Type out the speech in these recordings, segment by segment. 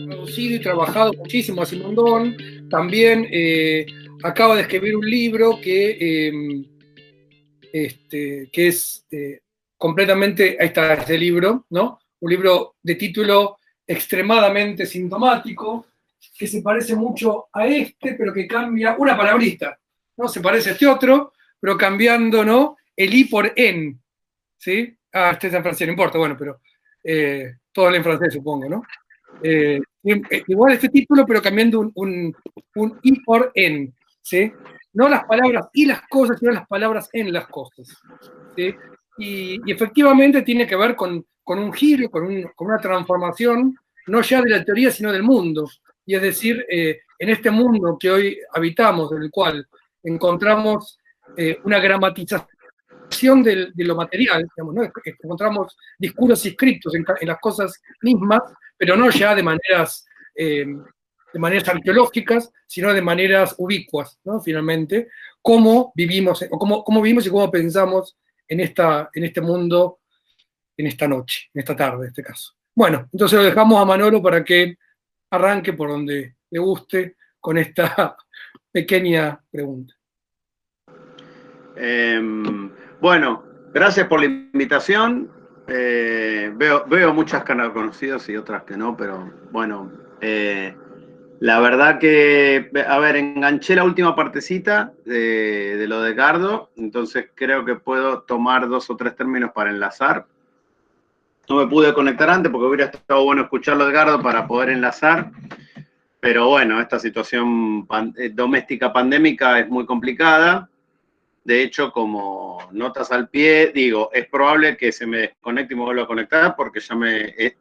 Traducido y trabajado muchísimo a Simondón. También acaba de escribir un libro que es completamente, ahí está este libro, ¿no? Un libro de título extremadamente sintomático, que se parece mucho a este, pero que cambia una palabrita, ¿no? Se parece a este otro, pero cambiando, ¿no? El I por en, ¿sí? Ah, este es en francés, no importa, bueno, pero todo en francés, supongo, ¿no? Igual este título, pero cambiando un I por en, ¿sí? No las palabras y las cosas, sino las palabras en las cosas, ¿sí? Y efectivamente tiene que ver con un giro, con una transformación, no ya de la teoría, sino del mundo. Y es decir, en este mundo que hoy habitamos, en el cual encontramos una gramatización de lo material, digamos, ¿no? Encontramos discursos inscritos en las cosas mismas, pero no ya de maneras arqueológicas, sino de maneras ubicuas, ¿no? Finalmente, cómo vivimos, o cómo vivimos y cómo pensamos en este mundo, en esta noche, en esta tarde, en este caso. Bueno, entonces lo dejamos a Manolo para que arranque por donde le guste con esta pequeña pregunta. Bueno, gracias por la invitación. Veo muchas caras conocidas y otras que no, pero bueno, la verdad que, a ver, enganché la última partecita de lo de Edgardo, entonces creo que puedo tomar 2 o 3 términos para enlazar. No me pude conectar antes porque hubiera estado bueno escucharlo de Edgardo para poder enlazar, pero bueno, esta situación doméstica pandémica es muy complicada. De hecho, como notas al pie, digo, es probable que se me desconecte y me vuelva a conectar porque ya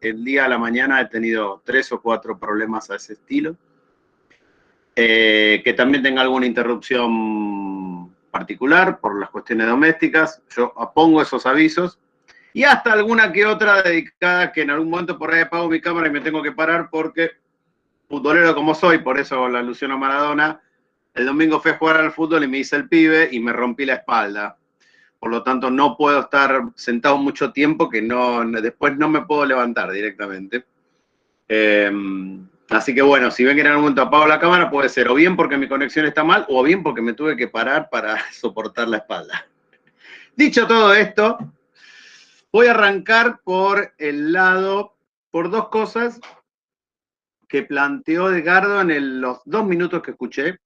el día a la mañana he tenido 3 o 4 problemas a ese estilo. Que también tenga alguna interrupción particular por las cuestiones domésticas, yo pongo esos avisos. Y hasta alguna que otra dedicada que en algún momento por ahí apago mi cámara y me tengo que parar porque, futbolero como soy, por eso la alusión a Maradona, el domingo fui a jugar al fútbol y me hice el pibe y me rompí la espalda. Por lo tanto, no puedo estar sentado mucho tiempo que después no me puedo levantar directamente. Así que bueno, si ven que en algún momento apago la cámara, puede ser o bien porque mi conexión está mal o bien porque me tuve que parar para soportar la espalda. Dicho todo esto, voy a arrancar por por 2 cosas que planteó Edgardo en los 2 minutos que escuché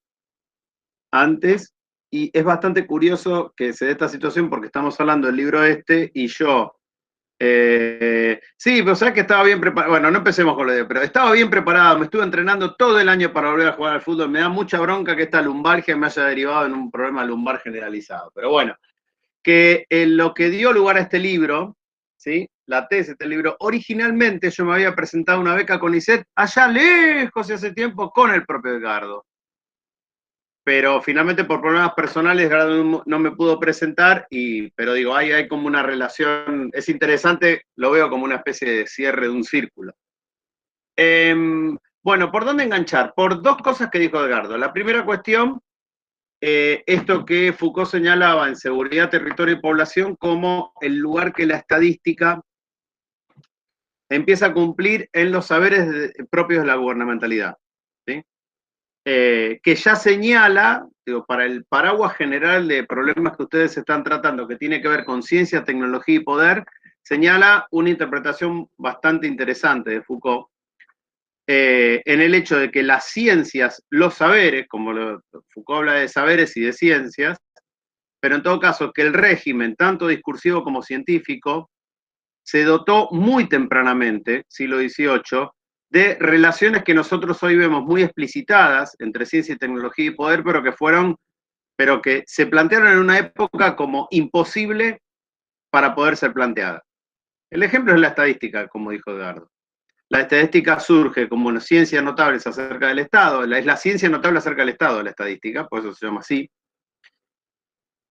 antes, y es bastante curioso que se dé esta situación porque estamos hablando del libro y yo, sí, pero sabes que estaba bien preparado, bueno, no empecemos con lo de, pero estaba bien preparado, me estuve entrenando todo el año para volver a jugar al fútbol, me da mucha bronca que esta lumbalgia me haya derivado en un problema lumbar generalizado, pero bueno, que lo que dio lugar a este libro, ¿sí? La tesis de este libro, originalmente yo me había presentado una beca con ISET allá lejos y hace tiempo con el propio Edgardo. Pero finalmente por problemas personales Edgardo no me pudo presentar, pero digo, hay como una relación, es interesante, lo veo como una especie de cierre de un círculo. Bueno, ¿por dónde enganchar? Por 2 cosas que dijo Edgardo. La primera cuestión, esto que Foucault señalaba en seguridad, territorio y población como el lugar que la estadística empieza a cumplir en los saberes propios de la gubernamentalidad, ¿sí? Que ya señala, digo, para el paraguas general de problemas que ustedes están tratando, que tiene que ver con ciencia, tecnología y poder, señala una interpretación bastante interesante de Foucault, en el hecho de que las ciencias, los saberes, Foucault habla de saberes y de ciencias, pero en todo caso que el régimen, tanto discursivo como científico, se dotó muy tempranamente, siglo XVIII, de relaciones que nosotros hoy vemos muy explicitadas entre ciencia y tecnología y poder, pero que se plantearon en una época como imposible para poder ser planteada. El ejemplo es la estadística, como dijo Edgardo. La estadística surge como una ciencia notable acerca del Estado, es la ciencia notable acerca del Estado, la estadística, por eso se llama así.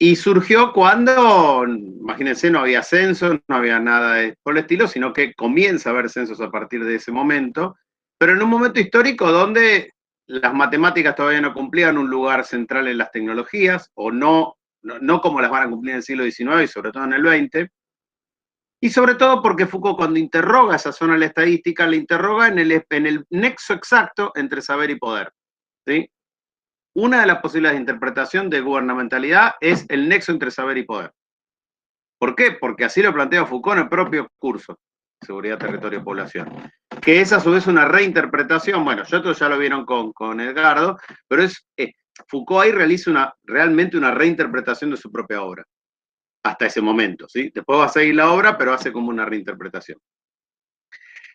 Y surgió cuando, imagínense, no había censos, no había nada por el estilo, sino que comienza a haber censos a partir de ese momento, pero en un momento histórico donde las matemáticas todavía no cumplían un lugar central en las tecnologías, o no como las van a cumplir en el siglo XIX y sobre todo en el XX. Y sobre todo porque Foucault, cuando interroga esa zona de la estadística, la interroga en el nexo exacto entre saber y poder, ¿sí? Una de las posibilidades de interpretación de gubernamentalidad es el nexo entre saber y poder. ¿Por qué? Porque así lo plantea Foucault en el propio curso, Seguridad, Territorio y Población, que es a su vez una reinterpretación, bueno, esto ya lo vieron con Edgardo, pero Foucault ahí realiza realmente una reinterpretación de su propia obra, hasta ese momento, ¿sí? Después va a seguir la obra, pero hace como una reinterpretación.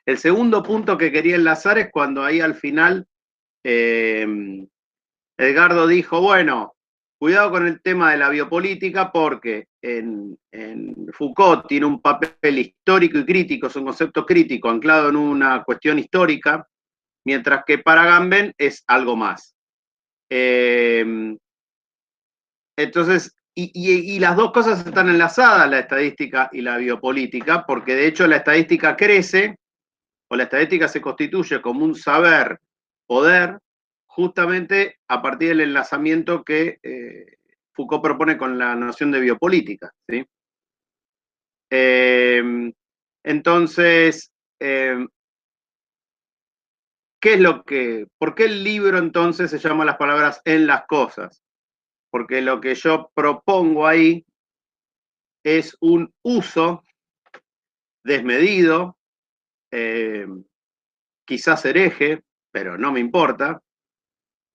El segundo punto que quería enlazar es cuando ahí al final Edgardo dijo, bueno, cuidado con el tema de la biopolítica porque en Foucault tiene un papel histórico y crítico, es un concepto crítico anclado en una cuestión histórica, mientras que para Agamben es algo más. Entonces, y las dos cosas están enlazadas, la estadística y la biopolítica, porque de hecho la estadística crece, o la estadística se constituye como un saber poder, justamente a partir del enlazamiento que Foucault propone con la noción de biopolítica, ¿sí? Entonces, ¿por qué el libro entonces se llama Las palabras en las cosas? Porque lo que yo propongo ahí es un uso desmedido, quizás hereje, pero no me importa,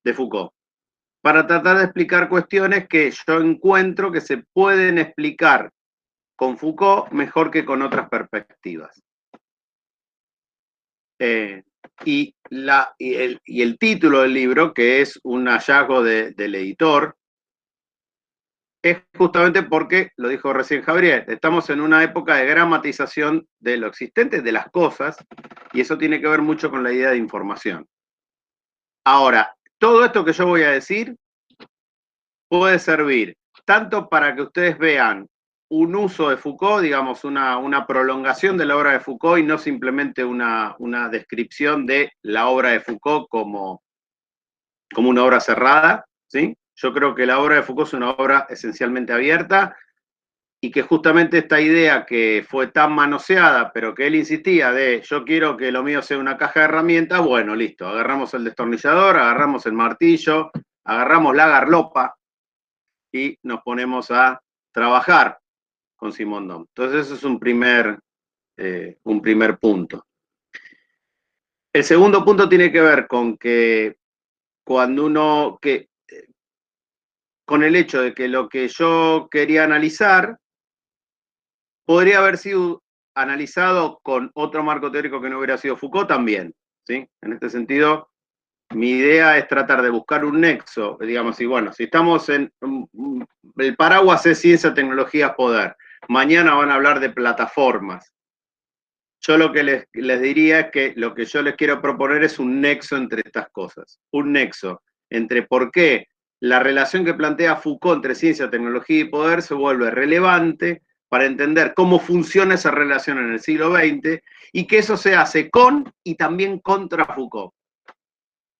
de Foucault, para tratar de explicar cuestiones que yo encuentro que se pueden explicar con Foucault mejor que con otras perspectivas. Y el título del libro, que es un hallazgo del editor, es justamente porque, lo dijo recién Javier, estamos en una época de gramatización de lo existente, de las cosas, y eso tiene que ver mucho con la idea de información. Ahora, todo esto que yo voy a decir puede servir tanto para que ustedes vean un uso de Foucault, digamos, una prolongación de la obra de Foucault y no simplemente una descripción de la obra de Foucault como una obra cerrada, ¿sí? Yo creo que la obra de Foucault es una obra esencialmente abierta y que justamente esta idea que fue tan manoseada, pero que él insistía de yo quiero que lo mío sea una caja de herramientas, bueno, listo, agarramos el destornillador, agarramos el martillo, agarramos la garlopa y nos ponemos a trabajar con Simondon. Entonces eso es un primer punto. El segundo punto tiene que ver con que cuando con el hecho de que lo que yo quería analizar podría haber sido analizado con otro marco teórico que no hubiera sido Foucault también, ¿sí? En este sentido, mi idea es tratar de buscar un nexo, digamos, y bueno, si estamos en el paraguas es ciencia, tecnología, poder, mañana van a hablar de plataformas. Yo lo que les diría es que lo que yo les quiero proponer es un nexo entre estas cosas, un nexo entre por qué la relación que plantea Foucault entre ciencia, tecnología y poder se vuelve relevante para entender cómo funciona esa relación en el siglo XX y que eso se hace con y también contra Foucault.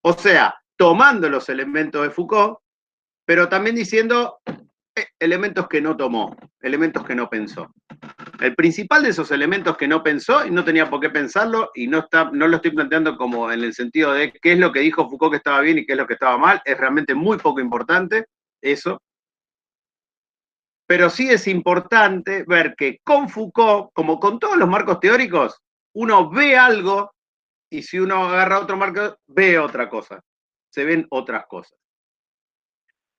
O sea, tomando los elementos de Foucault, pero también diciendo elementos que no tomó, elementos que no pensó. El principal de esos elementos que no pensó, y no tenía por qué pensarlo, y no lo estoy planteando como en el sentido de qué es lo que dijo Foucault que estaba bien y qué es lo que estaba mal, es realmente muy poco importante eso. Pero sí es importante ver que con Foucault, como con todos los marcos teóricos, uno ve algo y si uno agarra otro marco, ve otra cosa. Se ven otras cosas.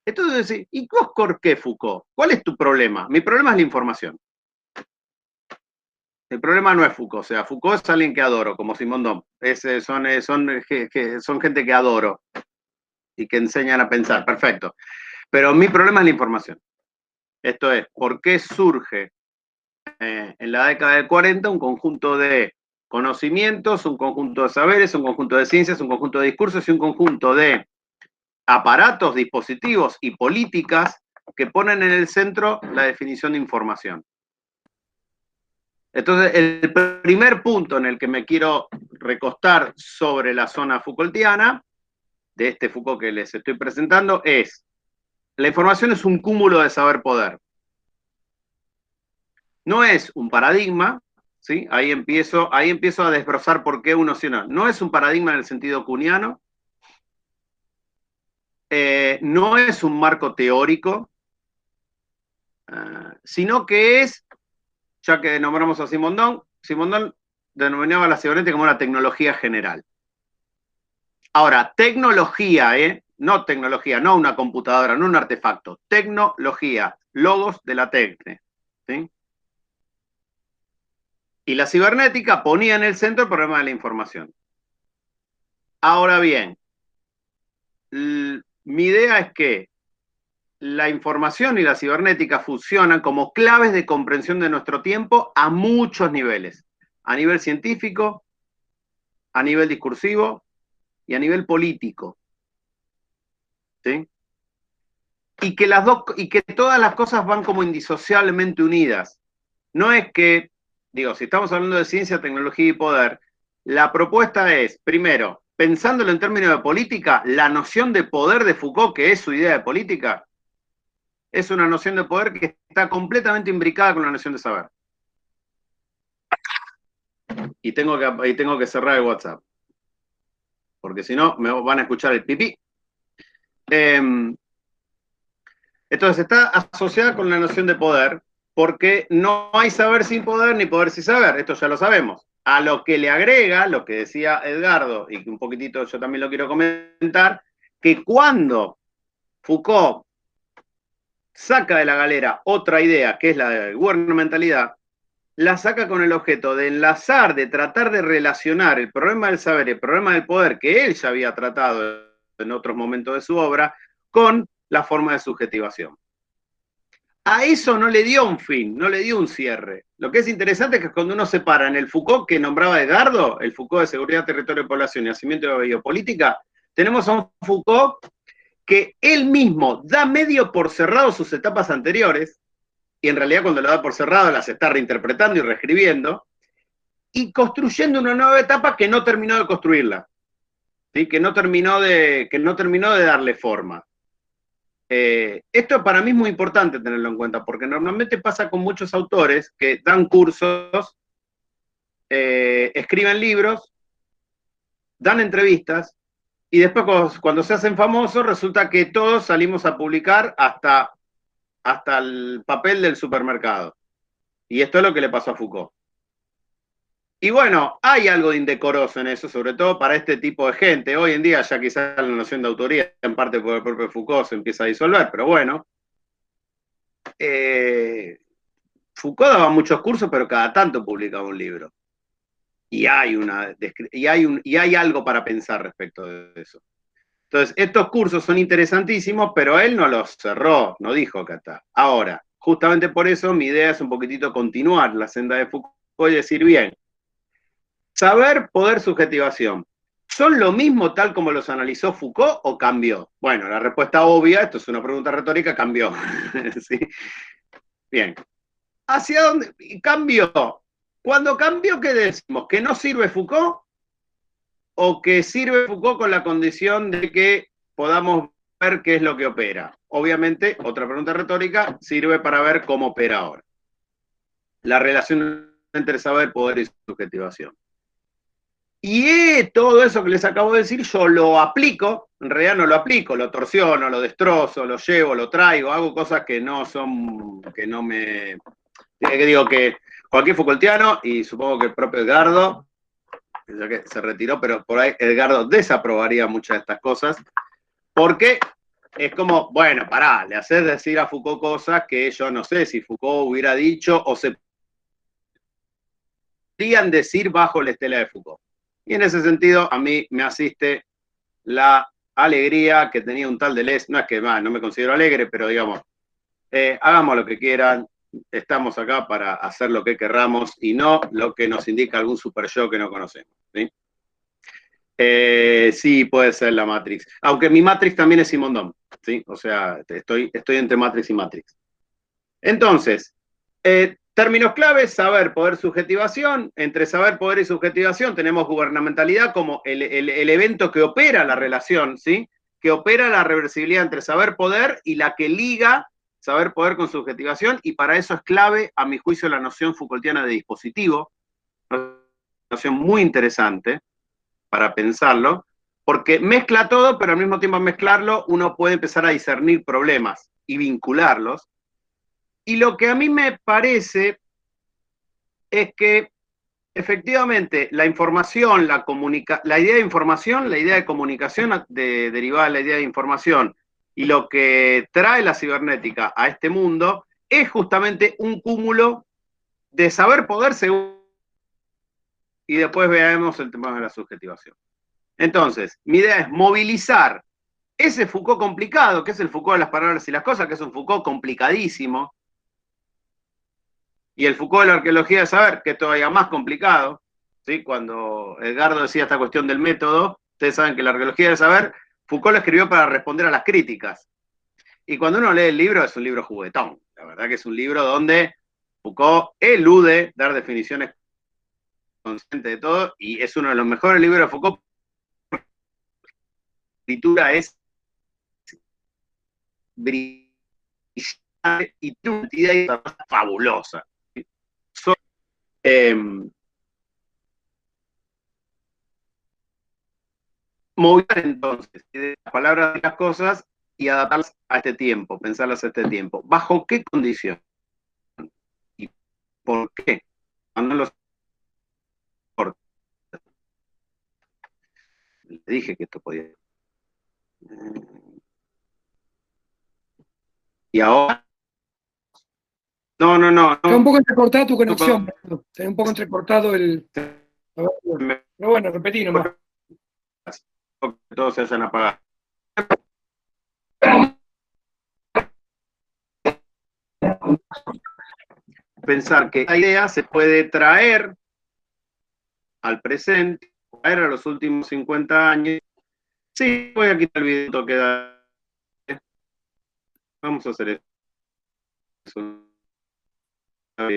Entonces, ¿y vos por qué Foucault? ¿Cuál es tu problema? Mi problema es la información. El problema no es Foucault, o sea, Foucault es alguien que adoro, como Simondon. Son gente que adoro y que enseñan a pensar, perfecto. Pero mi problema es la información. Esto es, ¿por qué surge en la década del 40 un conjunto de conocimientos, un conjunto de saberes, un conjunto de ciencias, un conjunto de discursos y un conjunto de aparatos, dispositivos y políticas que ponen en el centro la definición de información? Entonces, el primer punto en el que me quiero recostar sobre la zona Foucaultiana, de este Foucault que les estoy presentando, es: la información es un cúmulo de saber-poder. No es un paradigma, ¿sí? Ahí empiezo a desbrozar por qué uno sí o no. No es un paradigma en el sentido kuhniano, no es un marco teórico, sino que es, ya que nombramos a Simondon denominaba la cibernética como una tecnología general. Ahora, tecnología, no tecnología, no una computadora, no un artefacto, tecnología, logos de la tecne, ¿sí? Y la cibernética ponía en el centro el problema de la información. Ahora bien, mi idea es que la información y la cibernética funcionan como claves de comprensión de nuestro tiempo a muchos niveles. A nivel científico, a nivel discursivo y a nivel político. ¿Sí? Y que todas las cosas van como indisociablemente unidas. No es que, digo, si estamos hablando de ciencia, tecnología y poder, la propuesta es, primero, pensándolo en términos de política, la noción de poder de Foucault, que es su idea de política, es una noción de poder que está completamente imbricada con la noción de saber. Y tengo que cerrar el WhatsApp, porque si no me van a escuchar el pipí. Entonces está asociada con la noción de poder, porque no hay saber sin poder ni poder sin saber, esto ya lo sabemos. A lo que le agrega, lo que decía Edgardo, y que un poquitito yo también lo quiero comentar, que cuando Foucault saca de la galera otra idea, que es la de gubernamentalidad, la saca con el objeto de enlazar, de tratar de relacionar el problema del saber y el problema del poder, que él ya había tratado en otros momentos de su obra, con la forma de subjetivación. A eso no le dio un fin, no le dio un cierre. Lo que es interesante es que cuando uno separa en el Foucault que nombraba Edgardo, el Foucault de Seguridad, Territorio y Población y Nacimiento de la Biopolítica, tenemos a un Foucault que él mismo da medio por cerrado sus etapas anteriores, y en realidad cuando lo da por cerrado las está reinterpretando y reescribiendo, y construyendo una nueva etapa que no terminó de construirla, ¿sí? que no terminó de darle forma. Esto para mí es muy importante tenerlo en cuenta, porque normalmente pasa con muchos autores que dan cursos, escriben libros, dan entrevistas, y después cuando se hacen famosos resulta que todos salimos a publicar hasta el papel del supermercado. Y esto es lo que le pasó a Foucault. Y bueno, hay algo de indecoroso en eso, sobre todo para este tipo de gente. Hoy en día ya quizás la noción de autoría, en parte por el propio Foucault, se empieza a disolver, pero bueno. Foucault daba muchos cursos, pero cada tanto publicaba un libro. Y hay algo para pensar respecto de eso. Entonces, estos cursos son interesantísimos, pero él no los cerró, no dijo que está. Ahora, justamente por eso mi idea es un poquitito continuar la senda de Foucault y decir, bien, saber, poder, subjetivación. ¿Son lo mismo tal como los analizó Foucault o cambió? Bueno, la respuesta obvia, esto es una pregunta retórica, cambió. ¿Sí? Bien. ¿Hacia dónde cambió? Cuando cambió, ¿qué decimos? ¿Que no sirve Foucault? ¿O que sirve Foucault con la condición de que podamos ver qué es lo que opera? Obviamente, otra pregunta retórica, sirve para ver cómo opera ahora. La relación entre saber, poder y subjetivación. Y todo eso que les acabo de decir, yo lo aplico, en realidad no lo aplico, lo torsiono, lo destrozo, lo llevo, lo traigo, hago cosas que no son, que no me... Que digo que Joaquín Foucaultiano, y supongo que el propio Edgardo, ya que se retiró, pero por ahí Edgardo desaprobaría muchas de estas cosas, porque es como, bueno, pará, le haces decir a Foucault cosas que yo no sé si Foucault hubiera dicho o se podrían decir bajo la estela de Foucault. Y en ese sentido, a mí me asiste la alegría que tenía un tal Deleuze. No es que no me considero alegre, pero digamos, hagamos lo que quieran, estamos acá para hacer lo que querramos y no lo que nos indica algún super yo que no conocemos. ¿Sí? Sí, puede ser la Matrix. Aunque mi Matrix también es Simondon, ¿sí? O sea, estoy entre Matrix y Matrix. Entonces, términos claves, saber, poder, subjetivación. Entre saber, poder y subjetivación tenemos gubernamentalidad como el evento que opera la relación, ¿sí? Que opera la reversibilidad entre saber, poder y la que liga saber poder con subjetivación, y para eso es clave, a mi juicio, la noción Foucaultiana de dispositivo, una noción muy interesante para pensarlo, porque mezcla todo, pero al mismo tiempo al mezclarlo uno puede empezar a discernir problemas y vincularlos. Y lo que a mí me parece es que efectivamente la información, la idea de información, la idea de comunicación derivada de la idea de información y lo que trae la cibernética a este mundo es justamente un cúmulo de saber poder según, y después veamos el tema de la subjetivación. Entonces, mi idea es movilizar ese Foucault complicado, que es el Foucault de las palabras y las cosas, que es un Foucault complicadísimo, y el Foucault de la arqueología del saber, que es todavía más complicado, ¿sí? Cuando Edgardo decía esta cuestión del método, ustedes saben que la arqueología del saber, Foucault lo escribió para responder a las críticas. Y cuando uno lee el libro, es un libro juguetón. La verdad que es un libro donde Foucault elude dar definiciones conscientes de todo, y es uno de los mejores libros de Foucault. La escritura es brillante y tiene una entidad fabulosa. Mover entonces de las palabras de las cosas y adaptarlas a este tiempo, pensarlas a este tiempo. ¿Bajo qué condición? ¿Y por qué? Cuando los le dije que esto podía. Y ahora. No. Está un poco entrecortada tu conexión. Está un poco entrecortado el. Pero bueno, repetí nomás. Todos se hayan apagado. Pensar que esta idea se puede traer al presente, traer a los últimos 50 años. Sí, voy a quitar el video que da. Vamos a hacer eso. A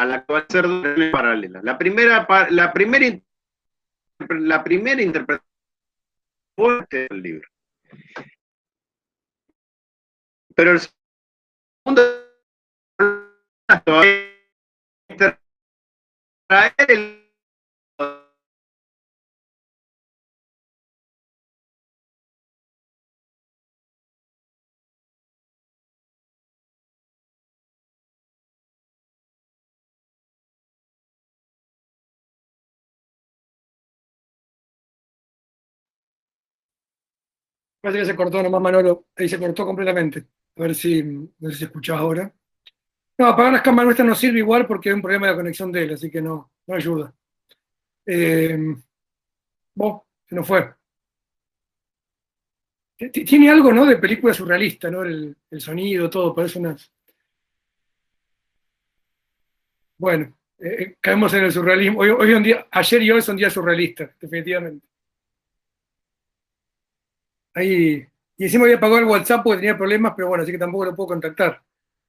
la actual ser paralela. La primera interpretación del libro. Pero el segundo es traer el Parece que se cortó nomás, Manolo. Ahí se cortó completamente. A ver si, no sé si escuchás ahora. No, apagar las cámaras nuestras no sirve igual porque hay un problema de conexión de él, así que no ayuda. Se nos fue. Tiene algo, ¿no? De película surrealista, ¿no? El sonido, todo, parece una. Bueno, caemos en el surrealismo. Hoy en día, ayer y hoy son días surrealistas, definitivamente. Ahí, y encima había apagado el WhatsApp porque tenía problemas, pero bueno, así que tampoco lo puedo contactar.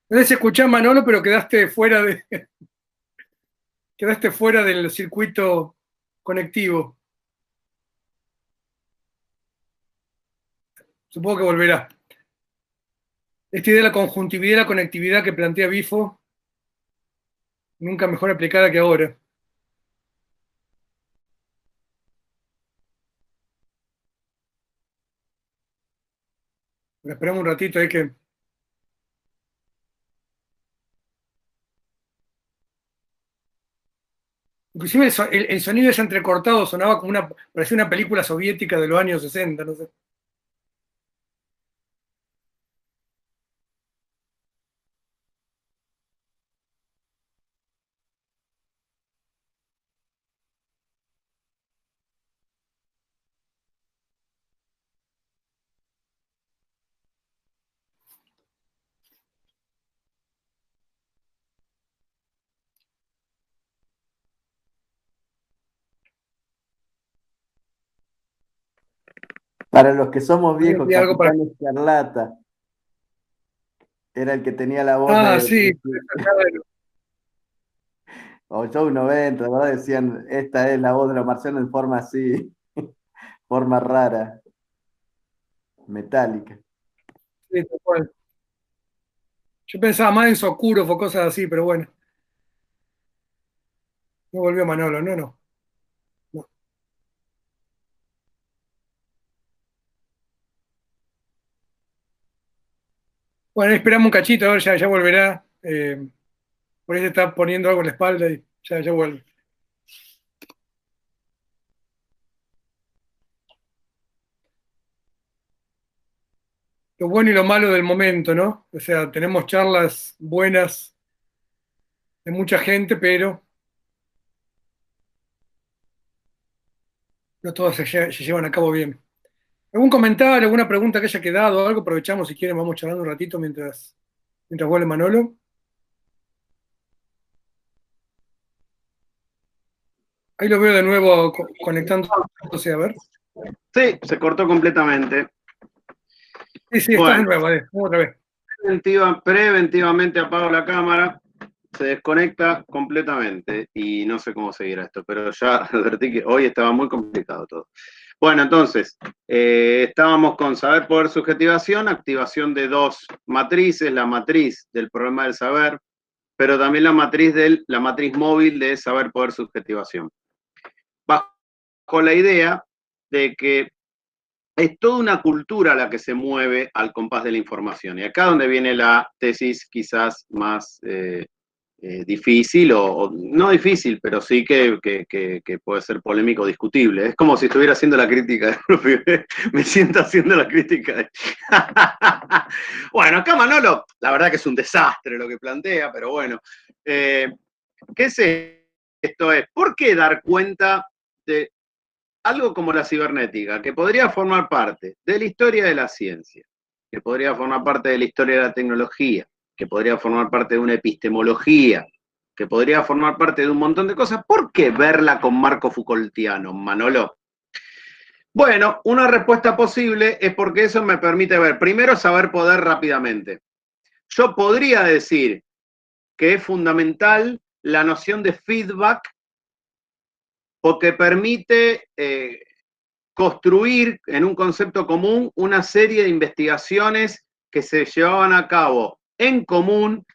No sé si escuchás, Manolo, pero quedaste fuera quedaste fuera del circuito conectivo. Supongo que volverá. Esta idea de la conjuntividad y la conectividad que plantea Bifo, nunca mejor aplicada que ahora. Pero esperamos un ratito, hay que. Inclusive el sonido es entrecortado, sonaba como parecía una película soviética de los años 60, no sé. Para los que somos viejos, Hay algo para. Capitán Escarlata era el que tenía la voz Ah, de. sí, claro. O Show 90, ¿verdad? Decían, esta es la voz de los marcianos en forma así, forma rara, metálica. Sí, tal cual. Yo pensaba más en Sokurov o cosas así, pero bueno, no volvió Manolo, no. Bueno, esperamos un cachito, a ver, ya volverá. Por ahí se está poniendo algo en la espalda y ya vuelve. Lo bueno y lo malo del momento, ¿no? O sea, tenemos charlas buenas de mucha gente, pero no todas se llevan a cabo bien. ¿Algún comentario, alguna pregunta que haya quedado? Algo aprovechamos si quieren, vamos charlando un ratito mientras vuelve Manolo. Ahí lo veo de nuevo conectándose, a ver. Sí, se cortó completamente. Sí, estás de Bueno, nuevo, vamos otra vez. preventivamente apago la cámara, se desconecta completamente y no sé cómo seguir esto, pero ya advertí que hoy estaba muy complicado todo. Bueno, entonces, estábamos con saber, poder, subjetivación, activación de dos matrices, la matriz del problema del saber, pero también la matriz móvil de saber, poder, subjetivación. Bajo la idea de que es toda una cultura la que se mueve al compás de la información. Y acá donde viene la tesis quizás más difícil, o no difícil, pero sí que puede ser polémico o discutible. Es como si estuviera haciendo la crítica. Me siento haciendo la crítica. Bueno, acá Manolo, la verdad que es un desastre lo que plantea, pero bueno. ¿Qué es esto? ¿Por qué dar cuenta de algo como la cibernética, que podría formar parte de la historia de la ciencia, que podría formar parte de la historia de la tecnología, que podría formar parte de una epistemología, que podría formar parte de un montón de cosas? ¿Por qué verla con marco Foucaultiano, Manolo? Bueno, una respuesta posible es porque eso me permite ver, primero, saber poder rápidamente. Yo podría decir que es fundamental la noción de feedback porque permite construir en un concepto común una serie de investigaciones que se llevaban a cabo en común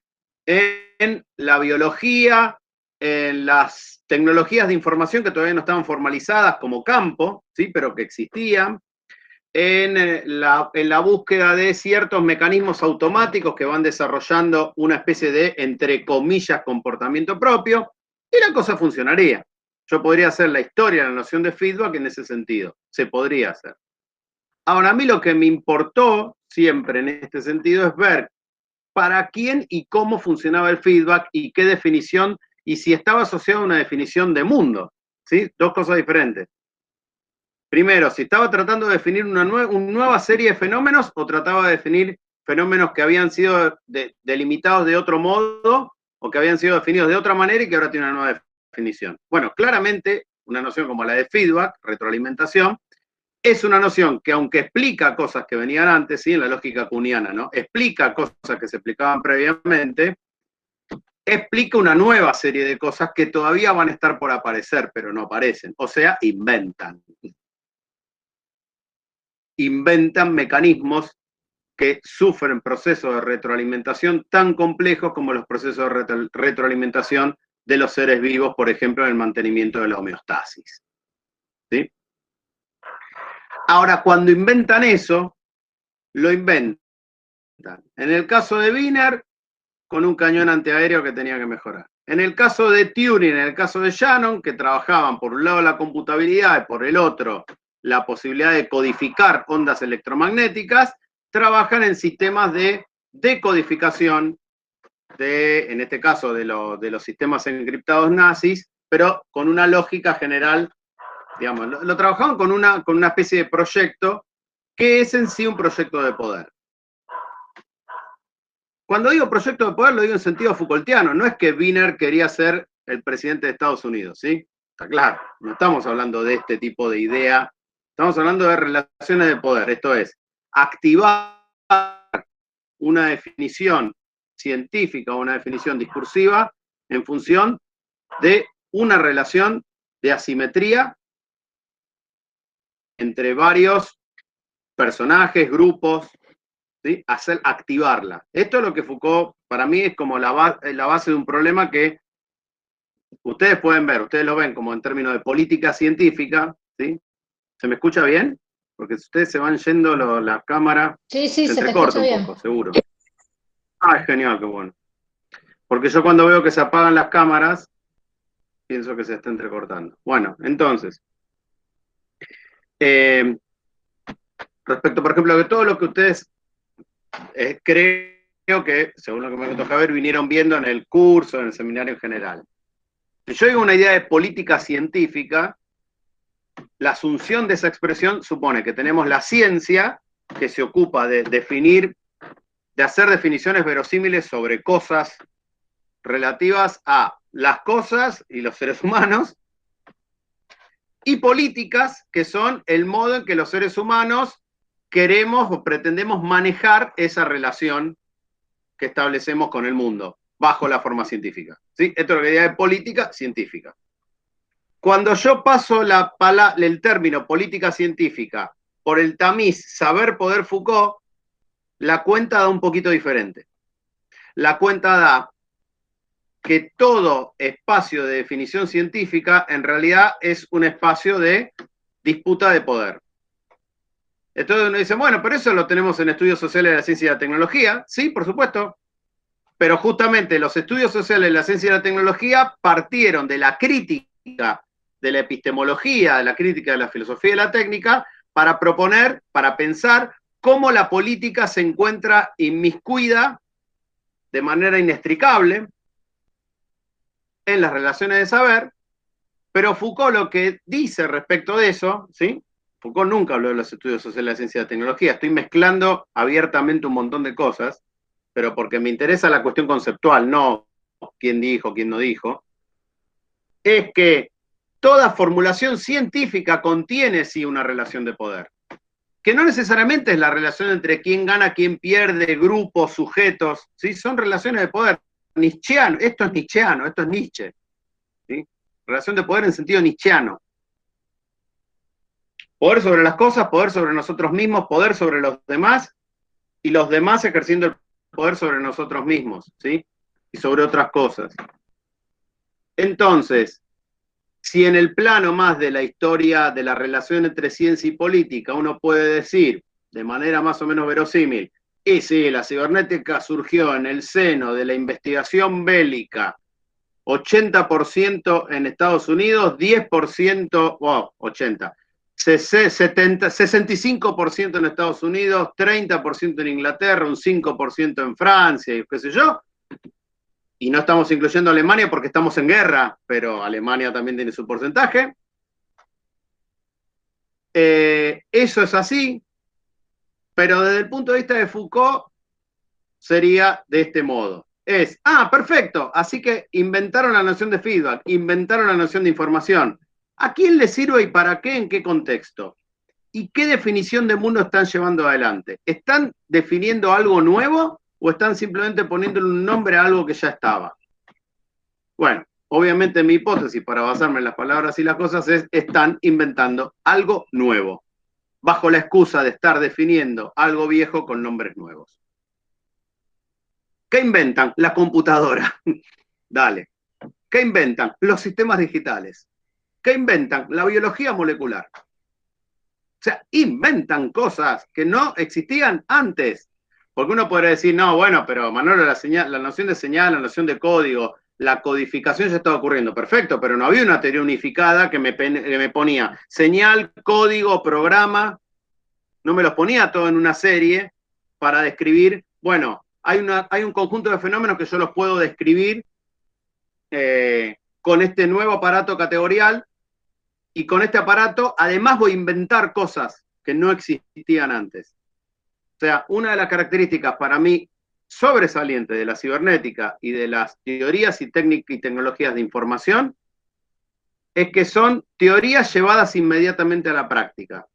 en la biología, en las tecnologías de información que todavía no estaban formalizadas como campo, ¿sí? Pero que existían, en la búsqueda de ciertos mecanismos automáticos que van desarrollando una especie de, entre comillas, comportamiento propio, y la cosa funcionaría. Yo podría hacer la historia, la noción de feedback en ese sentido. Se podría hacer. Ahora, a mí lo que me importó siempre en este sentido es ver para quién y cómo funcionaba el feedback y qué definición, y si estaba asociado a una definición de mundo. ¿Sí? Dos cosas diferentes. Primero, si estaba tratando de definir una nueva serie de fenómenos o trataba de definir fenómenos que habían sido delimitados de otro modo o que habían sido definidos de otra manera y que ahora tienen una nueva definición. Bueno, claramente una noción como la de feedback, retroalimentación, es una noción que aunque explica cosas que venían antes, ¿sí? En la lógica kuhniana, ¿no? Explica cosas que se explicaban previamente, explica una nueva serie de cosas que todavía van a estar por aparecer, pero no aparecen, o sea, inventan mecanismos que sufren procesos de retroalimentación tan complejos como los procesos de retroalimentación de los seres vivos, por ejemplo, en el mantenimiento de la homeostasis. ¿Sí? Ahora, cuando inventan eso, lo inventan. En el caso de Wiener, con un cañón antiaéreo que tenía que mejorar. En el caso de Turing, en el caso de Shannon, que trabajaban por un lado la computabilidad y por el otro la posibilidad de codificar ondas electromagnéticas, trabajan en sistemas de decodificación en este caso, de los sistemas encriptados nazis, pero con una lógica general, digamos, lo trabajaban con una especie de proyecto que es en sí un proyecto de poder. Cuando digo proyecto de poder, lo digo en sentido Foucaultiano, no es que Wiener quería ser el presidente de Estados Unidos, ¿sí? Está claro, no estamos hablando de este tipo de idea, estamos hablando de relaciones de poder, esto es, activar una definición científica o una definición discursiva en función de una relación de asimetría entre varios personajes, grupos, ¿sí? Activarla. Esto es lo que Foucault, para mí, es como la base de un problema que ustedes pueden ver, ustedes lo ven como en términos de política científica, ¿sí? ¿Se me escucha bien? Porque si ustedes se van yendo la cámara, Sí, se se te entrecorta escucha un bien. poco, seguro. Ah, es genial, qué bueno. Porque yo cuando veo que se apagan las cámaras, pienso que se está entrecortando. Bueno, entonces, respecto, por ejemplo, de todo lo que ustedes creo que, según lo que me toca ver, vinieron viendo en el curso, en el seminario en general. Si yo digo una idea de política científica, la asunción de esa expresión supone que tenemos la ciencia que se ocupa de definir, de hacer definiciones verosímiles sobre cosas relativas a las cosas y los seres humanos, y políticas que son el modo en que los seres humanos queremos o pretendemos manejar esa relación que establecemos con el mundo, bajo la forma científica. ¿Sí? Esto es lo que diría de política científica. Cuando yo paso el término política científica por el tamiz saber poder Foucault, la cuenta da un poquito diferente. La cuenta da que todo espacio de definición científica en realidad es un espacio de disputa de poder. Entonces uno dice, bueno, pero eso lo tenemos en estudios sociales de la ciencia y la tecnología. Sí, por supuesto. Pero justamente los estudios sociales de la ciencia y la tecnología partieron de la crítica de la epistemología, de la crítica de la filosofía y de la técnica, para proponer, para pensar cómo la política se encuentra inmiscuida de manera inextricable en las relaciones de saber, pero Foucault lo que dice respecto de eso, ¿sí? Foucault nunca habló de los estudios sociales de la ciencia y la tecnología, estoy mezclando abiertamente un montón de cosas, pero porque me interesa la cuestión conceptual, no quién dijo, quién no dijo, es que toda formulación científica contiene sí una relación de poder, que no necesariamente es la relación entre quién gana, quién pierde, grupos, sujetos, ¿sí? Son relaciones de poder. Nietzscheano, esto es nietzscheano, esto es Nietzsche, ¿sí? Relación de poder en sentido nietzscheano. Poder sobre las cosas, poder sobre nosotros mismos, poder sobre los demás, y los demás ejerciendo el poder sobre nosotros mismos, ¿sí? Y sobre otras cosas. Entonces, si en el plano más de la historia de la relación entre ciencia y política uno puede decir, de manera más o menos verosímil, y sí, la cibernética surgió en el seno de la investigación bélica, 80% en Estados Unidos, 10%, wow, 80%, 65% en Estados Unidos, 30% en Inglaterra, un 5% en Francia, y qué sé yo. Y no estamos incluyendo a Alemania porque estamos en guerra, pero Alemania también tiene su porcentaje. Eso es así, pero desde el punto de vista de Foucault sería de este modo. Perfecto, así que inventaron la noción de feedback, inventaron la noción de información. ¿A quién le sirve y para qué, en qué contexto? ¿Y qué definición de mundo están llevando adelante? ¿Están definiendo algo nuevo o están simplemente poniéndole un nombre a algo que ya estaba? Bueno, obviamente mi hipótesis, para basarme en las palabras y las cosas, es están inventando algo nuevo, bajo la excusa de estar definiendo algo viejo con nombres nuevos. ¿Qué inventan? La computadora. Dale. ¿Qué inventan? Los sistemas digitales. ¿Qué inventan? La biología molecular. O sea, inventan cosas que no existían antes. Porque uno podría decir, no, bueno, pero Manolo, la noción de señal, la noción de código, la codificación ya estaba ocurriendo. Perfecto, pero no había una teoría unificada que me ponía señal, código, programa. No me los ponía todo en una serie para describir, bueno, hay un conjunto de fenómenos que yo los puedo describir con este nuevo aparato categorial, y con este aparato además voy a inventar cosas que no existían antes. O sea, una de las características para mí sobresalientes de la cibernética y de las teorías y técnicas y tecnologías de información es que son teorías llevadas inmediatamente a la práctica.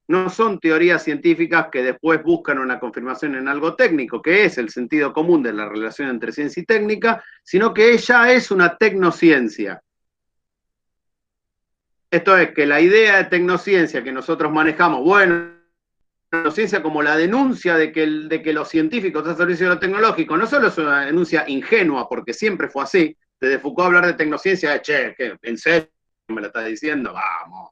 no son teorías científicas que después buscan una confirmación en algo técnico, que es el sentido común de la relación entre ciencia y técnica, sino que ella es una tecnociencia. Esto es que la idea de tecnociencia que nosotros manejamos, bueno, tecnociencia como la denuncia de que los científicos están al servicio de lo tecnológico, no solo es una denuncia ingenua, porque siempre fue así, desde Foucault hablar de tecnociencia, che, ¿en serio me lo estás diciendo? Vamos.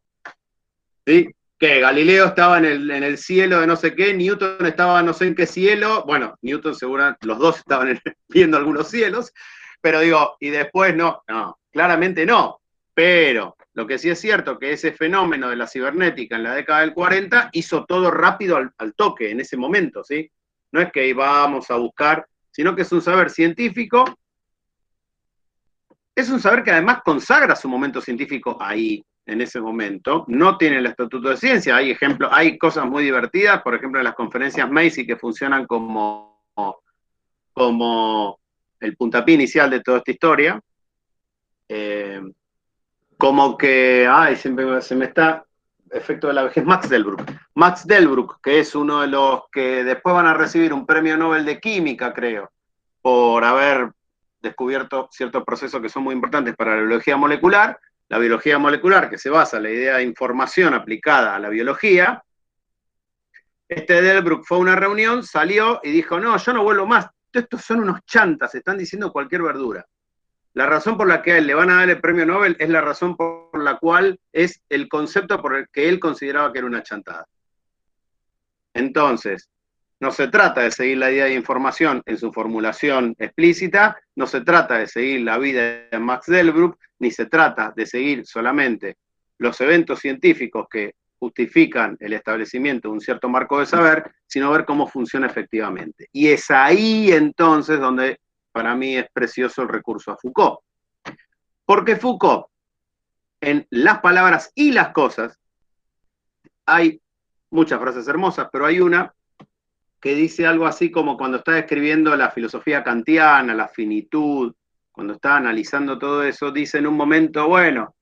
¿Sí? Que Galileo estaba en el cielo de no sé qué, Newton estaba no sé en qué cielo, bueno, Newton seguramente, los dos estaban viendo algunos cielos, pero digo, y después no, claramente no, pero lo que sí es cierto que ese fenómeno de la cibernética en la década del 40 hizo todo rápido al toque en ese momento, ¿sí? No es que íbamos a buscar, sino que es un saber científico, es un saber que además consagra su momento científico ahí, en ese momento, no tiene el estatuto de ciencia, hay ejemplos, hay cosas muy divertidas, por ejemplo en las conferencias Macy que funcionan como el puntapié inicial de toda esta historia, como que, siempre se me está, efecto de la vejez, Max Delbruck, que es uno de los que después van a recibir un premio Nobel de Química, creo, por haber descubierto ciertos procesos que son muy importantes para la biología molecular, que se basa en la idea de información aplicada a la biología. Delbruck fue a una reunión, salió y dijo, no, yo no vuelvo más, estos son unos chantas, están diciendo cualquier verdura. La razón por la que a él le van a dar el premio Nobel es la razón por la cual es el concepto por el que él consideraba que era una chantada. Entonces, no se trata de seguir la idea de información en su formulación explícita, no se trata de seguir la vida de Max Delbruck, ni se trata de seguir solamente los eventos científicos que justifican el establecimiento de un cierto marco de saber, sino ver cómo funciona efectivamente. Y es ahí entonces donde para mí es precioso el recurso a Foucault. Porque Foucault, en Las palabras y las cosas, hay muchas frases hermosas, pero hay una que dice algo así como cuando está escribiendo la filosofía kantiana, la finitud, cuando está analizando todo eso, dice en un momento, bueno,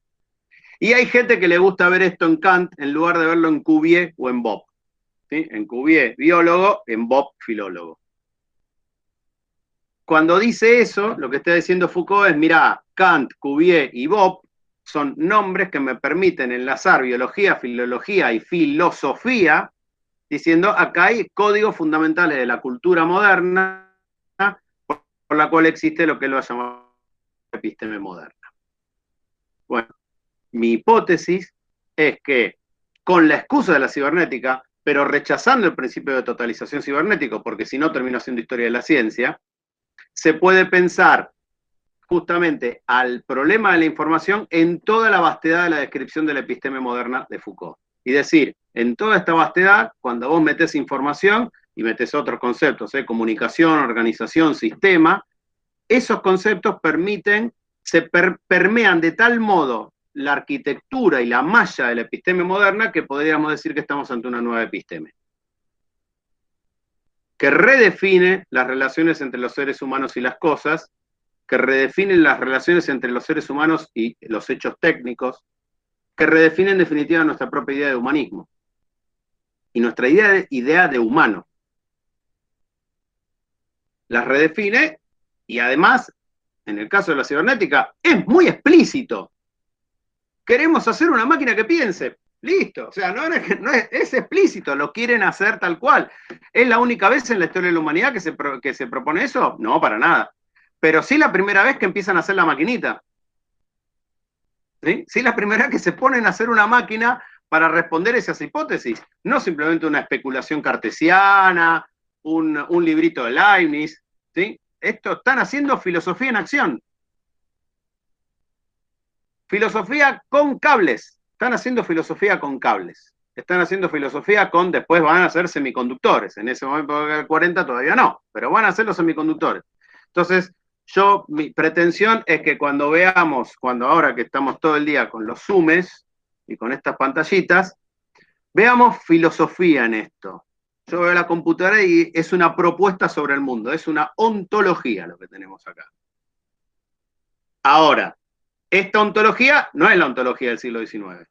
y hay gente que le gusta ver esto en Kant en lugar de verlo en Cuvier o en Bob. ¿Sí? En Cuvier, biólogo, en Bob, filólogo. Cuando dice eso, lo que está diciendo Foucault es, mirá, Kant, Cuvier y Bob son nombres que me permiten enlazar biología, filología y filosofía, diciendo, acá hay códigos fundamentales de la cultura moderna por la cual existe lo que él va a llamar episteme moderna. Bueno, mi hipótesis es que con la excusa de la cibernética, pero rechazando el principio de totalización cibernético, porque si no termina siendo historia de la ciencia, se puede pensar justamente al problema de la información en toda la vastedad de la descripción de la episteme moderna de Foucault. Y decir, en toda esta vastedad, cuando vos metés información y metés otros conceptos, comunicación, organización, sistema, esos conceptos permean de tal modo la arquitectura y la malla de la episteme moderna que podríamos decir que estamos ante una nueva episteme, que redefine las relaciones entre los seres humanos y las cosas, que redefine las relaciones entre los seres humanos y los hechos técnicos, que redefine en definitiva nuestra propia idea de humanismo y nuestra idea de humano. Las redefine y además, en el caso de la cibernética, es muy explícito. Queremos hacer una máquina que piense. Listo, o sea, es explícito, lo quieren hacer tal cual. ¿Es la única vez en la historia de la humanidad que se propone eso? No, para nada. Pero sí la primera vez que empiezan a hacer la maquinita. ¿Sí? Sí la primera vez que se ponen a hacer una máquina para responder esas hipótesis. No simplemente una especulación cartesiana, un librito de Leibniz. ¿Sí? Esto están haciendo filosofía en acción. Filosofía con cables. Están haciendo filosofía con cables. Están haciendo filosofía con, después van a ser semiconductores. En ese momento del 40 todavía no, pero van a ser los semiconductores. Entonces, mi pretensión es que cuando ahora que estamos todo el día con los Zoomes y con estas pantallitas, veamos filosofía en esto. Yo veo la computadora y es una propuesta sobre el mundo, es una ontología lo que tenemos acá. Ahora, esta ontología no es la ontología del siglo XIX.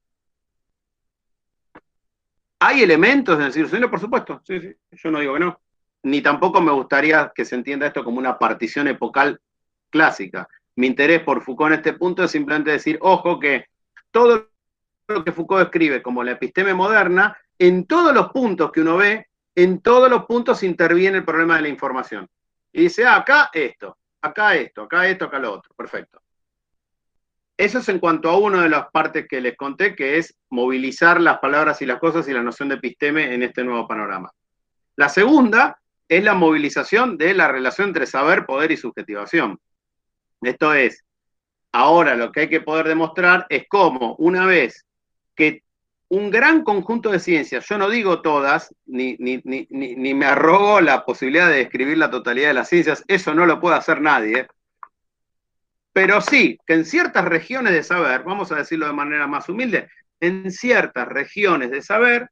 ¿Hay elementos en el siglo XIX? Por supuesto, sí, sí, yo no digo que no. Ni tampoco me gustaría que se entienda esto como una partición epocal clásica. Mi interés por Foucault en este punto es simplemente decir, ojo, que todo lo que Foucault escribe como la episteme moderna, en todos los puntos que uno ve, en todos los puntos interviene el problema de la información. Y dice, acá esto, acá esto, acá esto, acá lo otro. Perfecto. Eso es en cuanto a una de las partes que les conté, que es movilizar las palabras y las cosas y la noción de episteme en este nuevo panorama. La segunda es la movilización de la relación entre saber, poder y subjetivación. Esto es, ahora lo que hay que poder demostrar es cómo, una vez que un gran conjunto de ciencias, yo no digo todas, ni me arrogo la posibilidad de describir la totalidad de las ciencias, eso no lo puede hacer nadie, pero sí que en ciertas regiones de saber, vamos a decirlo de manera más humilde, en ciertas regiones de saber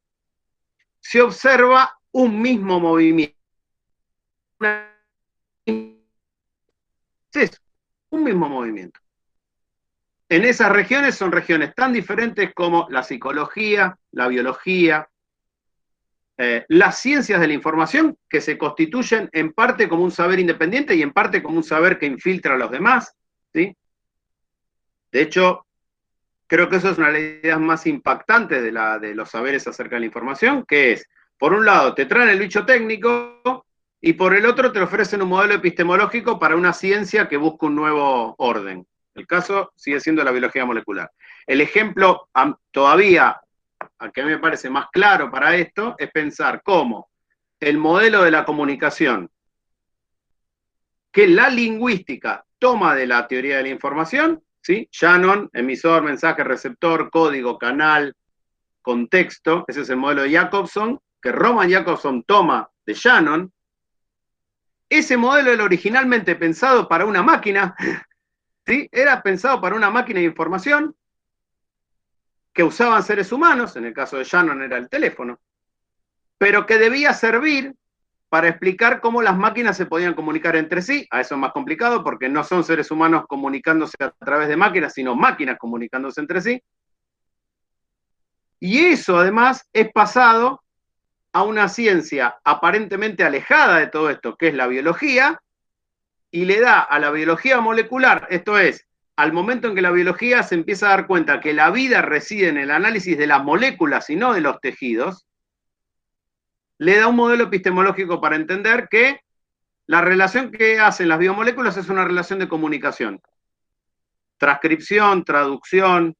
se observa un mismo movimiento. Es un mismo movimiento. En esas regiones son regiones tan diferentes como la psicología, la biología, las ciencias de la información, que se constituyen en parte como un saber independiente y en parte como un saber que infiltra a los demás, ¿sí? De hecho, creo que eso es una de las ideas más impactantes de los saberes acerca de la información, que es, por un lado, te traen el bicho técnico y por el otro te ofrecen un modelo epistemológico para una ciencia que busca un nuevo orden. El caso sigue siendo la biología molecular. El ejemplo todavía, que a mí me parece más claro para esto, es pensar cómo el modelo de la comunicación que la lingüística toma de la teoría de la información, ¿sí? Shannon, emisor, mensaje, receptor, código, canal, contexto, ese es el modelo de Jacobson, que Roman Jacobson toma de Shannon. Ese modelo era originalmente pensado para una máquina, ¿sí? Era pensado para una máquina de información que usaban seres humanos, en el caso de Shannon era el teléfono, pero que debía servir para explicar cómo las máquinas se podían comunicar entre sí. A eso es más complicado porque no son seres humanos comunicándose a través de máquinas, sino máquinas comunicándose entre sí. Y eso además es pasado a una ciencia aparentemente alejada de todo esto, que es la biología, y le da a la biología molecular, esto es, al momento en que la biología se empieza a dar cuenta que la vida reside en el análisis de las moléculas y no de los tejidos, le da un modelo epistemológico para entender que la relación que hacen las biomoléculas es una relación de comunicación. Transcripción, traducción,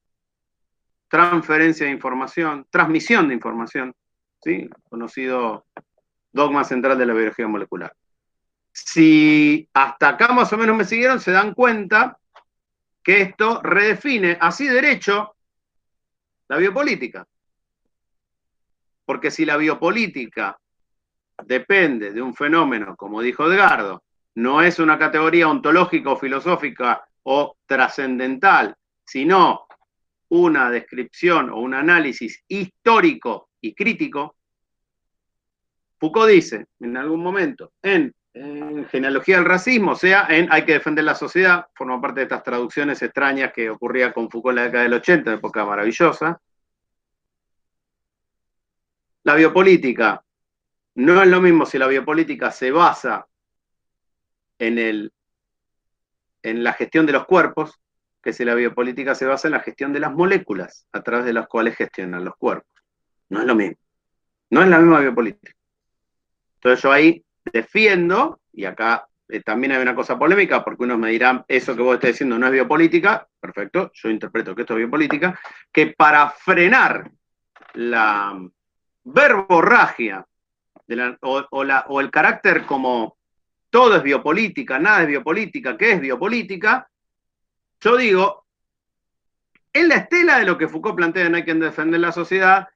transferencia de información, transmisión de información, ¿sí? Conocido dogma central de la biología molecular. Si hasta acá más o menos me siguieron, se dan cuenta que esto redefine así derecho la biopolítica. Porque si la biopolítica depende de un fenómeno, como dijo Edgardo, no es una categoría ontológica o filosófica o trascendental, sino una descripción o un análisis histórico y crítico, Foucault dice en algún momento en Genealogía del Racismo, o sea, en Hay que defender la sociedad, forma parte de estas traducciones extrañas que ocurría con Foucault en la década del 80, época maravillosa. La biopolítica no es lo mismo si la biopolítica se basa en la gestión de los cuerpos, que si la biopolítica se basa en la gestión de las moléculas a través de las cuales gestionan los cuerpos. No es lo mismo. No es la misma biopolítica. Entonces yo ahí defiendo, y acá también hay una cosa polémica, porque unos me dirán, eso que vos estás diciendo no es biopolítica, perfecto, yo interpreto que esto es biopolítica, que para frenar la verborragia o el carácter como todo es biopolítica, nada es biopolítica, ¿qué es biopolítica? Yo digo, en la estela de lo que Foucault plantea en Hay que defender la sociedad,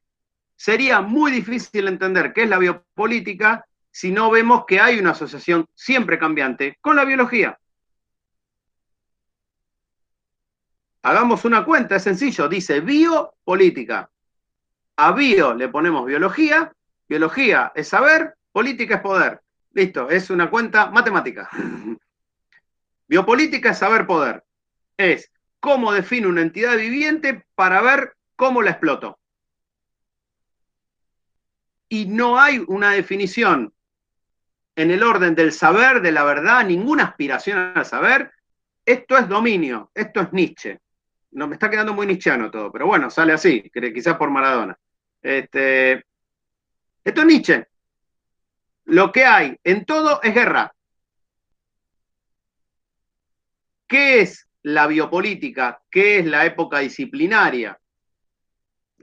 sería muy difícil entender qué es la biopolítica si no vemos que hay una asociación siempre cambiante con la biología. Hagamos una cuenta, es sencillo, dice biopolítica. A bio le ponemos biología, biología es saber, política es poder. Listo, es una cuenta matemática. Biopolítica es saber poder. Es cómo defino una entidad viviente para ver cómo la exploto. y no hay una definición en el orden del saber, de la verdad, ninguna aspiración al saber, esto es dominio, esto es Nietzsche. No, me está quedando muy nietzscheano todo, pero bueno, sale así, quizás por Maradona. Esto es Nietzsche. Lo que hay en todo es guerra. ¿Qué es la biopolítica? ¿Qué es la época disciplinaria?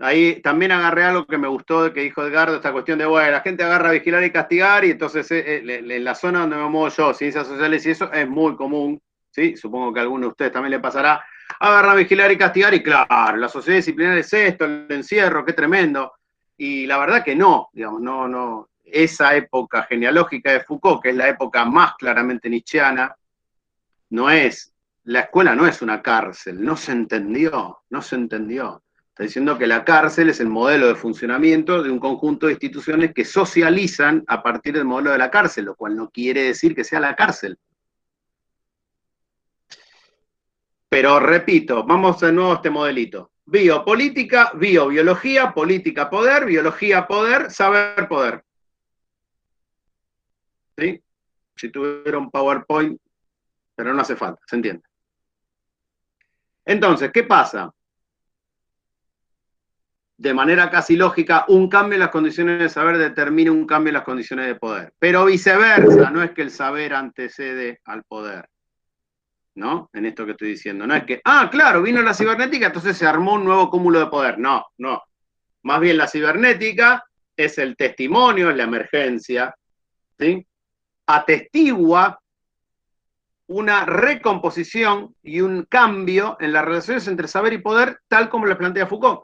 Ahí también agarré algo que me gustó de que dijo Edgardo, esta cuestión de, bueno, la gente agarra a vigilar y castigar, y entonces en la zona donde me muevo yo, ciencias sociales y eso, es muy común, ¿sí? Supongo que a alguno de ustedes también le pasará, agarrar a vigilar y castigar, y claro, la sociedad disciplinaria es esto, el encierro, qué tremendo. Y la verdad que no, digamos, no. Esa época genealógica de Foucault, que es la época más claramente nietzscheana, no es, la escuela no es una cárcel, no se entendió. Está diciendo que la cárcel es el modelo de funcionamiento de un conjunto de instituciones que socializan a partir del modelo de la cárcel, lo cual no quiere decir que sea la cárcel. Pero repito, vamos de nuevo a este modelito. Biopolítica, biobiología, política, poder, biología, poder, saber, poder. ¿Sí? Si tuviera un PowerPoint, pero no hace falta, ¿se entiende? Entonces, ¿qué pasa? De manera casi lógica, un cambio en las condiciones de saber determina un cambio en las condiciones de poder. Pero viceversa, no es que el saber antecede al poder, ¿no? En esto que estoy diciendo. No es que, claro, vino la cibernética, entonces se armó un nuevo cúmulo de poder. No. Más bien la cibernética es el testimonio, es la emergencia, ¿sí? Atestigua una recomposición y un cambio en las relaciones entre saber y poder, tal como lo plantea Foucault.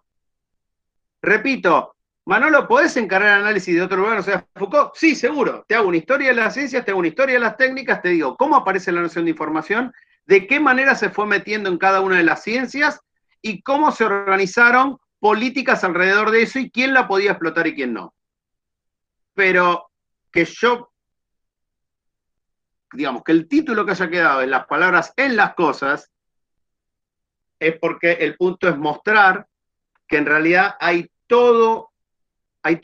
Repito, Manolo, ¿podés encargar el análisis de otro lugar, o sea, Foucault? Sí, seguro. Te hago una historia de las ciencias, te hago una historia de las técnicas, te digo cómo aparece la noción de información, de qué manera se fue metiendo en cada una de las ciencias y cómo se organizaron políticas alrededor de eso y quién la podía explotar y quién no. Pero que yo, digamos, que el título que haya quedado en las palabras en las cosas es porque el punto es mostrar que en realidad hay toda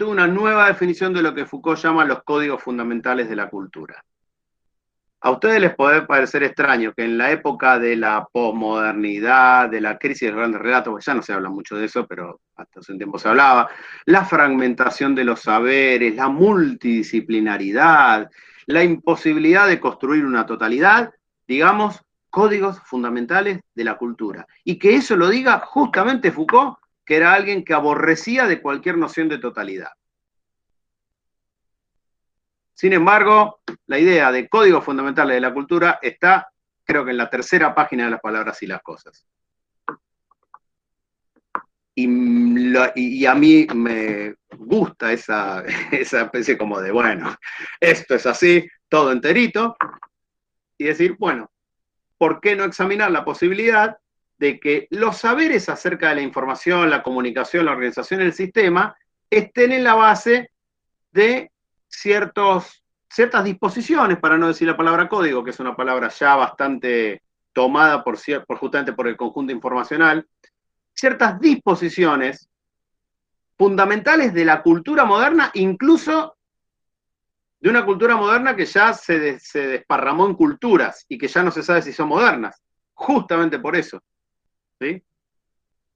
una nueva definición de lo que Foucault llama los códigos fundamentales de la cultura. A ustedes les puede parecer extraño que en la época de la posmodernidad, de la crisis de los grandes relatos, porque ya no se habla mucho de eso, pero hasta hace un tiempo se hablaba, la fragmentación de los saberes, la multidisciplinaridad, la imposibilidad de construir una totalidad, digamos, códigos fundamentales de la cultura. Y que eso lo diga justamente Foucault, que era alguien que aborrecía de cualquier noción de totalidad. Sin embargo, la idea de códigos fundamentales de la cultura está, creo que en la tercera página de las palabras y las cosas. Y a mí me gusta esa especie como de, bueno, esto es así, todo enterito, y decir, bueno, ¿por qué no examinar la posibilidad de que los saberes acerca de la información, la comunicación, la organización del sistema estén en la base de ciertas disposiciones, para no decir la palabra código, que es una palabra ya bastante tomada justamente por el conjunto informacional, ciertas disposiciones fundamentales de la cultura moderna, incluso de una cultura moderna que ya se desparramó en culturas y que ya no se sabe si son modernas, justamente por eso. ¿Sí?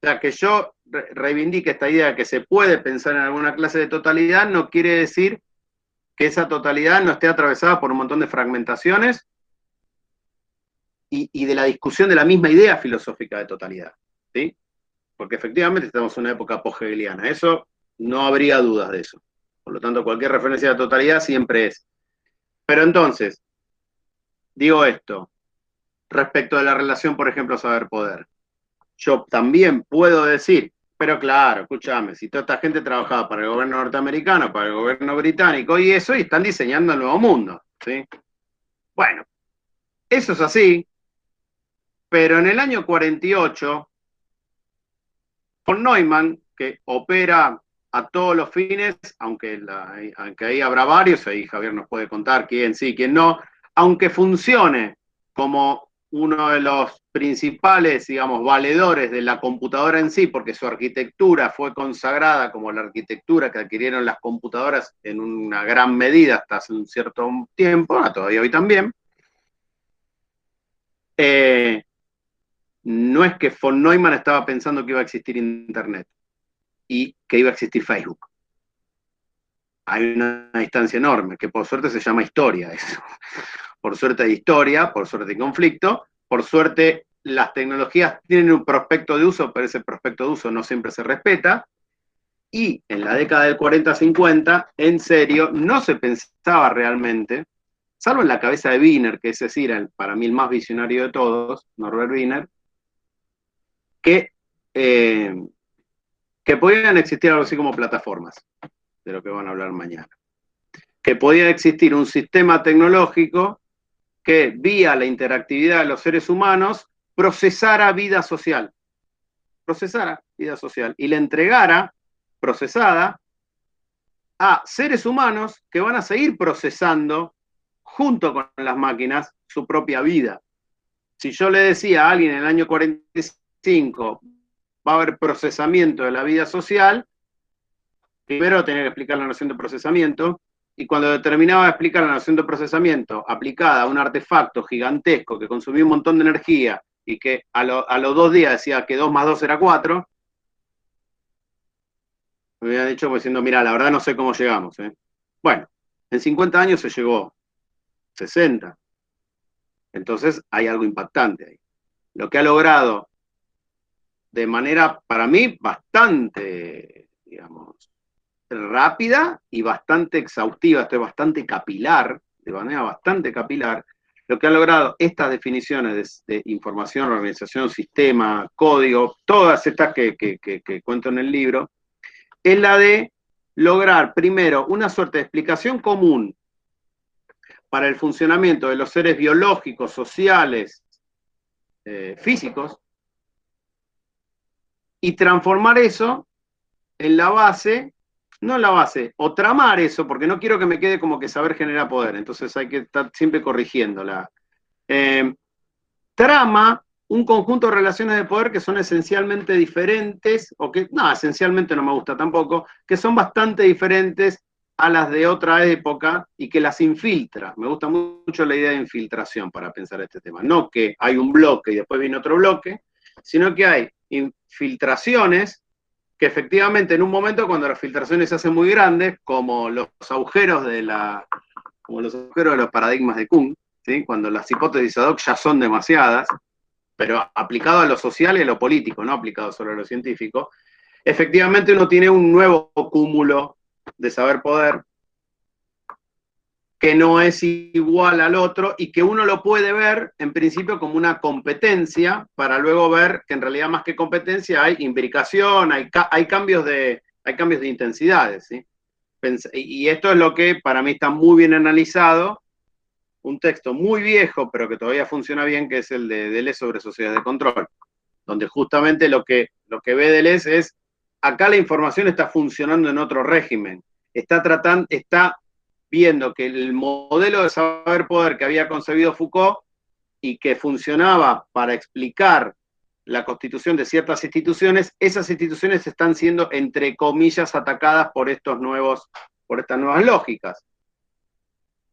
O sea, que yo reivindique esta idea de que se puede pensar en alguna clase de totalidad no quiere decir que esa totalidad no esté atravesada por un montón de fragmentaciones y de la discusión de la misma idea filosófica de totalidad, ¿sí? Porque efectivamente estamos en una época post-hegeliana, eso no habría dudas de eso. Por lo tanto, cualquier referencia a la totalidad siempre es. Pero entonces, digo esto, respecto de la relación, por ejemplo, saber-poder. Yo también puedo decir, pero claro, escúchame, si toda esta gente trabajaba para el gobierno norteamericano, para el gobierno británico y eso, y están diseñando el nuevo mundo, ¿sí? Bueno, eso es así, pero en el año 48, von Neumann, que opera a todos los fines, aunque ahí habrá varios, ahí Javier nos puede contar quién sí, quién no, aunque funcione como uno de los principales, digamos, valedores de la computadora en sí, porque su arquitectura fue consagrada como la arquitectura que adquirieron las computadoras en una gran medida hasta hace un cierto tiempo, todavía hoy también. No es que von Neumann estaba pensando que iba a existir Internet y que iba a existir Facebook. Hay una distancia enorme, que por suerte se llama historia eso. Por suerte hay historia, por suerte hay conflicto, por suerte las tecnologías tienen un prospecto de uso, pero ese prospecto de uso no siempre se respeta, y en la década del 40-50, en serio, no se pensaba realmente, salvo en la cabeza de Wiener, que ese sí era para mí el más visionario de todos, Norbert Wiener, que podían existir algo así como plataformas, de lo que van a hablar mañana. Que podía existir un sistema tecnológico que, vía la interactividad de los seres humanos, procesara vida social. Y le entregara, procesada, a seres humanos que van a seguir procesando, junto con las máquinas, su propia vida. Si yo le decía a alguien en el año 45, va a haber procesamiento de la vida social, primero tenía que explicar la noción de procesamiento, y cuando terminaba de explicar la noción de procesamiento aplicada a un artefacto gigantesco que consumía un montón de energía y que a los 2 días decía que 2 más 2 era 4, me había dicho pues diciendo, mira, la verdad no sé cómo llegamos. Bueno, en 50 años se llegó, 60. Entonces hay algo impactante ahí. Lo que ha logrado de manera, para mí, bastante, digamos, rápida y bastante exhaustiva, esto es bastante capilar, de manera bastante capilar, lo que ha logrado estas definiciones de información, organización, sistema, código, todas estas que cuento en el libro, es la de lograr primero una suerte de explicación común para el funcionamiento de los seres biológicos, sociales, físicos, y transformar eso en la base, no en la base, o tramar eso, porque no quiero que me quede como que saber genera poder, entonces hay que estar siempre corrigiéndola. Trama un conjunto de relaciones de poder que son esencialmente diferentes, o que, no, esencialmente no me gusta tampoco, que son bastante diferentes a las de otra época y que las infiltra. Me gusta mucho la idea de infiltración para pensar este tema. No que hay un bloque y después viene otro bloque, sino que hay infiltraciones que efectivamente en un momento cuando las filtraciones se hacen muy grandes, como los agujeros de los paradigmas de Kuhn, ¿sí? Cuando las hipótesis ad hoc ya son demasiadas, pero aplicado a lo social y a lo político, no aplicado solo a lo científico, efectivamente uno tiene un nuevo cúmulo de saber poder que no es igual al otro y que uno lo puede ver en principio como una competencia para luego ver que en realidad más que competencia hay imbricación, hay cambios de intensidades, ¿sí? Y esto es lo que para mí está muy bien analizado, un texto muy viejo pero que todavía funciona bien, que es el de Deleuze sobre sociedades de control, donde justamente lo que ve Deleuze es, acá la información está funcionando en otro régimen, está viendo que el modelo de saber poder que había concebido Foucault y que funcionaba para explicar la constitución de ciertas instituciones, esas instituciones están siendo, entre comillas, atacadas por estas nuevas lógicas.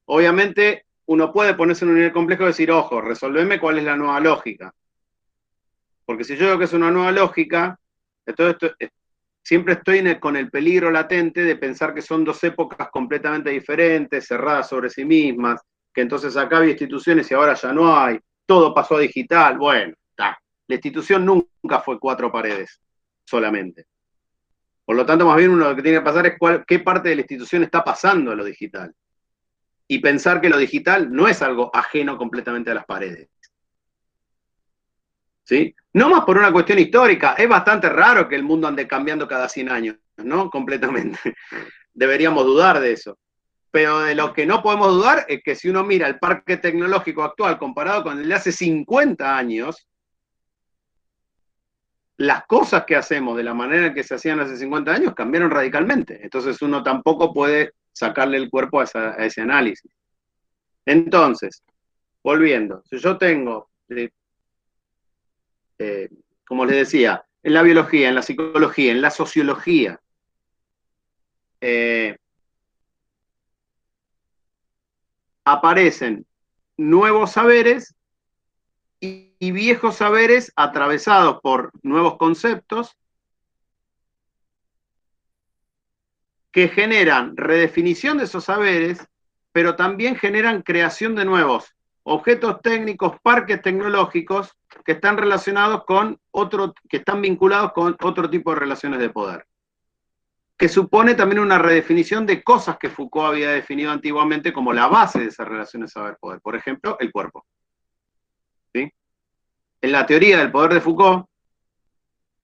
Obviamente, uno puede ponerse en un nivel complejo y decir, ojo, resolveme cuál es la nueva lógica. Porque si yo digo que es una nueva lógica, entonces siempre estoy con el peligro latente de pensar que son 2 épocas completamente diferentes, cerradas sobre sí mismas, que entonces acá había instituciones y ahora ya no hay, todo pasó a digital. Bueno, la institución nunca fue 4 paredes solamente. Por lo tanto, más bien uno lo que tiene que pasar es qué parte de la institución está pasando a lo digital. Y pensar que lo digital no es algo ajeno completamente a las paredes. ¿Sí? No más por una cuestión histórica, es bastante raro que el mundo ande cambiando cada 100 años, ¿no? Completamente. Deberíamos dudar de eso. Pero de lo que no podemos dudar es que si uno mira el parque tecnológico actual comparado con el de hace 50 años, las cosas que hacemos de la manera en que se hacían hace 50 años cambiaron radicalmente. Entonces uno tampoco puede sacarle el cuerpo a ese análisis. Entonces, volviendo, si yo tengo ¿sí? Como les decía, en la biología, en la psicología, en la sociología, aparecen nuevos saberes y viejos saberes atravesados por nuevos conceptos que generan redefinición de esos saberes, pero también generan creación de nuevos objetos técnicos, parques tecnológicos que están relacionados con que están vinculados con otro tipo de relaciones de poder. Que supone también una redefinición de cosas que Foucault había definido antiguamente como la base de esas relaciones saber-poder. Por ejemplo, el cuerpo. ¿Sí? En la teoría del poder de Foucault,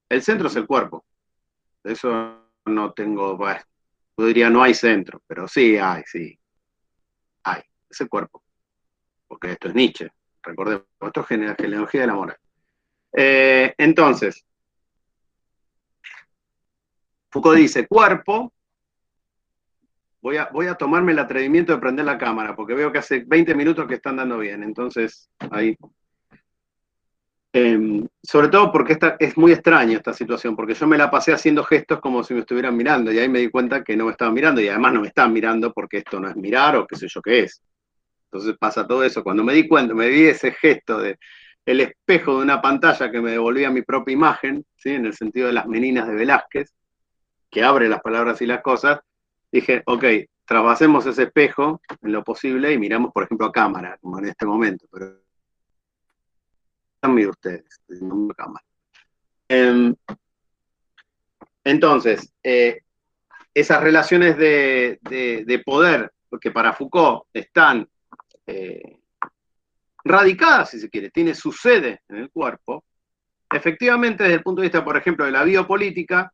el centro es el cuerpo. De eso no tengo, bueno, yo diría no hay centro, pero sí hay, es el cuerpo. Porque esto es Nietzsche, recordemos, esto es genealogía de la moral. Entonces, Foucault dice, cuerpo, voy a tomarme el atrevimiento de prender la cámara, porque veo que hace 20 minutos que están dando bien, entonces, ahí. Sobre todo porque es muy extraña esta situación, porque yo me la pasé haciendo gestos como si me estuvieran mirando, y ahí me di cuenta que no me estaban mirando, y además no me estaban mirando porque esto no es mirar o qué sé yo qué es. Entonces pasa todo eso. Cuando me di cuenta, me vi ese gesto de el espejo de una pantalla que me devolvía mi propia imagen, ¿sí? En el sentido de las meninas de Velázquez, que abre las palabras y las cosas, dije, ok, trasvasemos ese espejo en lo posible y miramos, por ejemplo, a cámara, como en este momento. Pero también ustedes, no cámara. Entonces, esas relaciones de poder, que para Foucault están radicadas, si se quiere, tiene su sede en el cuerpo, efectivamente, desde el punto de vista, por ejemplo, de la biopolítica,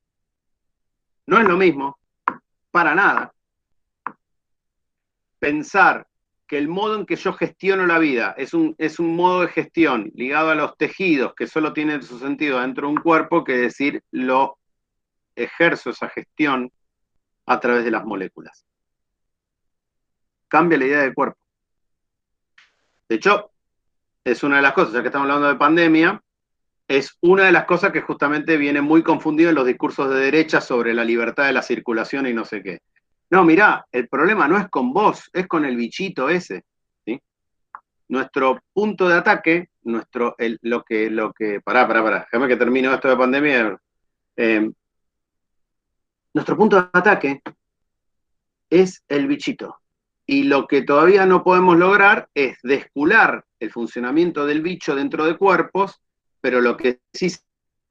no es lo mismo, para nada, pensar que el modo en que yo gestiono la vida es un modo de gestión ligado a los tejidos que solo tienen su sentido dentro de un cuerpo, que decir, lo ejerzo esa gestión a través de las moléculas. Cambia la idea del cuerpo. De hecho, es una de las cosas, ya que estamos hablando de pandemia, es una de las cosas que justamente viene muy confundido en los discursos de derecha sobre la libertad de la circulación y no sé qué. No, mirá, el problema no es con vos, es con el bichito ese. ¿Sí? Nuestro punto de ataque, pará, déjame que termino esto de pandemia. Nuestro punto de ataque es el bichito. Y lo que todavía no podemos lograr es descular el funcionamiento del bicho dentro de cuerpos, pero lo que sí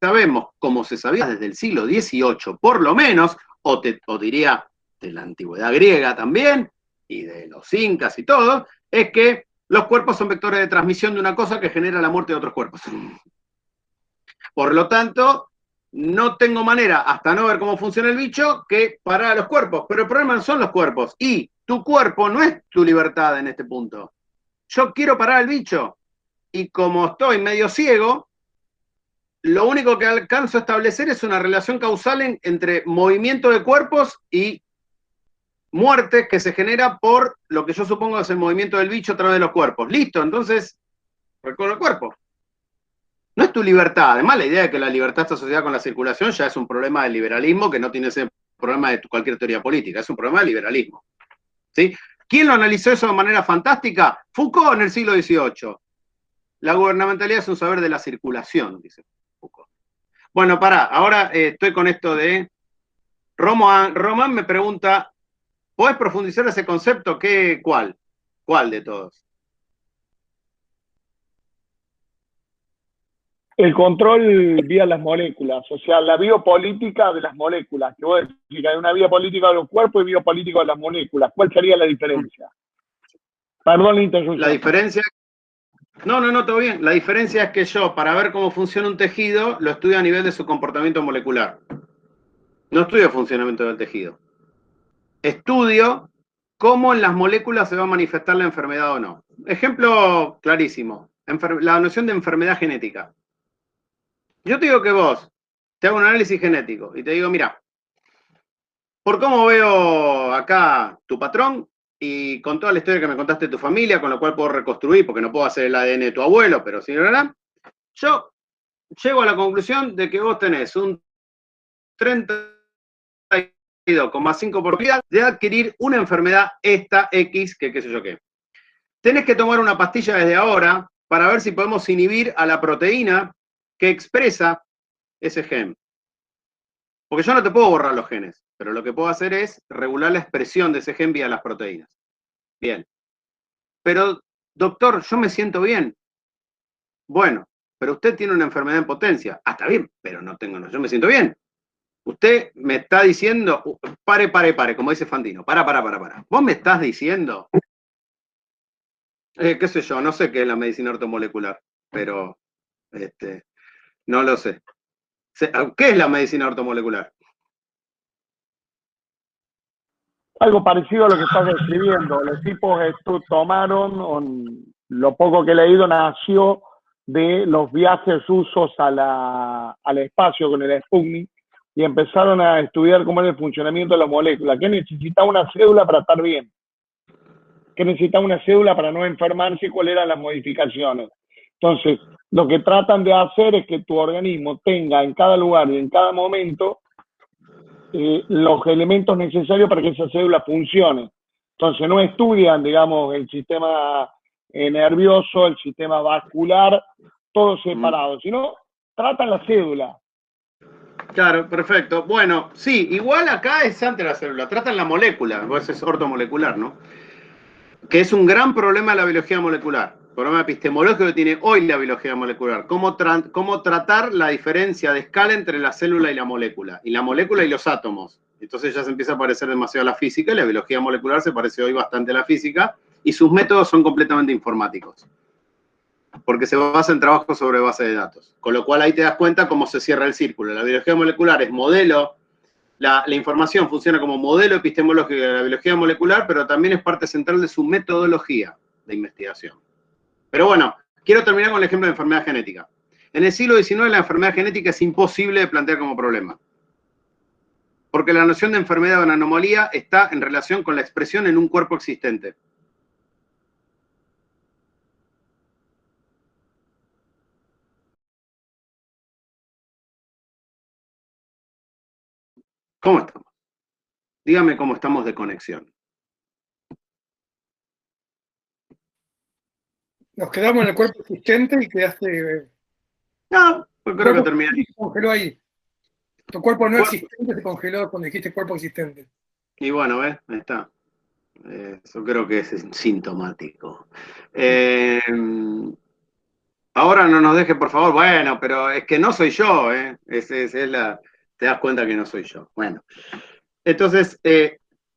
sabemos, como se sabía desde el siglo XVIII, por lo menos, o diría de la antigüedad griega también, y de los incas y todo, es que los cuerpos son vectores de transmisión de una cosa que genera la muerte de otros cuerpos. Por lo tanto, no tengo manera, hasta no ver cómo funciona el bicho, que parar a los cuerpos. Pero el problema no son los cuerpos. Y tu cuerpo no es tu libertad en este punto. Yo quiero parar al bicho. Y como estoy medio ciego, lo único que alcanzo a establecer es una relación causal entre movimiento de cuerpos y muerte que se genera por lo que yo supongo es el movimiento del bicho a través de los cuerpos. Listo, entonces, recorro el cuerpo. No es tu libertad. Además, la idea de que la libertad está asociada con la circulación ya es un problema del liberalismo que no tiene ese problema de cualquier teoría política. Es un problema del liberalismo. ¿Sí? ¿Quién lo analizó eso de manera fantástica? Foucault en el siglo XVIII. La gubernamentalidad es un saber de la circulación, dice Foucault. Bueno, ahora estoy con esto de... Román me pregunta, ¿podés profundizar ese concepto? ¿Cuál? ¿Cuál de todos? El control vía las moléculas, o sea, la biopolítica de las moléculas, que vos decís que hay una biopolítica de los cuerpos y biopolítica de las moléculas. ¿Cuál sería la diferencia? Perdón la interrupción. La diferencia... No, todo bien. La diferencia es que yo, para ver cómo funciona un tejido, lo estudio a nivel de su comportamiento molecular. No estudio el funcionamiento del tejido. Estudio cómo en las moléculas se va a manifestar la enfermedad o no. Ejemplo clarísimo. La noción de enfermedad genética. Yo te digo que vos te hago un análisis genético y te digo, mira, por cómo veo acá tu patrón y con toda la historia que me contaste de tu familia, con lo cual puedo reconstruir, porque no puedo hacer el ADN de tu abuelo, pero sí, ¿verdad? Yo llego a la conclusión de que vos tenés un 32,5% probabilidad de adquirir una enfermedad esta X, que qué sé yo qué. Tenés que tomar una pastilla desde ahora para ver si podemos inhibir a la proteína que expresa ese gen. Porque yo no te puedo borrar los genes, pero lo que puedo hacer es regular la expresión de ese gen vía las proteínas. Bien. Pero, doctor, yo me siento bien. Bueno, pero usted tiene una enfermedad en potencia. Ah, está bien, pero no tengo, yo me siento bien. Usted me está diciendo, pare, como dice Fantino, para. Vos me estás diciendo, qué sé yo, no sé qué es la medicina ortomolecular, pero no lo sé. ¿Qué es la medicina ortomolecular? Algo parecido a lo que estás describiendo. Los tipos tomaron, lo poco que he leído, nació de los viajes rusos al espacio con el Sputnik y empezaron a estudiar cómo era el funcionamiento de la molécula. ¿Qué necesitaba una célula para estar bien? ¿Qué necesitaba una célula para no enfermarse y cuáles eran las modificaciones? Entonces, lo que tratan de hacer es que tu organismo tenga en cada lugar y en cada momento los elementos necesarios para que esa célula funcione. Entonces no estudian, digamos, el sistema nervioso, el sistema vascular, todo separado, sino tratan la célula. Claro, perfecto. Bueno, sí, igual acá es antes de la célula, tratan la molécula, pues es ortomolecular, ¿no? Que es un gran problema de la biología molecular. Problema epistemológico que tiene hoy la biología molecular. Cómo tratar la diferencia de escala entre la célula y la molécula y los átomos. Entonces ya se empieza a parecer demasiado a la física, y la biología molecular se parece hoy bastante a la física, y sus métodos son completamente informáticos, porque se basa en trabajo sobre base de datos. Con lo cual ahí te das cuenta cómo se cierra el círculo. La biología molecular es modelo, la información funciona como modelo epistemológico de la biología molecular, pero también es parte central de su metodología de investigación. Pero bueno, quiero terminar con el ejemplo de enfermedad genética. En el siglo XIX la enfermedad genética es imposible de plantear como problema, porque la noción de enfermedad o una anomalía está en relación con la expresión en un cuerpo existente. ¿Cómo estamos? Dígame cómo estamos de conexión. Nos quedamos en el cuerpo existente y quedaste. No, pues creo que terminé. Se congeló ahí. Tu cuerpo no existente se congeló cuando dijiste cuerpo existente. Y bueno, ¿ves? Ahí está. Eso creo que es sintomático. Ahora no nos deje, por favor. Bueno, pero es que no soy yo, ¿eh? Te das cuenta que no soy yo. Bueno. Entonces,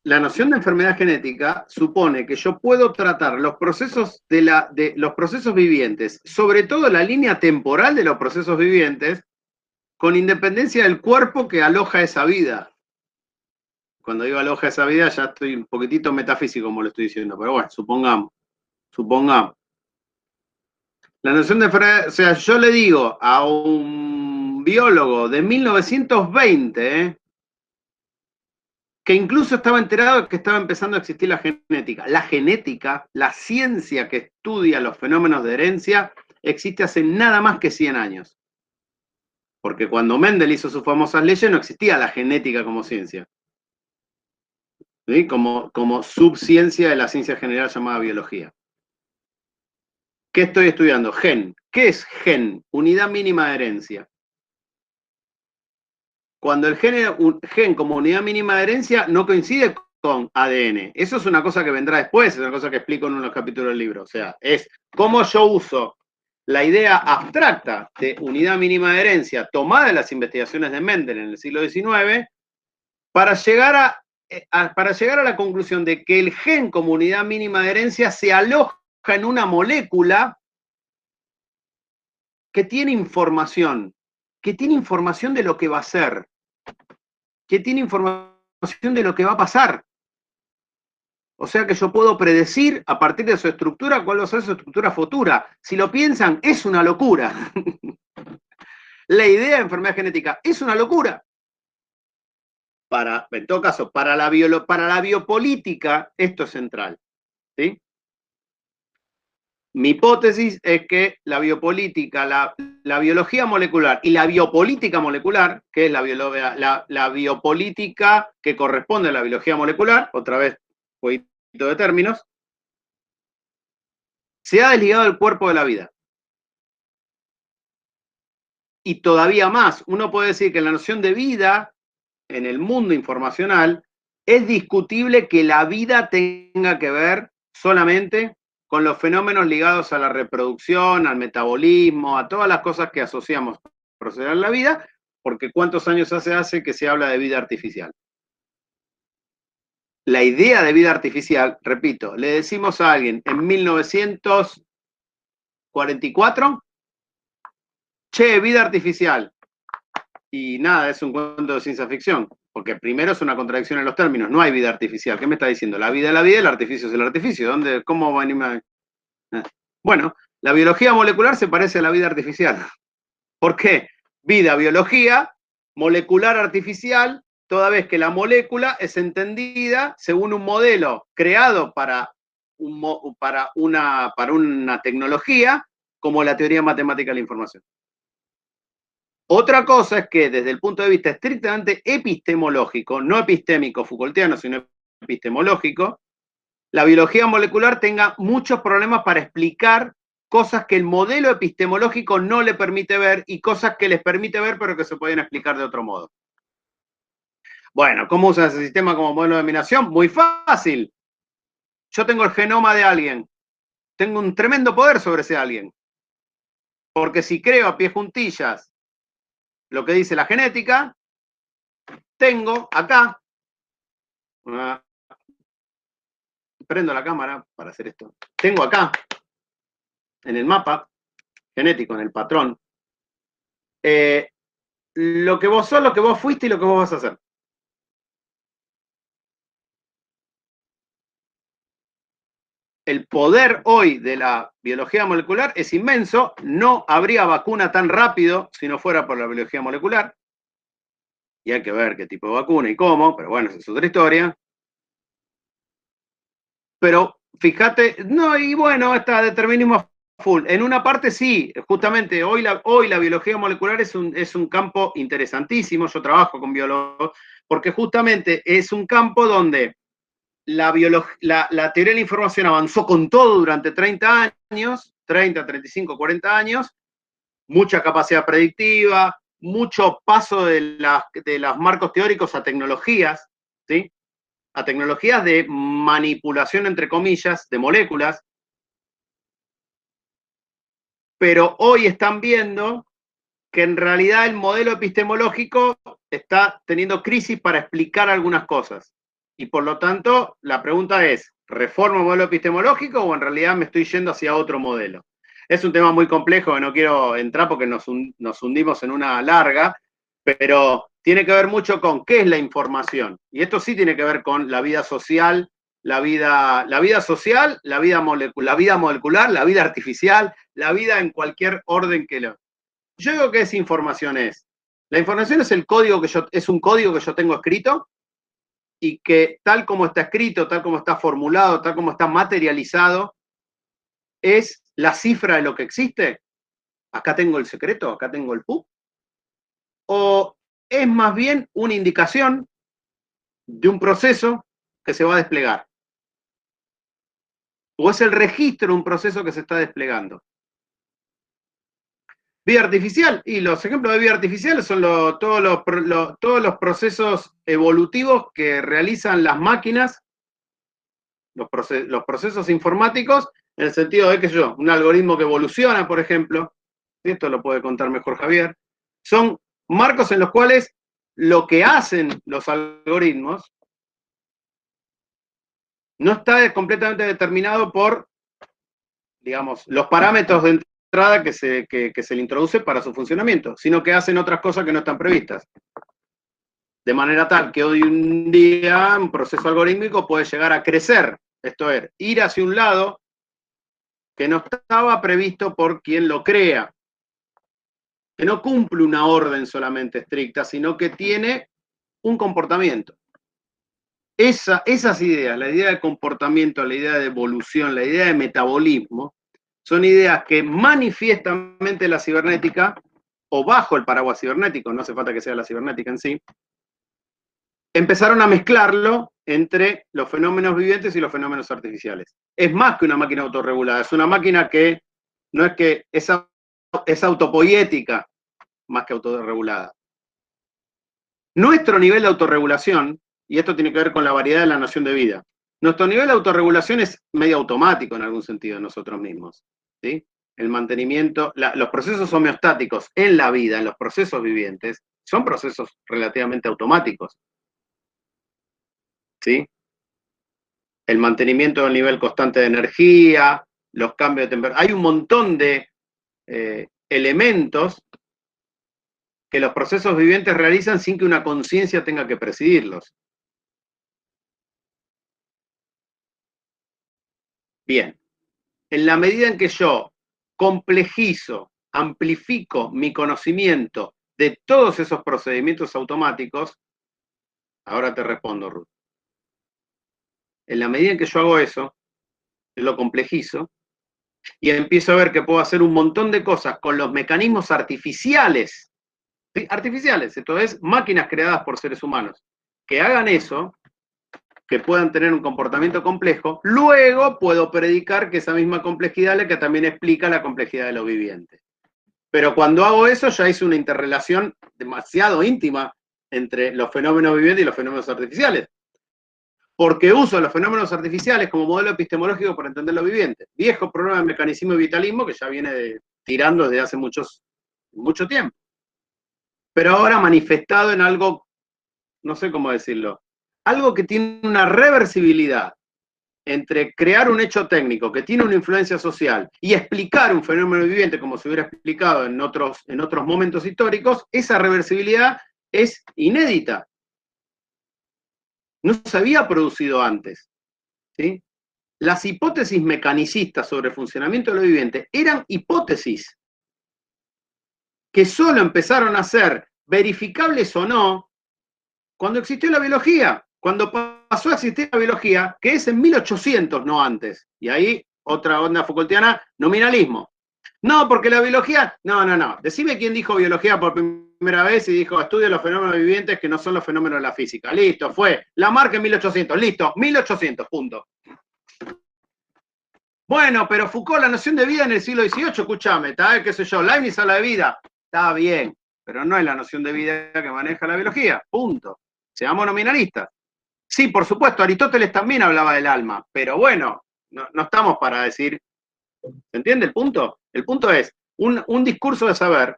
la noción de enfermedad genética supone que yo puedo tratar los procesos de los procesos vivientes, sobre todo la línea temporal de los procesos vivientes, con independencia del cuerpo que aloja esa vida. Cuando digo aloja esa vida ya estoy un poquitito metafísico como lo estoy diciendo, pero bueno, supongamos. La noción de enfermedad, o sea, yo le digo a un biólogo de 1920, que incluso estaba enterado de que estaba empezando a existir la genética. La genética, la ciencia que estudia los fenómenos de herencia, existe hace nada más que 100 años. Porque cuando Mendel hizo sus famosas leyes no existía la genética como ciencia. ¿Sí? Como subciencia de la ciencia general llamada biología. ¿Qué estoy estudiando? Gen. ¿Qué es gen? Unidad mínima de herencia. Cuando el gen como unidad mínima de herencia no coincide con ADN. Eso es una cosa que vendrá después, es una cosa que explico en uno de los capítulos del libro. O sea, es cómo yo uso la idea abstracta de unidad mínima de herencia tomada de las investigaciones de Mendel en el siglo XIX para llegar a la conclusión de que el gen como unidad mínima de herencia se aloja en una molécula que tiene información de lo que va a ser, que tiene información de lo que va a pasar. O sea que yo puedo predecir a partir de su estructura cuál va a ser su estructura futura. Si lo piensan, es una locura. La idea de enfermedad genética es una locura. en todo caso, para la biopolítica, esto es central, ¿sí? Mi hipótesis es que la biopolítica, la biología molecular y la biopolítica molecular, que es la biopolítica que corresponde a la biología molecular, otra vez, jueguito de términos, se ha desligado del cuerpo de la vida. Y todavía más, uno puede decir que la noción de vida en el mundo informacional es discutible que la vida tenga que ver solamente con los fenómenos ligados a la reproducción, al metabolismo, a todas las cosas que asociamos a proceder en la vida, porque ¿cuántos años hace que se habla de vida artificial? La idea de vida artificial, repito, le decimos a alguien en 1944, che, vida artificial, y nada, es un cuento de ciencia ficción, porque primero es una contradicción en los términos, no hay vida artificial. ¿Qué me está diciendo? La vida es la vida, el artificio es el artificio. ¿Cómo va a animar? Bueno, la biología molecular se parece a la vida artificial. ¿Por qué? Vida, biología, molecular, artificial, toda vez que la molécula es entendida según un modelo creado para una tecnología como la teoría matemática de la información. Otra cosa es que desde el punto de vista estrictamente epistemológico, no epistémico Foucaultiano, sino epistemológico, la biología molecular tenga muchos problemas para explicar cosas que el modelo epistemológico no le permite ver y cosas que les permite ver pero que se pueden explicar de otro modo. Bueno, ¿cómo usan ese sistema como modelo de dominación? Muy fácil. Yo tengo el genoma de alguien. Tengo un tremendo poder sobre ese alguien. Porque si creo a pie juntillas lo que dice la genética, tengo acá, prendo la cámara para hacer esto, tengo acá, en el mapa genético, en el patrón, lo que vos sos, lo que vos fuiste y lo que vos vas a hacer. El poder hoy de la biología molecular es inmenso, no habría vacuna tan rápido si no fuera por la biología molecular, y hay que ver qué tipo de vacuna y cómo, pero bueno, esa es otra historia. Pero fíjate, no, y bueno, está determinismo full. En una parte sí, justamente hoy la biología molecular es un campo interesantísimo, yo trabajo con biólogos, porque justamente es un campo donde la teoría de la información avanzó con todo durante 30 años, 30, 35, 40 años, mucha capacidad predictiva, mucho paso de los marcos teóricos a tecnologías, ¿sí? A tecnologías de manipulación, entre comillas, de moléculas, pero hoy están viendo que en realidad el modelo epistemológico está teniendo crisis para explicar algunas cosas. Y por lo tanto, la pregunta es, ¿reformo el modelo epistemológico o en realidad me estoy yendo hacia otro modelo? Es un tema muy complejo que no quiero entrar porque nos hundimos en una larga, pero tiene que ver mucho con qué es la información. Y esto sí tiene que ver con la vida social, la vida social, la vida molecular, la vida artificial, la vida en cualquier orden que lo... Yo digo que esa información es. La información es un código que yo tengo escrito y que tal como está escrito, tal como está formulado, tal como está materializado, es la cifra de lo que existe. Acá tengo el secreto, acá tengo el PU. O es más bien una indicación de un proceso que se va a desplegar. O es el registro de un proceso que se está desplegando. Vida artificial, y los ejemplos de vida artificial son todos los procesos evolutivos que realizan las máquinas, los procesos informáticos, en el sentido de, qué sé yo, un algoritmo que evoluciona, por ejemplo, esto lo puede contar mejor Javier, son marcos en los cuales lo que hacen los algoritmos no está completamente determinado por, digamos, los parámetros de entrada que se le introduce para su funcionamiento, sino que hacen otras cosas que no están previstas. De manera tal que hoy un día un proceso algorítmico puede llegar a crecer, esto es, ir hacia un lado que no estaba previsto por quien lo crea, que no cumple una orden solamente estricta, sino que tiene un comportamiento. Esas ideas, la idea de comportamiento, la idea de evolución, la idea de metabolismo, son ideas que manifiestamente la cibernética, o bajo el paraguas cibernético, no hace falta que sea la cibernética en sí, empezaron a mezclarlo entre los fenómenos vivientes y los fenómenos artificiales. Es más que una máquina autorregulada, es una máquina que no es que es autopoiética más que autorregulada. Nuestro nivel de autorregulación, y esto tiene que ver con la variedad de la noción de vida, nuestro nivel de autorregulación es medio automático en algún sentido nosotros mismos, ¿sí? El mantenimiento, los procesos homeostáticos en la vida, en los procesos vivientes, son procesos relativamente automáticos, ¿sí? El mantenimiento del nivel constante de energía, los cambios de temperatura, hay un montón de elementos que los procesos vivientes realizan sin que una conciencia tenga que presidirlos. Bien, en la medida en que yo complejizo, amplifico mi conocimiento de todos esos procedimientos automáticos, ahora te respondo, Ruth. En la medida en que yo hago eso, lo complejizo, y empiezo a ver que puedo hacer un montón de cosas con los mecanismos artificiales, ¿sí? Artificiales, esto es, máquinas creadas por seres humanos, que hagan eso, que puedan tener un comportamiento complejo, luego puedo predicar que esa misma complejidad es la que también explica la complejidad de lo viviente. Pero cuando hago eso ya hice una interrelación demasiado íntima entre los fenómenos vivientes y los fenómenos artificiales. Porque uso los fenómenos artificiales como modelo epistemológico para entender lo viviente. Viejo problema de mecanicismo y vitalismo que ya viene tirando desde hace mucho tiempo. Pero ahora manifestado en algo, no sé cómo decirlo, algo que tiene una reversibilidad entre crear un hecho técnico que tiene una influencia social y explicar un fenómeno viviente como se hubiera explicado en otros momentos históricos, esa reversibilidad es inédita. No se había producido antes, ¿sí? Las hipótesis mecanicistas sobre el funcionamiento de lo viviente eran hipótesis que solo empezaron a ser verificables o no cuando existió la biología. Cuando pasó a existir la biología, que es en 1800, no antes. Y ahí, otra onda Foucaultiana, nominalismo. No, porque la biología... No. Decime quién dijo biología por primera vez y dijo, estudia los fenómenos vivientes que no son los fenómenos de la física. Listo, fue. Lamarck en 1800. Listo, 1800, punto. Bueno, pero Foucault, la noción de vida en el siglo XVIII, escúchame, ¿está? ¿Qué sé yo? Leibniz habla de vida. Está bien, pero no es la noción de vida que maneja la biología. Punto. Seamos nominalistas. Sí, por supuesto, Aristóteles también hablaba del alma, pero bueno, no estamos para decir, ¿se entiende el punto? El punto es, un discurso de saber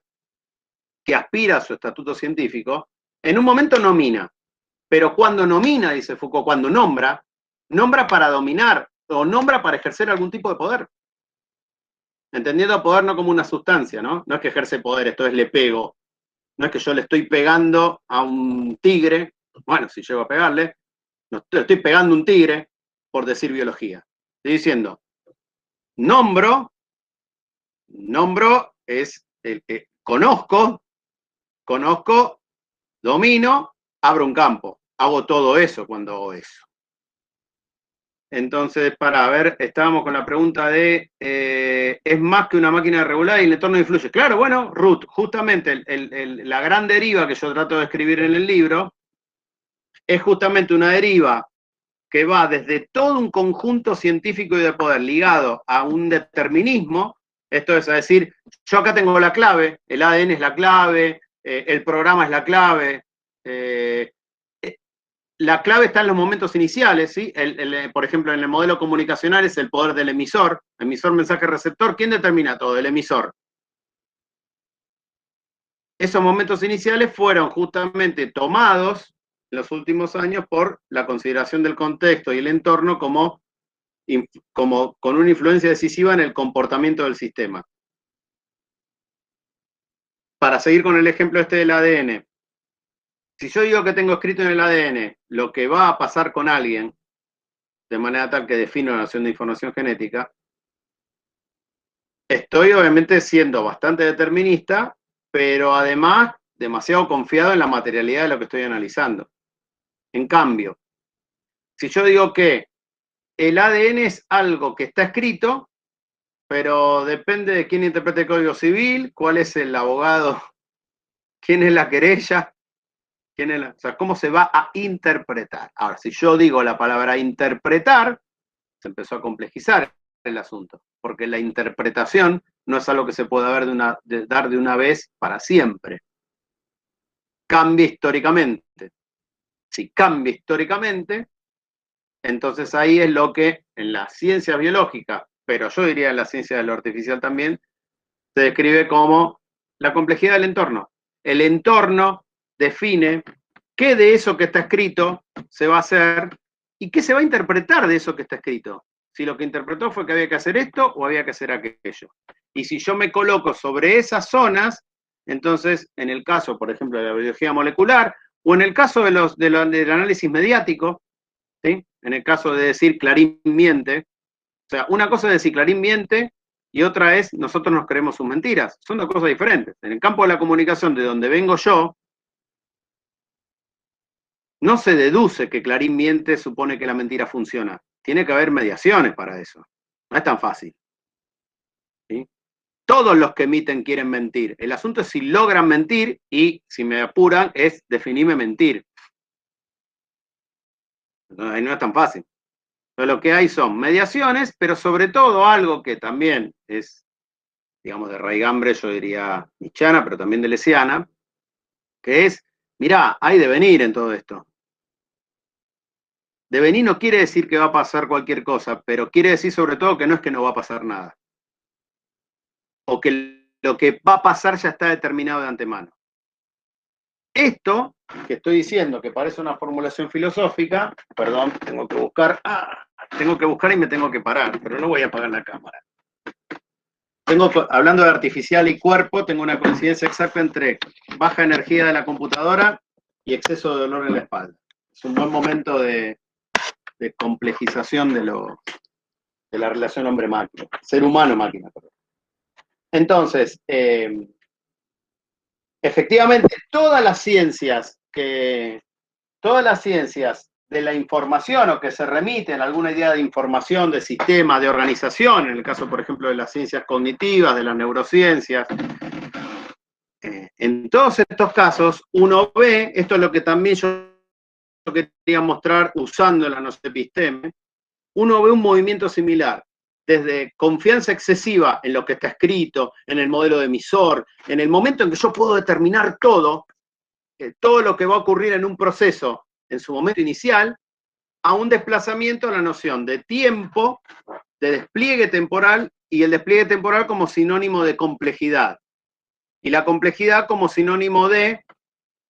que aspira a su estatuto científico, en un momento nomina, pero cuando nomina, dice Foucault, cuando nombra para dominar o nombra para ejercer algún tipo de poder. Entendiendo poder no como una sustancia, ¿no? No es que ejerce poder, esto es le pego. No es que yo le estoy pegando a un tigre, bueno, si llego a pegarle, no estoy pegando un tigre por decir biología. Estoy diciendo, nombro es el que conozco, domino, abro un campo. Hago todo eso cuando hago eso. Entonces, para ver, estábamos con la pregunta de, ¿es más que una máquina regular y el entorno influye? Claro, bueno, Ruth, justamente la gran deriva que yo trato de escribir en el libro es justamente una deriva que va desde todo un conjunto científico y de poder ligado a un determinismo, esto es a decir, yo acá tengo la clave, el ADN es la clave, el programa es la clave, la clave está en los momentos iniciales, ¿sí? Por ejemplo, en el modelo comunicacional es el poder del emisor, mensaje, receptor, ¿quién determina todo? El emisor. Esos momentos iniciales fueron justamente tomados en los últimos años por la consideración del contexto y el entorno como con una influencia decisiva en el comportamiento del sistema. Para seguir con el ejemplo este del ADN, si yo digo que tengo escrito en el ADN lo que va a pasar con alguien, de manera tal que defino la noción de información genética, estoy obviamente siendo bastante determinista, pero además demasiado confiado en la materialidad de lo que estoy analizando. En cambio, si yo digo que el ADN es algo que está escrito, pero depende de quién interprete el Código Civil, cuál es el abogado, quién es la querella, o sea, cómo se va a interpretar. Ahora, si yo digo la palabra interpretar, se empezó a complejizar el asunto, porque la interpretación no es algo que se pueda dar de una vez para siempre. Cambia históricamente. Si cambia históricamente, entonces ahí es lo que en las ciencias biológicas, pero yo diría en la ciencia de lo artificial también, se describe como la complejidad del entorno. El entorno define qué de eso que está escrito se va a hacer y qué se va a interpretar de eso que está escrito. Si lo que interpretó fue que había que hacer esto o había que hacer aquello. Y si yo me coloco sobre esas zonas, entonces, en el caso, por ejemplo, de la biología molecular, o en el caso del análisis mediático, ¿sí? En el caso de decir Clarín miente, o sea, una cosa es decir Clarín miente y otra es nosotros nos creemos sus mentiras. Son dos cosas diferentes. En el campo de la comunicación, de donde vengo yo, no se deduce que Clarín miente supone que la mentira funciona. Tiene que haber mediaciones para eso. No es tan fácil. ¿Sí? Todos los que emiten quieren mentir. El asunto es si logran mentir y, si me apuran, es definirme mentir. No es tan fácil. Entonces, lo que hay son mediaciones, pero sobre todo algo que también es, digamos, de raigambre, yo diría nietzscheana, pero también de lesiana, que es, mirá, hay devenir en todo esto. Devenir no quiere decir que va a pasar cualquier cosa, pero quiere decir sobre todo que no es que no va a pasar nada. O que lo que va a pasar ya está determinado de antemano. Esto que estoy diciendo, que parece una formulación filosófica, perdón, tengo que buscar y me tengo que parar, pero no voy a apagar la cámara. Hablando de artificial y cuerpo, tengo una coincidencia exacta entre baja energía de la computadora y exceso de dolor en la espalda. Es un buen momento de complejización de la relación hombre-máquina, ser humano-máquina, perdón. Entonces, efectivamente, todas las ciencias de la información o que se remiten a alguna idea de información, de sistema, de organización, en el caso, por ejemplo, de las ciencias cognitivas, de las neurociencias, en todos estos casos, uno ve, esto es lo que también yo quería mostrar usando la noción de episteme, uno ve un movimiento similar, desde confianza excesiva en lo que está escrito, en el modelo de emisor, en el momento en que yo puedo determinar todo lo que va a ocurrir en un proceso en su momento inicial, a un desplazamiento a la noción de tiempo, de despliegue temporal, y el despliegue temporal como sinónimo de complejidad. Y la complejidad como sinónimo de,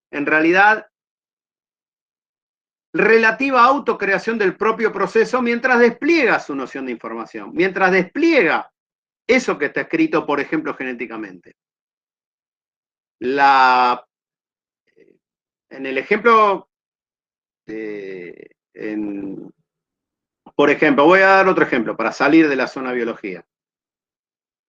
en realidad, relativa autocreación del propio proceso mientras despliega su noción de información, mientras despliega eso que está escrito, por ejemplo, genéticamente. En el ejemplo, por ejemplo, voy a dar otro ejemplo para salir de la zona biología.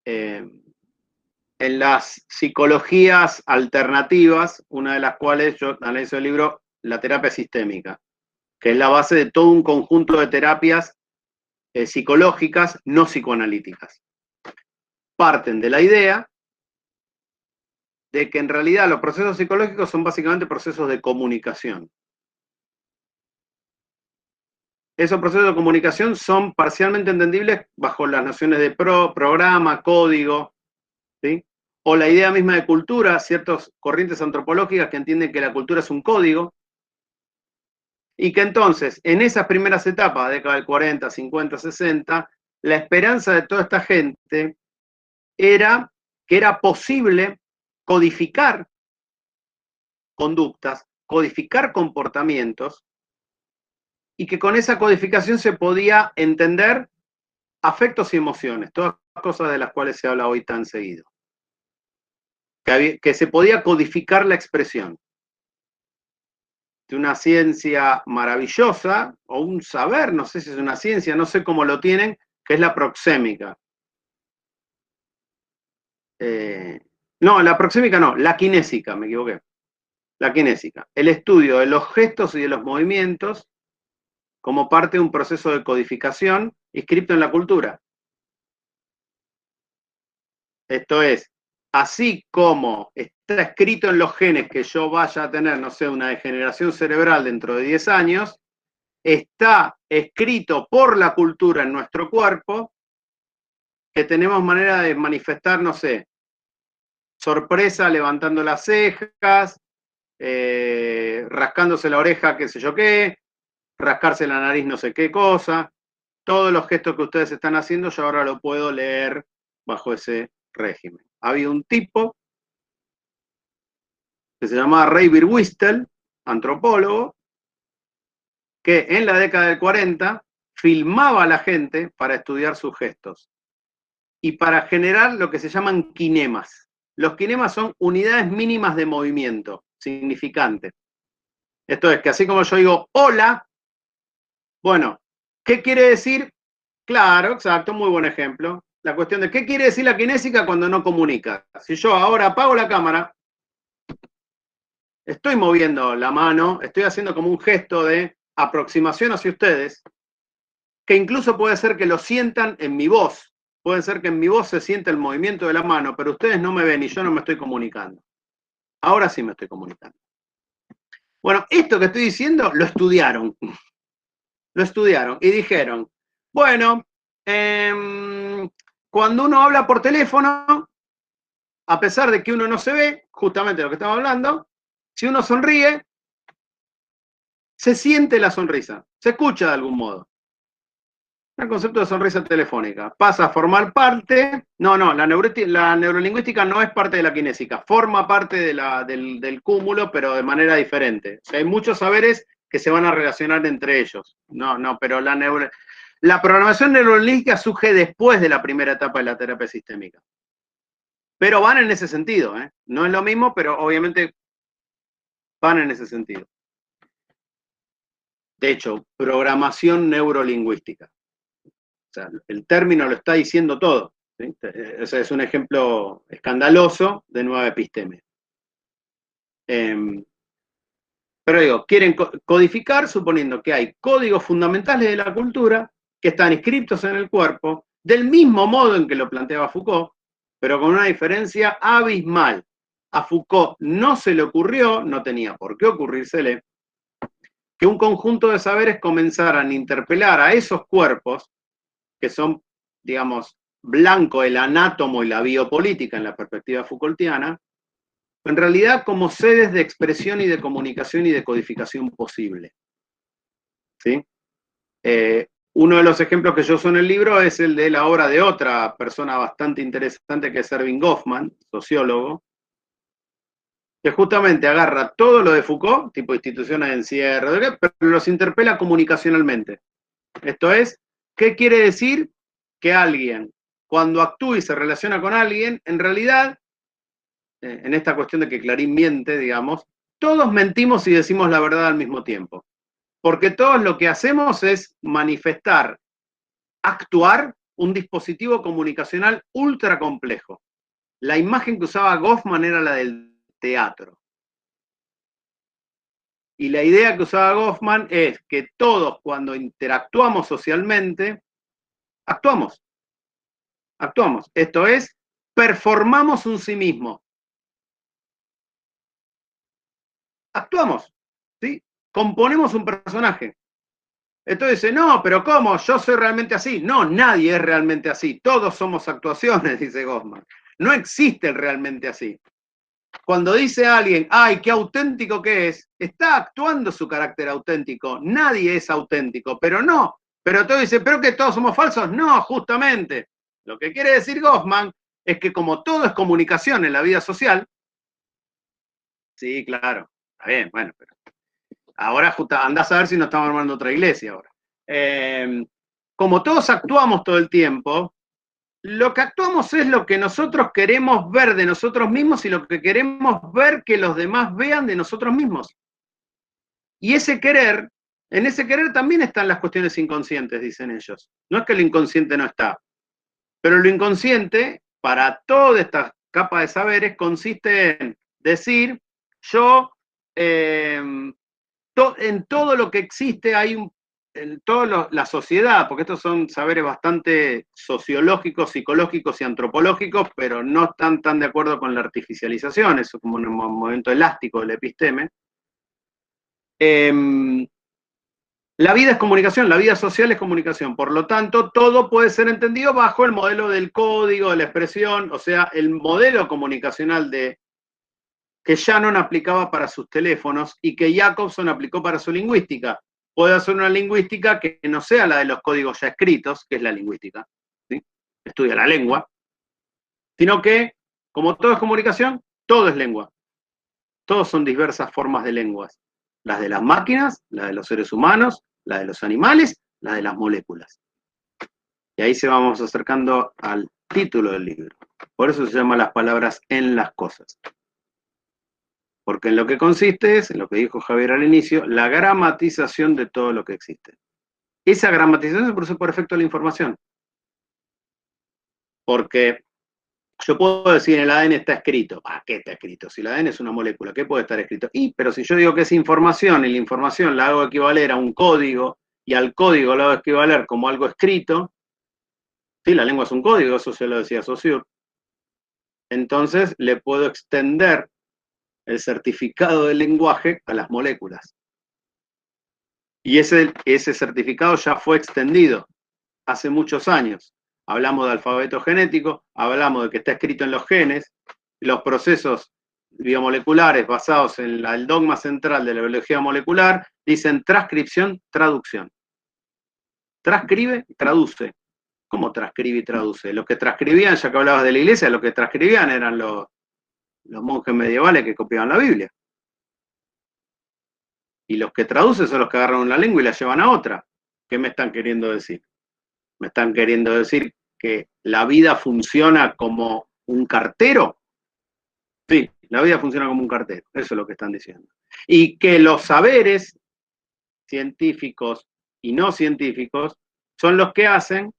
En las psicologías alternativas, una de las cuales yo analizo el libro, la terapia sistémica, que es la base de todo un conjunto de terapias psicológicas no psicoanalíticas. Parten de la idea de que en realidad los procesos psicológicos son básicamente procesos de comunicación. Esos procesos de comunicación son parcialmente entendibles bajo las nociones de programa, código, ¿sí? O la idea misma de cultura, ciertas corrientes antropológicas que entienden que la cultura es un código, y que entonces, en esas primeras etapas, década del 40, 50, 60, la esperanza de toda esta gente era que era posible codificar conductas, codificar comportamientos, y que con esa codificación se podía entender afectos y emociones, todas cosas de las cuales se habla hoy tan seguido. Que se podía codificar la expresión. De una ciencia maravillosa, o un saber, no sé si es una ciencia, no sé cómo lo tienen, que es la proxémica. No, la proxémica no, la kinésica, me equivoqué. La kinésica, el estudio de los gestos y de los movimientos como parte de un proceso de codificación inscripto en la cultura. Esto es, así como está escrito en los genes que yo vaya a tener, no sé, una degeneración cerebral dentro de 10 años, está escrito por la cultura en nuestro cuerpo que tenemos manera de manifestar, no sé, sorpresa levantando las cejas, rascándose la oreja, qué sé yo qué, rascarse la nariz, no sé qué cosa. Todos los gestos que ustedes están haciendo, yo ahora lo puedo leer bajo ese régimen. Había un tipo que se llamaba Ray Birdwhistell, antropólogo, que en la década del 40 filmaba a la gente para estudiar sus gestos y para generar lo que se llaman kinemas. Los kinemas son unidades mínimas de movimiento, significante. Esto es que así como yo digo hola, bueno, ¿qué quiere decir? Claro, exacto, muy buen ejemplo. La cuestión de qué quiere decir la kinésica cuando no comunica. Si yo ahora apago la cámara, estoy moviendo la mano, estoy haciendo como un gesto de aproximación hacia ustedes, que incluso puede ser que lo sientan en mi voz. Puede ser que en mi voz se sienta el movimiento de la mano, pero ustedes no me ven y yo no me estoy comunicando. Ahora sí me estoy comunicando. Bueno, esto que estoy diciendo lo estudiaron. Lo estudiaron y dijeron, bueno, cuando uno habla por teléfono, a pesar de que uno no se ve, justamente lo que estamos hablando, si uno sonríe, se siente la sonrisa, se escucha de algún modo. El concepto de sonrisa telefónica pasa a formar parte, la neurolingüística no es parte de la kinésica, forma parte de del cúmulo, pero de manera diferente. O sea, hay muchos saberes que se van a relacionar entre ellos. Pero la programación neurolingüística surge después de la primera etapa de la terapia sistémica. Pero van en ese sentido, ¿eh? No es lo mismo, pero obviamente van en ese sentido. De hecho, programación neurolingüística. O sea, el término lo está diciendo todo, ¿sí? Ese es un ejemplo escandaloso de nueva episteme. Pero digo, quieren codificar suponiendo que hay códigos fundamentales de la cultura que están inscritos en el cuerpo, del mismo modo en que lo planteaba Foucault, pero con una diferencia abismal. A Foucault no se le ocurrió, no tenía por qué ocurrírsele, que un conjunto de saberes comenzaran a interpelar a esos cuerpos que son, digamos, blanco el anátomo y la biopolítica en la perspectiva Foucaultiana, en realidad como sedes de expresión y de comunicación y de codificación posible. ¿Sí? Uno de los ejemplos que yo uso en el libro es el de la obra de otra persona bastante interesante que es Erving Goffman, sociólogo, que justamente agarra todo lo de Foucault, tipo instituciones de encierro, pero los interpela comunicacionalmente. Esto es, ¿qué quiere decir que alguien, cuando actúa y se relaciona con alguien, en realidad, en esta cuestión de que Clarín miente, digamos, todos mentimos y decimos la verdad al mismo tiempo? Porque todos lo que hacemos es manifestar, actuar un dispositivo comunicacional ultra complejo. La imagen que usaba Goffman era la del teatro. Y la idea que usaba Goffman es que todos cuando interactuamos socialmente, actuamos. Esto es, performamos un sí mismo. Actuamos, ¿sí? Componemos un personaje. Entonces dice, no, pero ¿cómo? Yo soy realmente así. No, nadie es realmente así. Todos somos actuaciones, dice Goffman. No existe el realmente así. Cuando dice alguien, ay, qué auténtico que es, está actuando su carácter auténtico. Nadie es auténtico, pero no. Pero todo dice, ¿pero que todos somos falsos? No, justamente. Lo que quiere decir Goffman es que como todo es comunicación en la vida social, sí, claro, está bien, bueno, pero ahora andás a ver si no estamos armando otra iglesia ahora. Como todos actuamos todo el tiempo, lo que actuamos es lo que nosotros queremos ver de nosotros mismos y lo que queremos ver que los demás vean de nosotros mismos. Y ese querer, en ese querer también están las cuestiones inconscientes, dicen ellos. No es que lo inconsciente no está, pero lo inconsciente, para toda esta capa de saberes, consiste en decir, yo en todo lo que existe hay en toda la sociedad, porque estos son saberes bastante sociológicos, psicológicos y antropológicos, pero no están tan de acuerdo con la artificialización, eso como un movimiento elástico del episteme. La vida es comunicación, la vida social es comunicación, por lo tanto, todo puede ser entendido bajo el modelo del código, de la expresión, o sea, el modelo comunicacional que Shannon aplicaba para sus teléfonos y que Jacobson aplicó para su lingüística. Puede hacer una lingüística que no sea la de los códigos ya escritos, que es la lingüística, ¿sí? Estudia la lengua, sino que, como todo es comunicación, todo es lengua. Todos son diversas formas de lenguas. Las de las máquinas, las de los seres humanos, las de los animales, las de las moléculas. Y ahí se vamos acercando al título del libro. Por eso se llama Las palabras en las cosas. Porque en lo que consiste es, en lo que dijo Javier al inicio, la gramatización de todo lo que existe. Esa gramatización se produce por efecto de la información. Porque yo puedo decir en el ADN está escrito. ¿Qué está escrito? Si el ADN es una molécula, ¿qué puede estar escrito? Pero si yo digo que es información y la información la hago equivaler a un código y al código lo hago equivaler como algo escrito, sí, la lengua es un código, eso se lo decía Saussure. Entonces le puedo extender el certificado del lenguaje a las moléculas. Y ese certificado ya fue extendido hace muchos años. Hablamos de alfabeto genético, hablamos de que está escrito en los genes, los procesos biomoleculares basados en el dogma central de la biología molecular dicen transcripción, traducción. Transcribe, traduce. ¿Cómo transcribe y traduce? Los que transcribían, ya que hablabas de la iglesia, los que transcribían eran los monjes medievales que copiaban la Biblia. Y los que traducen son los que agarran una lengua y la llevan a otra. ¿Qué me están queriendo decir? ¿Me están queriendo decir que la vida funciona como un cartero? Sí, la vida funciona como un cartero. Eso es lo que están diciendo. Y que los saberes científicos y no científicos son los que hacen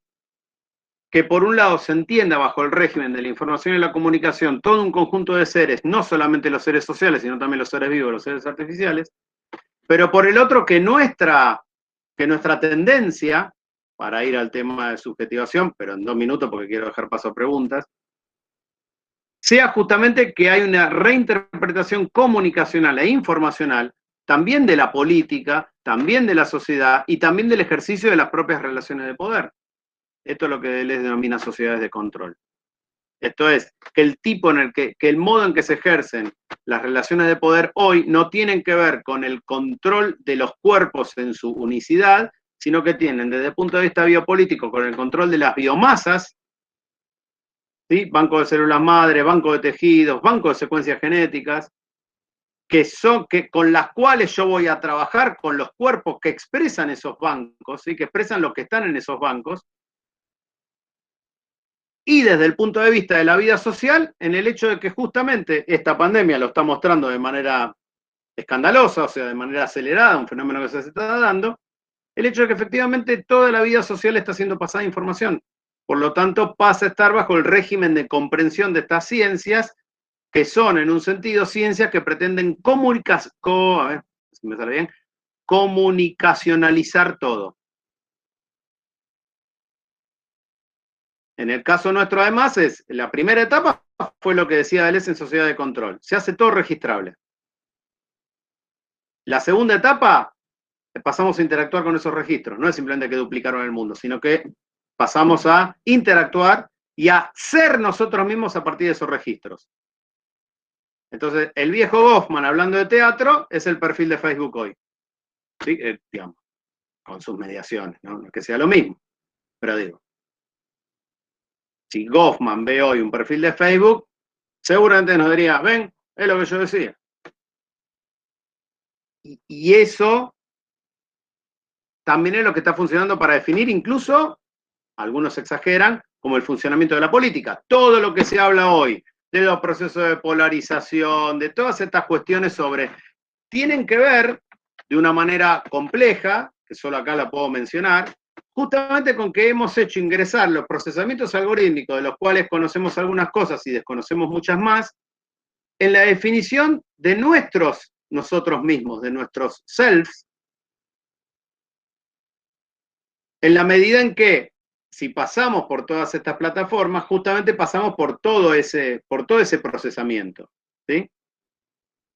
que por un lado se entienda bajo el régimen de la información y la comunicación todo un conjunto de seres, no solamente los seres sociales, sino también los seres vivos, los seres artificiales, pero por el otro que nuestra tendencia, para ir al tema de subjetivación, pero en 2 minutos porque quiero dejar paso a preguntas, sea justamente que hay una reinterpretación comunicacional e informacional, también de la política, también de la sociedad y también del ejercicio de las propias relaciones de poder. Esto es lo que él denomina sociedades de control. Esto es, que el modo en que se ejercen las relaciones de poder hoy no tienen que ver con el control de los cuerpos en su unicidad, sino que tienen, desde el punto de vista biopolítico, con el control de las biomasas, ¿sí? Banco de células madre, banco de tejidos, banco de secuencias genéticas, con las cuales yo voy a trabajar con los cuerpos que expresan esos bancos, ¿sí? Que expresan los que están en esos bancos, y desde el punto de vista de la vida social, en el hecho de que justamente esta pandemia lo está mostrando de manera escandalosa, o sea, de manera acelerada, un fenómeno que se está dando, el hecho de que efectivamente toda la vida social está siendo pasada a información. Por lo tanto, pasa a estar bajo el régimen de comprensión de estas ciencias, que son, en un sentido, ciencias que pretenden comunicacionalizar todo. En el caso nuestro, además, la primera etapa fue lo que decía Deleuze en Sociedad de Control. Se hace todo registrable. La segunda etapa, pasamos a interactuar con esos registros. No es simplemente que duplicaron el mundo, sino que pasamos a interactuar y a ser nosotros mismos a partir de esos registros. Entonces, el viejo Goffman, hablando de teatro, es el perfil de Facebook hoy. ¿Sí? Digamos, con sus mediaciones, ¿no? No es que sea lo mismo, pero digo. Si Goffman ve hoy un perfil de Facebook, seguramente nos diría, ven, es lo que yo decía. Y eso también es lo que está funcionando para definir, incluso, algunos exageran, como el funcionamiento de la política. Todo lo que se habla hoy, de los procesos de polarización, de todas estas cuestiones tienen que ver de una manera compleja, que solo acá la puedo mencionar, justamente con que hemos hecho ingresar los procesamientos algorítmicos, de los cuales conocemos algunas cosas y desconocemos muchas más, en la definición de nuestros nosotros mismos, de nuestros selves, en la medida en que si pasamos por todas estas plataformas, justamente pasamos por todo ese procesamiento, ¿sí?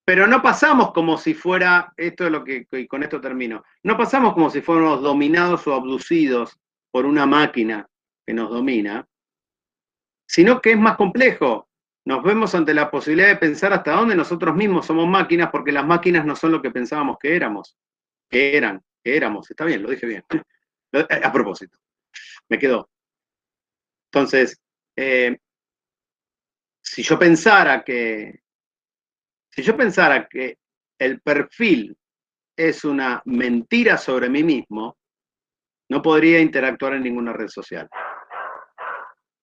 Pero no pasamos como si fuera, esto es lo que, y con esto termino, no pasamos como si fuéramos dominados o abducidos por una máquina que nos domina, sino que es más complejo. Nos vemos ante la posibilidad de pensar hasta dónde nosotros mismos somos máquinas, porque las máquinas no son lo que pensábamos que éramos, que éramos, está bien, lo dije bien. A propósito, me quedó. Entonces, si yo pensara que el perfil es una mentira sobre mí mismo, no podría interactuar en ninguna red social.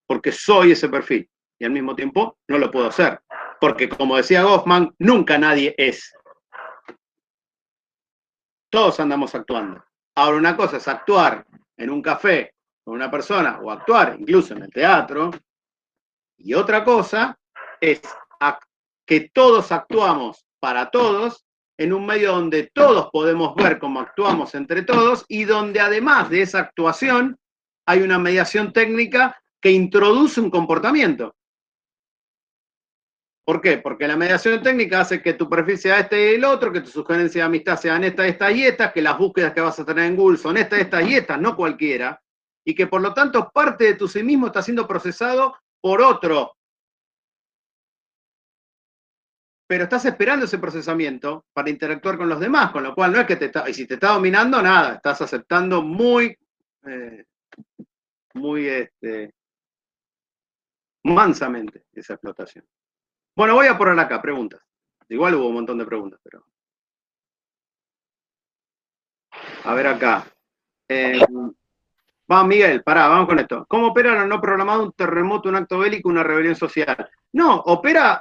Porque soy ese perfil y al mismo tiempo no lo puedo hacer. Porque como decía Goffman, nunca nadie es. Todos andamos actuando. Ahora, una cosa es actuar en un café con una persona o actuar incluso en el teatro, y otra cosa es que todos actuamos para todos en un medio donde todos podemos ver cómo actuamos entre todos y donde además de esa actuación hay una mediación técnica que introduce un comportamiento. ¿Por qué? Porque la mediación técnica hace que tu perfil sea este y el otro, que tus sugerencias de amistad sean estas y estas, que las búsquedas que vas a tener en Google son estas y estas, no cualquiera, y que por lo tanto parte de tu sí mismo está siendo procesado por otro. Pero estás esperando ese procesamiento para interactuar con los demás, con lo cual no es que y si te está dominando, nada, estás aceptando muy mansamente esa explotación. Bueno, voy a poner acá preguntas. Igual hubo un montón de preguntas, pero... A ver acá. Vamos, Miguel, vamos con esto. ¿Cómo opera lo no programado un terremoto, un acto bélico, una rebelión social? No, opera...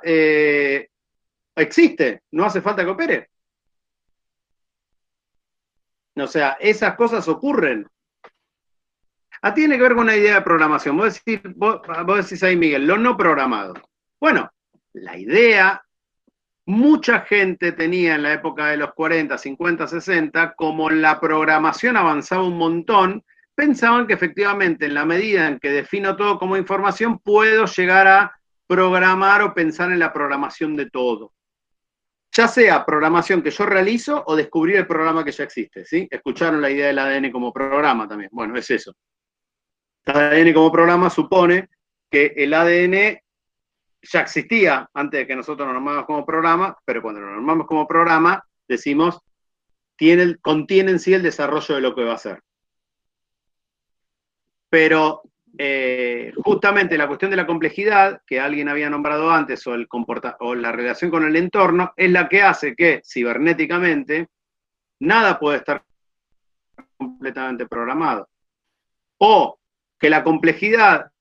existe, no hace falta que opere. O sea, esas cosas ocurren. Tiene que ver con una idea de programación. Vos decís ahí, Miguel, lo no programado. Bueno, la idea, mucha gente tenía en la época de los 40, 50, 60, como la programación avanzaba un montón, pensaban que efectivamente en la medida en que defino todo como información, puedo llegar a programar o pensar en la programación de todo. Ya sea programación que yo realizo o descubrir el programa que ya existe, ¿sí? Escucharon la idea del ADN como programa también. Bueno, es eso. El ADN como programa supone que el ADN ya existía antes de que nosotros nos normamos como programa, pero cuando nos normamos como programa, decimos, contiene en sí el desarrollo de lo que va a ser. Pero justamente la cuestión de la complejidad, que alguien había nombrado antes, o la relación con el entorno, es la que hace que cibernéticamente nada puede estar completamente programado. O que la complejidad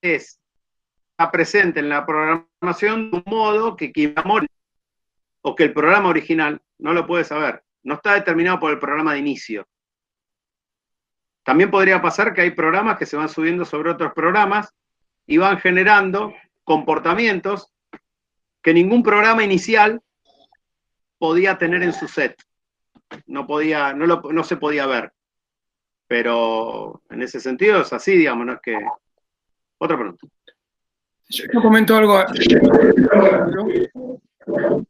está presente en la programación de un modo que quien va a morir, o que el programa original no lo puede saber. No está determinado por el programa de inicio. También podría pasar que hay programas que se van subiendo sobre otros programas y van generando comportamientos que ningún programa inicial podía tener en su set. No se podía ver. Pero en ese sentido es así, digamos, no es que... Otra pregunta. Yo comento algo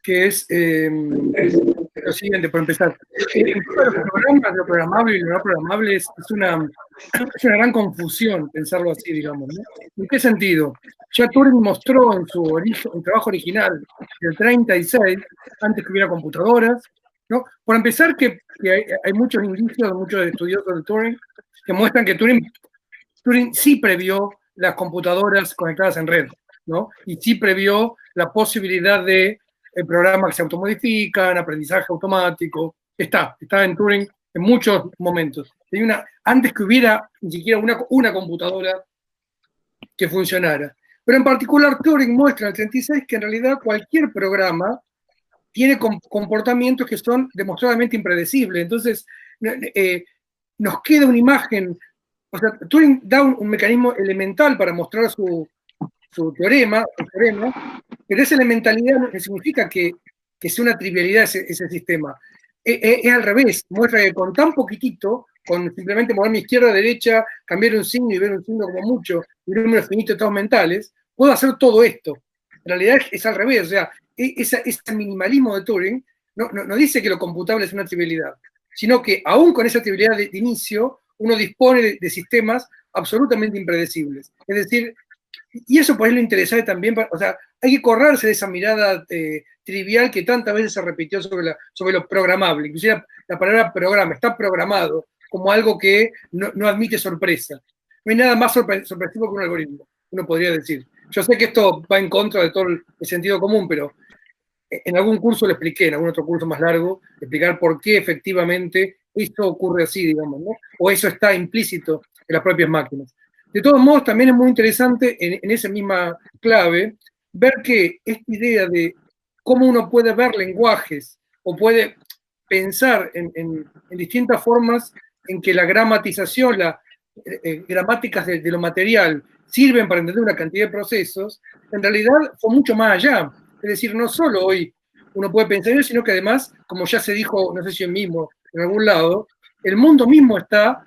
que es lo siguiente, por empezar. En todos los programas, lo programable y lo no programable es una gran confusión pensarlo así, digamos, ¿no? ¿En qué sentido? Ya Turing mostró en su trabajo original, el 36, antes que hubiera computadoras, ¿no? Por empezar, que hay muchos indicios de muchos estudiosos de Turing que muestran que Turing sí previó las computadoras conectadas en red, ¿no? Y sí previó la posibilidad de programas que se automodifican, aprendizaje automático. Está en Turing en muchos momentos. Antes que hubiera ni siquiera una computadora que funcionara. Pero en particular Turing muestra en el 36 que en realidad cualquier programa tiene comportamientos que son demostradamente impredecibles. Entonces, nos queda una imagen. O sea, Turing da un mecanismo elemental para mostrar su teorema, pero esa elementalidad no significa que que sea una trivialidad ese sistema. Es al revés, muestra que con tan poquitito, con simplemente mover mi izquierda a derecha, cambiar un signo y ver un signo como mucho, y números finitos de estados mentales, puedo hacer todo esto. En realidad es al revés, o sea, ese minimalismo de Turing no dice que lo computable es una trivialidad, sino que aún con esa trivialidad de inicio, uno dispone de sistemas absolutamente impredecibles. Es decir, y eso por ahí lo interesante también, o sea, hay que correrse de esa mirada trivial que tantas veces se repitió sobre lo programable. Inclusive la palabra programa está programado como algo que no admite sorpresa. No hay nada más sorpresivo que un algoritmo, uno podría decir. Yo sé que esto va en contra de todo el sentido común, pero en algún curso lo expliqué, en algún otro curso más largo, explicar por qué efectivamente esto ocurre así, digamos, ¿no? O eso está implícito en las propias máquinas. De todos modos, también es muy interesante en esa misma clave ver que esta idea de cómo uno puede ver lenguajes o puede pensar en distintas formas en que la gramatización, las gramáticas de lo material sirven para entender una cantidad de procesos, en realidad fue mucho más allá. Es decir, no solo hoy uno puede pensar en eso, sino que además, como ya se dijo, no sé si en mismo, en algún lado, el mundo mismo está,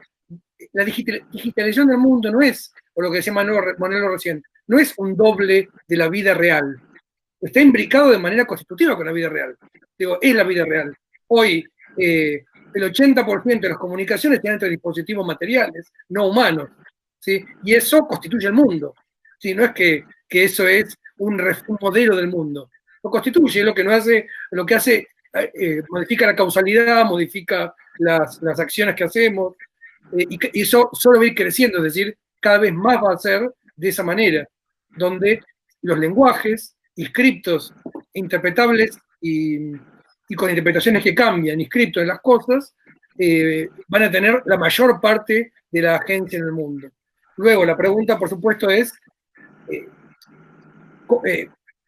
la digitalización del mundo no es, o lo que decía Manuel recién, no es un doble de la vida real. Está imbricado de manera constitutiva con la vida real. Digo, es la vida real. Hoy, el 80% de las comunicaciones están entre dispositivos materiales, no humanos, ¿sí? Y eso constituye el mundo. ¿Sí? No es que eso es un modelo del mundo. Lo constituye, lo que hace, modifica la causalidad, modifica las acciones que hacemos, y eso solo va a ir creciendo, es decir, cada vez más va a ser de esa manera, donde los lenguajes, inscriptos, interpretables y con interpretaciones que cambian, inscriptos en las cosas, van a tener la mayor parte de la agencia en el mundo. Luego, la pregunta, por supuesto, es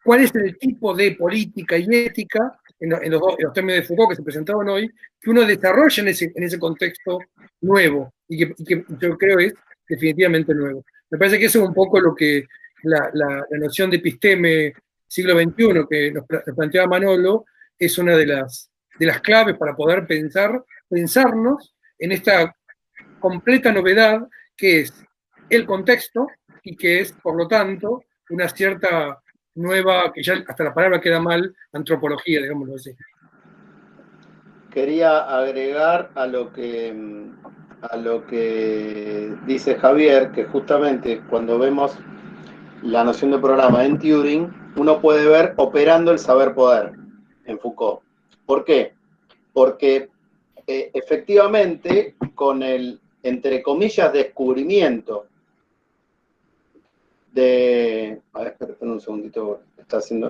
¿cuál es el tipo de política y ética, en los términos de Foucault que se presentaban hoy, que uno desarrolla en ese contexto nuevo, y que yo creo es definitivamente nuevo? Me parece que eso es un poco lo que la noción de episteme siglo XXI que nos planteaba Manolo, es una de las claves para poder pensarnos en esta completa novedad que es el contexto y que es, por lo tanto, una cierta nueva, que ya hasta la palabra queda mal, antropología, digámoslo así. Quería agregar a lo que dice Javier, que justamente cuando vemos la noción de programa en Turing, uno puede ver operando el saber-poder en Foucault. ¿Por qué? Porque efectivamente con el, entre comillas, descubrimiento de... A ver, esperen un segundito.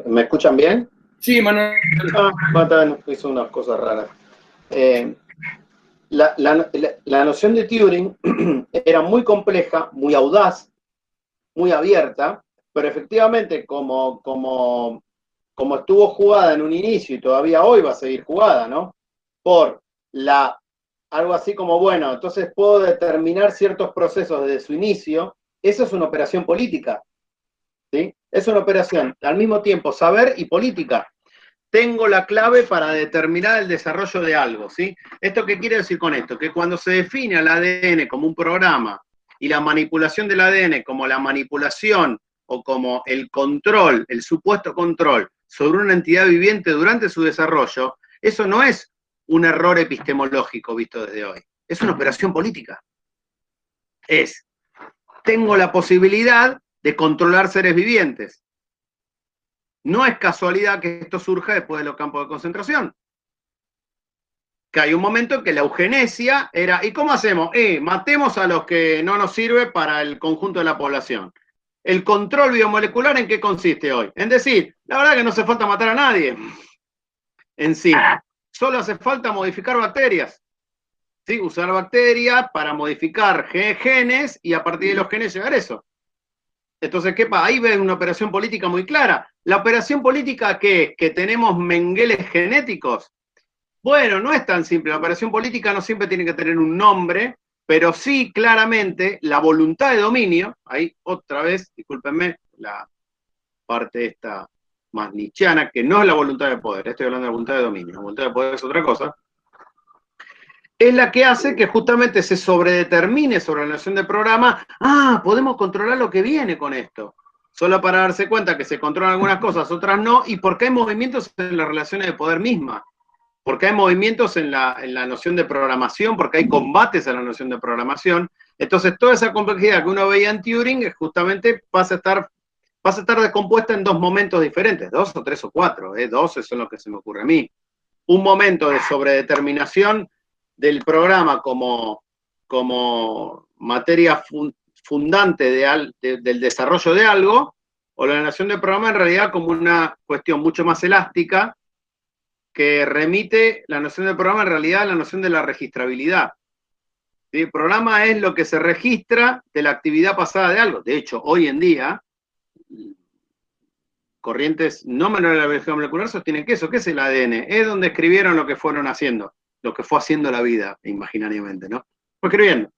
¿Me escuchan bien? Sí, Manuel. Hizo unas cosas raras. La noción de Turing era muy compleja, muy audaz, muy abierta, pero efectivamente como estuvo jugada en un inicio y todavía hoy va a seguir jugada, ¿no? Por algo así como, bueno, entonces puedo determinar ciertos procesos desde su inicio. Eso es una operación política, ¿sí? Es una operación, al mismo tiempo, saber y política. Tengo la clave para determinar el desarrollo de algo, ¿sí? ¿Esto qué quiere decir con esto? Que cuando se define al ADN como un programa y la manipulación del ADN como la manipulación o como el control, el supuesto control sobre una entidad viviente durante su desarrollo, eso no es un error epistemológico visto desde hoy, es una operación política. Tengo la posibilidad de controlar seres vivientes. No es casualidad que esto surja después de los campos de concentración. Que hay un momento en que la eugenesia era, ¿y cómo hacemos? Matemos a los que no nos sirve para el conjunto de la población. ¿El control biomolecular en qué consiste hoy? En decir, la verdad que no hace falta matar a nadie en sí. Solo hace falta modificar bacterias. ¿Sí? Usar bacterias para modificar genes y a partir de los genes llegar a eso. Entonces, ¿qué pasa? Ahí ven una operación política muy clara. La operación política, ¿qué es? ¿Que tenemos mengueles genéticos? Bueno, no es tan simple. La operación política no siempre tiene que tener un nombre, pero sí claramente la voluntad de dominio. Ahí otra vez, discúlpenme, la parte esta más nietzscheana, que no es la voluntad de poder, estoy hablando de la voluntad de dominio, la voluntad de poder es otra cosa, es la que hace que justamente se sobredetermine sobre la noción de programa, podemos controlar lo que viene con esto, solo para darse cuenta que se controlan algunas cosas, otras no, y porque hay movimientos en las relaciones de poder mismas, porque hay movimientos en la noción de programación, porque hay combates a la noción de programación. Entonces, toda esa complejidad que uno veía en Turing justamente pasa a estar descompuesta en dos momentos diferentes, 2 o 3 o 4, 2 eso es lo que se me ocurre a mí. Un momento de sobredeterminación del programa como materia fundante del desarrollo de algo, o la noción de programa en realidad como una cuestión mucho más elástica, que remite la noción de programa en realidad a la noción de la registrabilidad. ¿Sí? El programa es lo que se registra de la actividad pasada de algo. De hecho, hoy en día, corrientes no menores de la biología molecular sostienen que eso, ¿qué es el ADN? Es donde escribieron lo que fueron haciendo, lo que fue haciendo la vida, imaginariamente, ¿no? Fue escribiendo.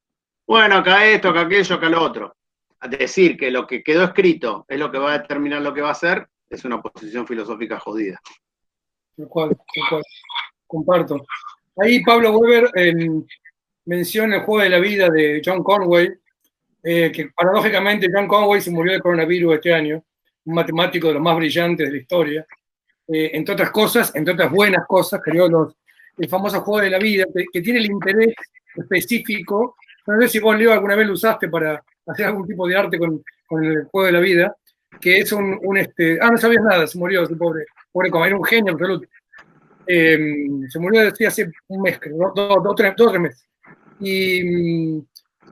Bueno, acá esto, acá aquello, acá lo otro. A decir que lo que quedó escrito es lo que va a determinar lo que va a ser, es una posición filosófica jodida. Tal cual, comparto. Ahí Pablo Weber menciona el juego de la vida de John Conway, que paradójicamente John Conway se murió de coronavirus este año, un matemático de los más brillantes de la historia. Entre otras cosas, entre otras buenas cosas, creó el famoso juego de la vida, que tiene el interés específico. No sé si vos, Leo, alguna vez lo usaste para hacer algún tipo de arte con el juego de la vida, que es no sabías nada, se murió ese pobre como era un genio absoluto. Se murió hace un mes, creo, 2 o 3 meses. Y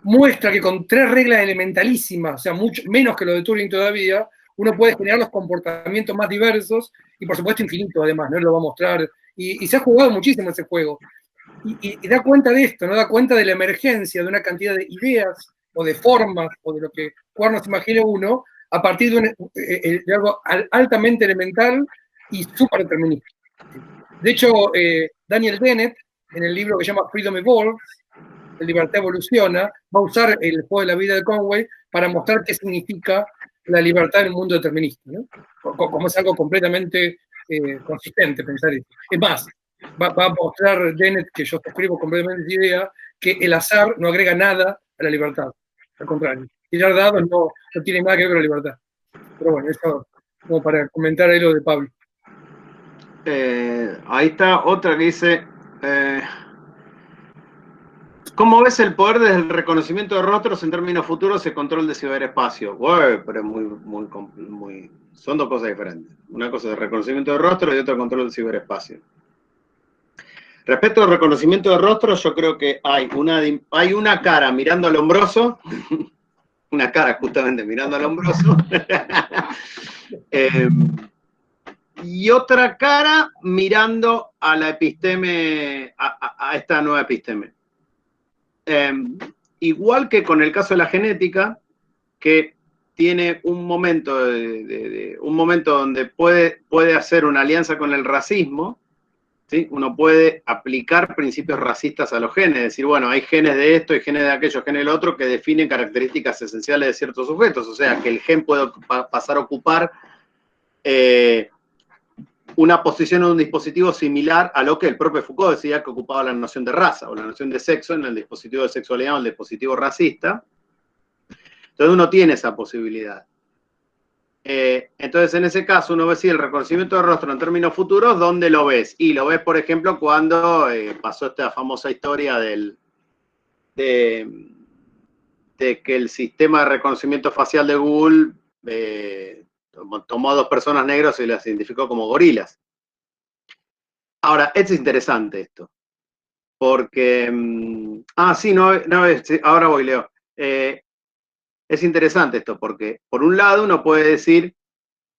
muestra que con 3 reglas elementalísimas, o sea, mucho menos que lo de Turing todavía, uno puede generar los comportamientos más diversos y, por supuesto, infinitos, además, ¿no? Él lo va a mostrar. Y se ha jugado muchísimo ese juego. Y da cuenta de esto, ¿no? Da cuenta de la emergencia de una cantidad de ideas o de formas o de lo que nos imagine uno a partir de algo altamente elemental y súper determinista. De hecho, Daniel Dennett, en el libro que se llama Freedom Evolves, La libertad evoluciona, va a usar el juego de la vida de Conway para mostrar qué significa la libertad en un mundo determinista, ¿no? Como es algo completamente consistente pensar eso. Es más, va a mostrar Dennett, que yo suscribo completamente esa idea, que el azar no agrega nada a la libertad. Al contrario, tirar dados no tiene nada que ver con la libertad. Pero bueno, eso como para comentar ahí lo de Pablo. Ahí está otra que dice, ¿cómo ves el poder desde el reconocimiento de rostros en términos futuros y el control de ciberespacio? Bueno, pero muy, son dos cosas diferentes. Una cosa es el reconocimiento de rostros y otra el control del ciberespacio. Respecto al reconocimiento de rostros, yo creo que hay una cara mirando al hombroso, una cara justamente mirando al hombroso, y otra cara mirando a la episteme, a esta nueva episteme. Igual que con el caso de la genética, que tiene un momento donde puede hacer una alianza con el racismo, ¿sí? Uno puede aplicar principios racistas a los genes, decir, bueno, hay genes de esto, hay genes de aquello, genes del otro, que definen características esenciales de ciertos sujetos, o sea, que el gen puede pasar a ocupar una posición en un dispositivo similar a lo que el propio Foucault decía que ocupaba la noción de raza o la noción de sexo en el dispositivo de sexualidad o el dispositivo racista. Entonces uno tiene esa posibilidad. Entonces en ese caso uno ve si el reconocimiento de rostro en términos futuros, ¿dónde lo ves? Y lo ves, por ejemplo, cuando pasó esta famosa historia de que el sistema de reconocimiento facial de Google tomó a 2 personas negras y las identificó como gorilas. Ahora, es interesante esto, porque... ahora voy, Leo. Es interesante esto, porque por un lado uno puede decir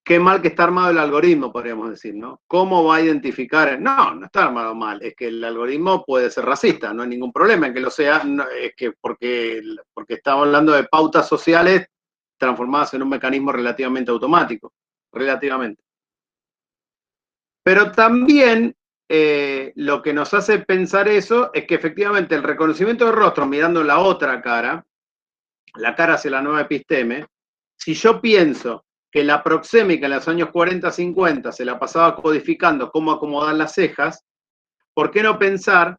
qué mal que está armado el algoritmo, podríamos decir, ¿no? ¿Cómo va a identificar? No está armado mal, es que el algoritmo puede ser racista, no hay ningún problema en que lo sea, es que porque estamos hablando de pautas sociales transformadas en un mecanismo relativamente automático, relativamente. Pero también lo que nos hace pensar eso es que efectivamente el reconocimiento de rostro mirando la otra cara, la cara hacia la nueva episteme, si yo pienso que la proxémica en los años 40-50 se la pasaba codificando cómo acomodar las cejas, ¿por qué no pensar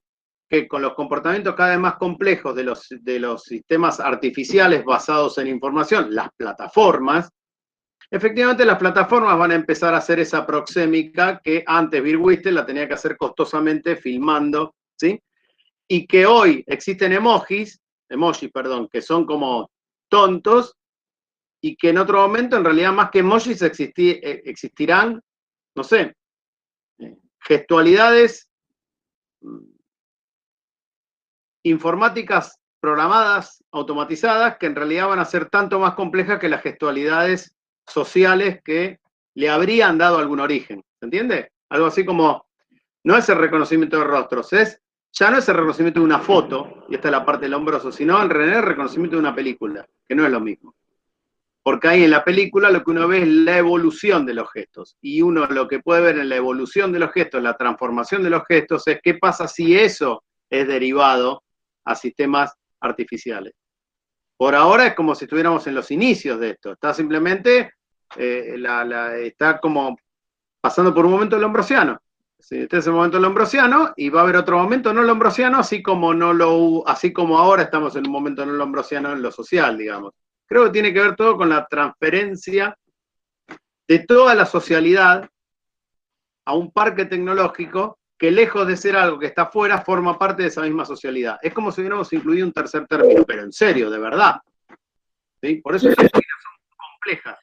que con los comportamientos cada vez más complejos de los sistemas artificiales basados en información, las plataformas, efectivamente las plataformas van a empezar a hacer esa proxémica que antes Bill Whistler la tenía que hacer costosamente filmando, ¿sí? Y que hoy existen emojis, que son como tontos, y que en otro momento, en realidad, más que emojis, existirán, no sé, gestualidades informáticas programadas, automatizadas, que en realidad van a ser tanto más complejas que las gestualidades sociales que le habrían dado algún origen. ¿Se entiende? Algo así como, no es el reconocimiento de rostros, ya no es el reconocimiento de una foto, y esta es la parte del hombroso, sino en realidad el reconocimiento de una película, que no es lo mismo. Porque ahí en la película lo que uno ve es la evolución de los gestos. Y uno lo que puede ver en la evolución de los gestos, la transformación de los gestos, es qué pasa si eso es derivado a sistemas artificiales. Por ahora es como si estuviéramos en los inicios de esto. Está simplemente, está como pasando por un momento el lombrosiano. Sí, este es el momento del lombrosiano y va a haber otro momento no lombrosiano, así como ahora estamos en un momento no lombrosiano en lo social, digamos. Creo que tiene que ver todo con la transferencia de toda la socialidad a un parque tecnológico que lejos de ser algo que está afuera, forma parte de esa misma socialidad. Es como si hubiéramos incluido un tercer término, pero en serio, de verdad. ¿Sí? Por eso estas ideas son complejas.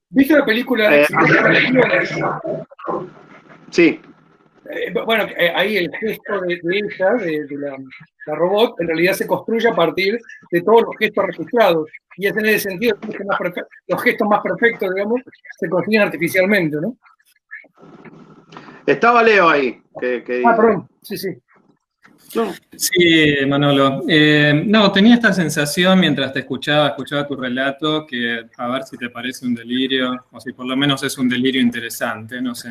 ¿Viste la película? Sí. Bueno, ahí el gesto de ella, de la robot, en realidad se construye a partir de todos los gestos registrados. Y es en ese sentido los gestos más perfectos, digamos, se consiguen artificialmente, ¿no? Estaba Leo ahí. Perdón, sí. No. Sí, Manolo. No, tenía esta sensación mientras te escuchaba tu relato, que a ver si te parece un delirio, o si por lo menos es un delirio interesante, no sé.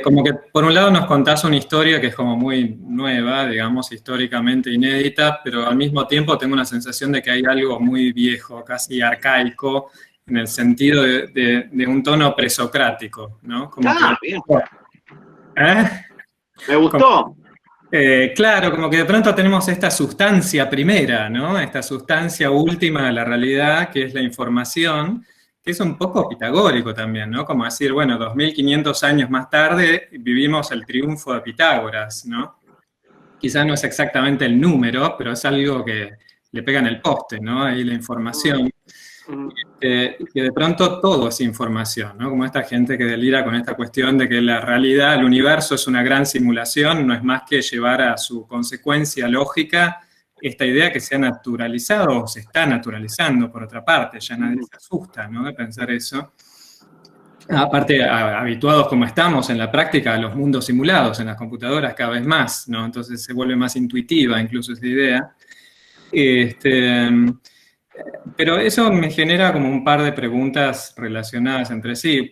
Como que por un lado nos contás una historia que es como muy nueva, digamos, históricamente inédita, pero al mismo tiempo tengo una sensación de que hay algo muy viejo, casi arcaico, en el sentido de un tono presocrático, ¿no? Como bien. ¿Eh? Me gustó. Claro, como que de pronto tenemos esta sustancia primera, ¿no? Esta sustancia última de la realidad, que es la información, que es un poco pitagórico también, ¿no? Como decir, bueno, 2500 años más tarde vivimos el triunfo de Pitágoras, ¿no? Quizás no es exactamente el número, pero es algo que le pega en el poste, ¿no? Ahí la información. Que de pronto todo es información, ¿no? Como esta gente que delira con esta cuestión de que la realidad, el universo es una gran simulación, no es más que llevar a su consecuencia lógica esta idea que se ha naturalizado o se está naturalizando, por otra parte, ya nadie se asusta, ¿no? De pensar eso. Aparte, habituados como estamos en la práctica a los mundos simulados, en las computadoras cada vez más, ¿no? Entonces se vuelve más intuitiva incluso esa idea. Pero eso me genera como un par de preguntas relacionadas entre sí.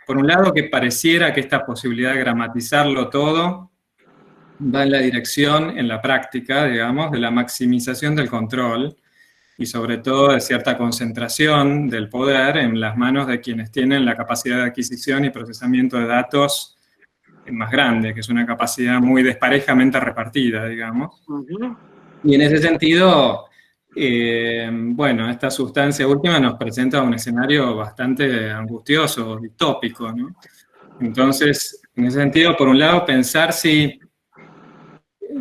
Por un lado, que pareciera que esta posibilidad de gramatizarlo todo va en la dirección, en la práctica, digamos, de la maximización del control y sobre todo de cierta concentración del poder en las manos de quienes tienen la capacidad de adquisición y procesamiento de datos más grande, que es una capacidad muy desparejamente repartida, digamos. Y en ese sentido, bueno, esta sustancia última nos presenta un escenario bastante angustioso, distópico, ¿no? Entonces, en ese sentido, por un lado, pensar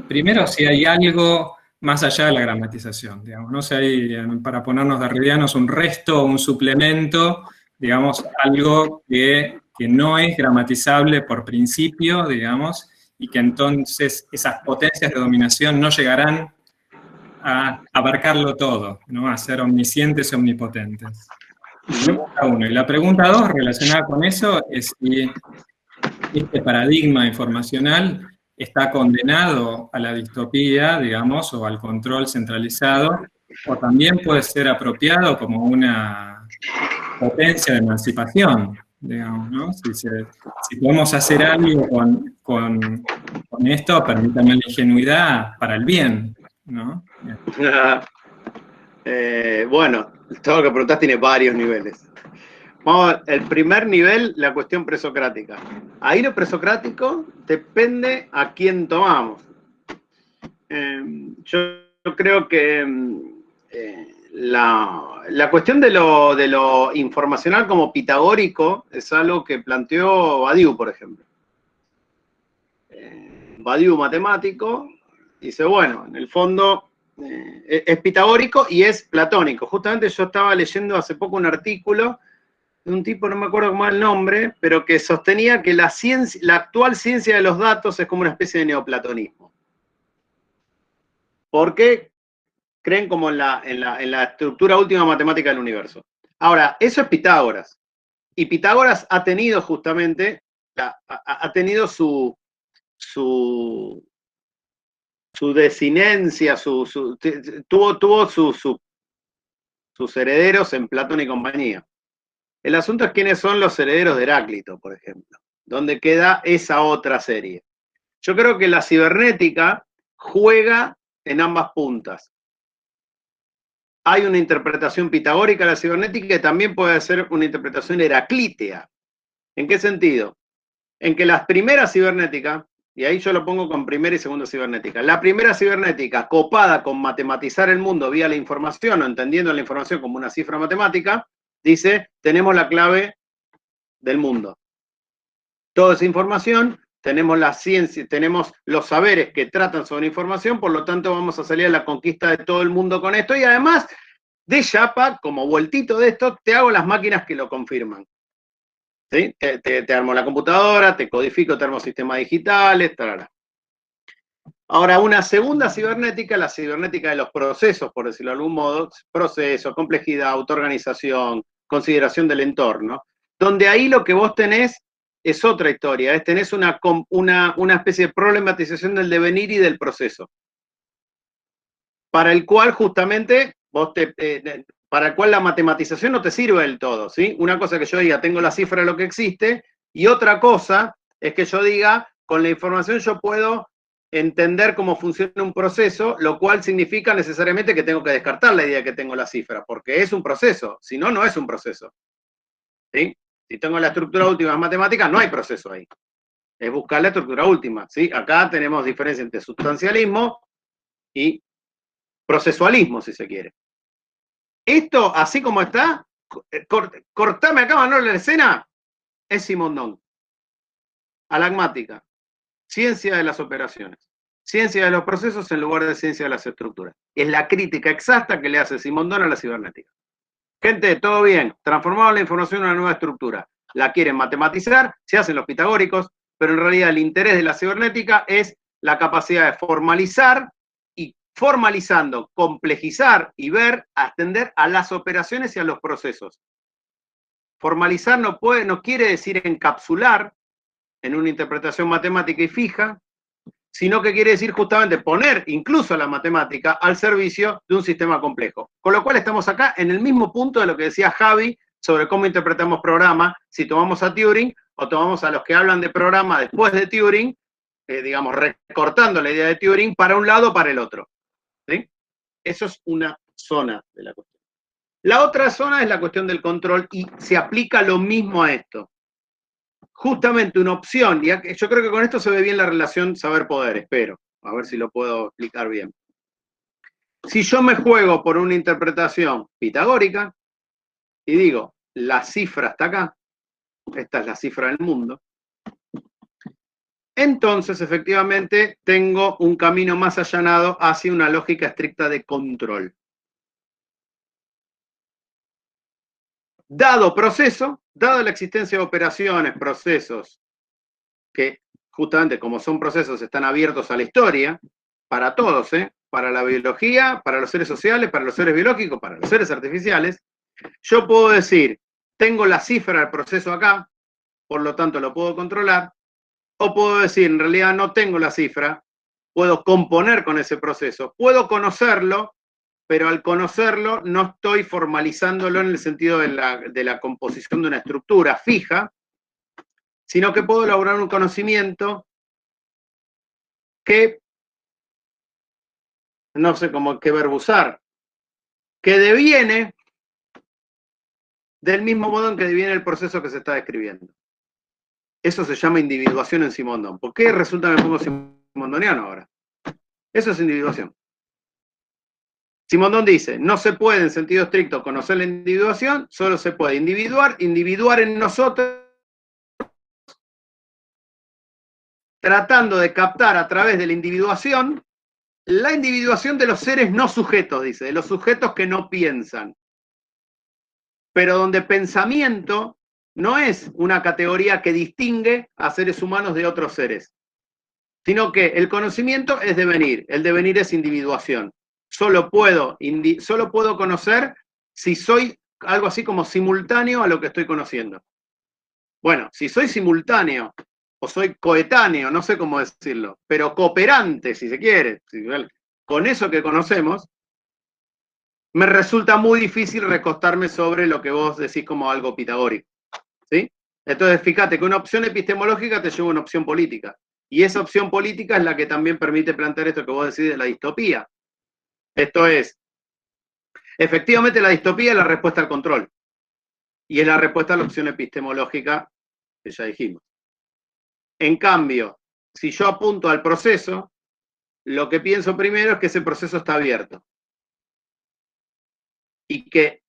primero si hay algo más allá de la gramatización, digamos, no sé, hay, para ponernos derridianos, un resto, un suplemento, digamos, algo que no es gramatizable por principio, digamos, y que entonces esas potencias de dominación no llegarán a abarcarlo todo, ¿no? A ser omniscientes y omnipotentes. Pregunta 1. Y la pregunta 2, relacionada con eso, es si este paradigma informacional está condenado a la distopía, digamos, o al control centralizado, o también puede ser apropiado como una potencia de emancipación, digamos, ¿no? Si podemos hacer algo con esto, permítanme la ingenuidad, para el bien, ¿no? Bueno, todo lo que preguntás tiene varios niveles. Vamos, el primer nivel, la cuestión presocrática. Ahí lo presocrático depende a quién tomamos. Yo creo que la cuestión de lo informacional como pitagórico es algo que planteó Badiou, por ejemplo. Badiou, matemático, dice, bueno, en el fondo es pitagórico y es platónico. Justamente yo estaba leyendo hace poco un artículo de un tipo, no me acuerdo cómo es el nombre, pero que sostenía que la actual ciencia de los datos es como una especie de neoplatonismo. ¿Por qué? Creen como en la estructura última matemática del universo. Ahora, eso es Pitágoras. Y Pitágoras ha tenido justamente, ha tenido su desinencia, tuvo sus herederos en Platón y compañía. El asunto es quiénes son los herederos de Heráclito, por ejemplo. ¿Dónde queda esa otra serie? Yo creo que la cibernética juega en ambas puntas. Hay una interpretación pitagórica de la cibernética y también puede ser una interpretación heraclítea. ¿En qué sentido? En que las primeras cibernéticas, y ahí yo lo pongo con primera y segunda cibernética, la primera cibernética copada con matematizar el mundo vía la información o entendiendo la información como una cifra matemática, dice, tenemos la clave del mundo. Toda esa información, tenemos la ciencia, tenemos los saberes que tratan sobre información, por lo tanto vamos a salir a la conquista de todo el mundo con esto, y además, de chapa, como vueltito de esto, te hago las máquinas que lo confirman. ¿Sí? Te armo la computadora, te codifico, te armo sistemas digitales, tarara. Ahora, una segunda cibernética, la cibernética de los procesos, por decirlo de algún modo, procesos, complejidad, autoorganización, consideración del entorno, donde ahí lo que vos tenés es otra historia, tenés una especie de problematización del devenir y del proceso, para el cual justamente para el cual la matematización no te sirve del todo, ¿sí? Una cosa que yo diga, tengo la cifra de lo que existe, y otra cosa es que yo diga, con la información yo puedo entender cómo funciona un proceso, lo cual significa necesariamente que tengo que descartar la idea de que tengo la cifra, porque es un proceso, si no, no es un proceso. ¿Sí? Si tengo la estructura última en matemáticas, no hay proceso ahí. Es buscar la estructura última, ¿sí? Acá tenemos diferencia entre sustancialismo y procesualismo, si se quiere. Esto, así como está, cortame acá, Manuel, la escena, es Simondón. Alagmática. Ciencia de las operaciones. Ciencia de los procesos en lugar de ciencia de las estructuras. Es la crítica exacta que le hace Simondón a la cibernética. Gente, todo bien, transformamos la información en una nueva estructura. La quieren matematizar, se hacen los pitagóricos, pero en realidad el interés de la cibernética es la capacidad de formalizar y formalizando, complejizar y ver, atender a las operaciones y a los procesos. Formalizar no quiere decir encapsular en una interpretación matemática y fija, sino que quiere decir justamente poner incluso la matemática al servicio de un sistema complejo. Con lo cual estamos acá en el mismo punto de lo que decía Javi sobre cómo interpretamos programa, si tomamos a Turing o tomamos a los que hablan de programa después de Turing, digamos, recortando la idea de Turing para un lado o para el otro. ¿Sí? Eso es una zona de la cuestión. La otra zona es la cuestión del control y se aplica lo mismo a esto. Justamente una opción, y yo creo que con esto se ve bien la relación saber-poder, espero, a ver si lo puedo explicar bien. Si yo me juego por una interpretación pitagórica y digo, la cifra está acá, esta es la cifra del mundo, entonces efectivamente tengo un camino más allanado hacia una lógica estricta de control. Dado proceso, dada la existencia de operaciones, procesos, que justamente como son procesos están abiertos a la historia, para todos, para la biología, para los seres sociales, para los seres biológicos, para los seres artificiales, yo puedo decir, tengo la cifra del proceso acá, por lo tanto lo puedo controlar, o puedo decir, en realidad no tengo la cifra, puedo componer con ese proceso, puedo conocerlo, pero al conocerlo no estoy formalizándolo en el sentido de la composición de una estructura fija, sino que puedo elaborar un conocimiento que, no sé cómo qué verbo usar, que deviene del mismo modo en que viene el proceso que se está describiendo. Eso se llama individuación en Simondon. ¿Por qué resulta que me pongo simondoniano ahora? Eso es individuación. Simondon dice, no se puede en sentido estricto conocer la individuación, solo se puede individuar en nosotros, tratando de captar a través de la individuación de los seres no sujetos, dice, de los sujetos que no piensan. Pero donde pensamiento no es una categoría que distingue a seres humanos de otros seres, sino que el conocimiento es devenir, el devenir es individuación. Solo puedo conocer si soy algo así como simultáneo a lo que estoy conociendo. Bueno, si soy simultáneo o soy coetáneo, no sé cómo decirlo, pero cooperante, si se quiere, con eso que conocemos, me resulta muy difícil recostarme sobre lo que vos decís como algo pitagórico. ¿Sí? Entonces, fíjate que una opción epistemológica te lleva a una opción política. Y esa opción política es la que también permite plantear esto que vos decís de la distopía. Esto es, efectivamente la distopía es la respuesta al control. Y es la respuesta a la opción epistemológica que ya dijimos. En cambio, si yo apunto al proceso, lo que pienso primero es que ese proceso está abierto. Y que,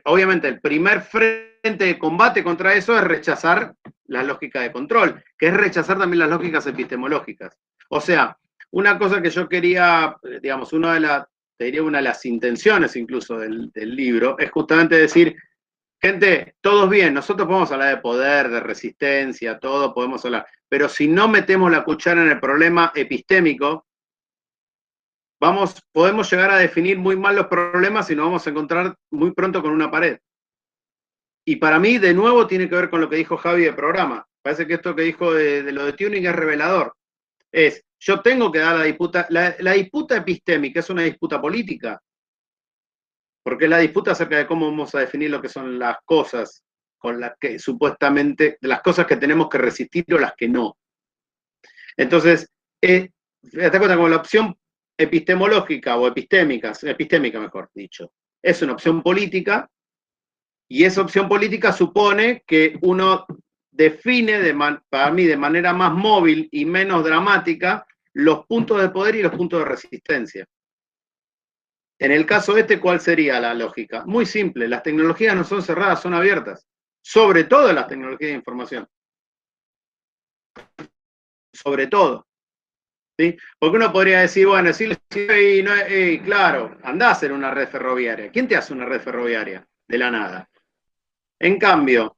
obviamente, el primer frente de combate contra eso es rechazar la lógica de control, que es rechazar también las lógicas epistemológicas. O sea, una cosa que yo quería, digamos, una de las intenciones incluso del libro, es justamente decir, gente, todos bien, nosotros podemos hablar de poder, de resistencia, todo podemos hablar, pero si no metemos la cuchara en el problema epistémico, podemos llegar a definir muy mal los problemas y nos vamos a encontrar muy pronto con una pared. Y para mí, de nuevo, tiene que ver con lo que dijo Javi de programa. Parece que esto que dijo de lo de tuning es revelador. Yo tengo que dar la disputa epistémica es una disputa política. Porque es la disputa acerca de cómo vamos a definir lo que son las cosas con las que supuestamente, de las cosas que tenemos que resistir o las que no. Entonces, te das cuenta como la opción epistemológica o epistémica mejor dicho, es una opción política, y esa opción política supone que uno define, para mí, de manera más móvil y menos dramática, los puntos de poder y los puntos de resistencia. En el caso ¿cuál sería la lógica? Muy simple, las tecnologías no son cerradas, son abiertas, sobre todo las tecnologías de información. Sobre todo. ¿Sí? Porque uno podría decir, bueno, claro, andá a hacer una red ferroviaria. ¿Quién te hace una red ferroviaria? De la nada. En cambio,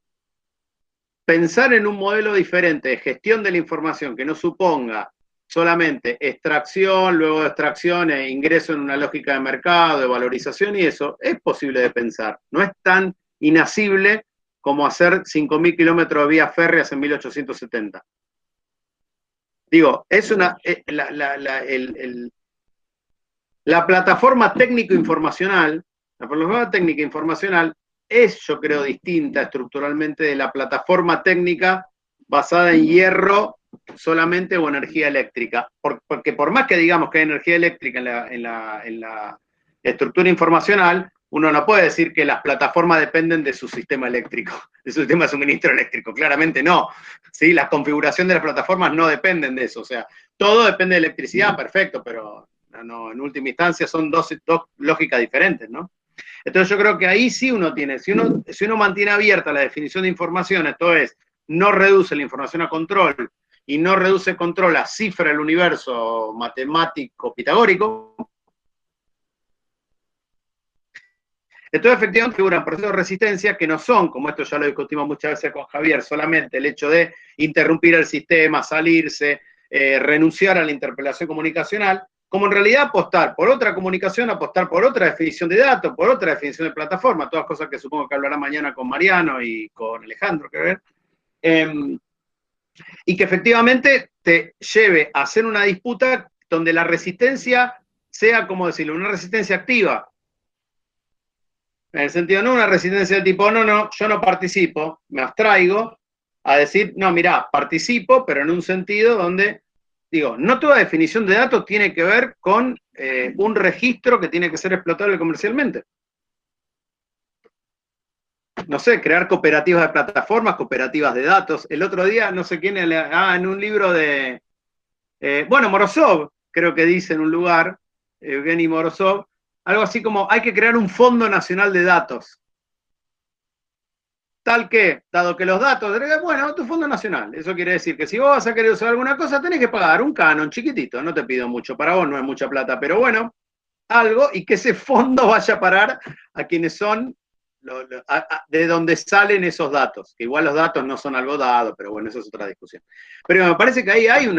pensar en un modelo diferente de gestión de la información que no suponga solamente extracción, luego de extracción e ingreso en una lógica de mercado, de valorización y eso, es posible de pensar. No es tan inasible como hacer 5.000 kilómetros de vías férreas en 1870. Digo, es la plataforma técnico-informacional, es, yo creo, distinta estructuralmente de la plataforma técnica basada en hierro solamente o energía eléctrica. Porque por más que digamos que hay energía eléctrica en la estructura informacional, uno no puede decir que las plataformas dependen de su sistema eléctrico, de su sistema de suministro eléctrico. Claramente no. ¿Sí? La configuración de las plataformas no dependen de eso. O sea, todo depende de electricidad, perfecto, pero no, en última instancia son dos lógicas diferentes, ¿no? Entonces yo creo que ahí sí uno tiene, si uno mantiene abierta la definición de información, esto es, no reduce la información a control y no reduce control a cifra del universo matemático pitagórico, entonces efectivamente figuran procesos de resistencia que no son, como esto ya lo discutimos muchas veces con Javier, solamente el hecho de interrumpir el sistema, salirse, renunciar a la interpelación comunicacional, como en realidad apostar por otra comunicación, apostar por otra definición de datos, por otra definición de plataforma, todas cosas que supongo que hablará mañana con Mariano y con Alejandro, y que efectivamente te lleve a hacer una disputa donde la resistencia sea, como decirlo, una resistencia activa. En el sentido, no una resistencia del tipo, no, yo no participo, me abstraigo, a decir, no, mirá, participo, pero en un sentido donde, digo, no toda definición de datos tiene que ver con un registro que tiene que ser explotable comercialmente. no sé, crear cooperativas de plataformas, cooperativas de datos. El otro día, no sé quién, en un libro de, Morozov, creo que dice en un lugar, Evgeny Morozov, algo así como, hay que crear un Fondo Nacional de Datos. Tal que, dado que los datos, bueno, tu fondo nacional, eso quiere decir que si vos vas a querer usar alguna cosa, tenés que pagar un canon chiquitito, no te pido mucho, para vos no es mucha plata, pero bueno, algo, y que ese fondo vaya a parar a quienes son, de donde salen esos datos, que igual los datos no son algo dado, pero bueno, eso es otra discusión. Pero me parece que ahí hay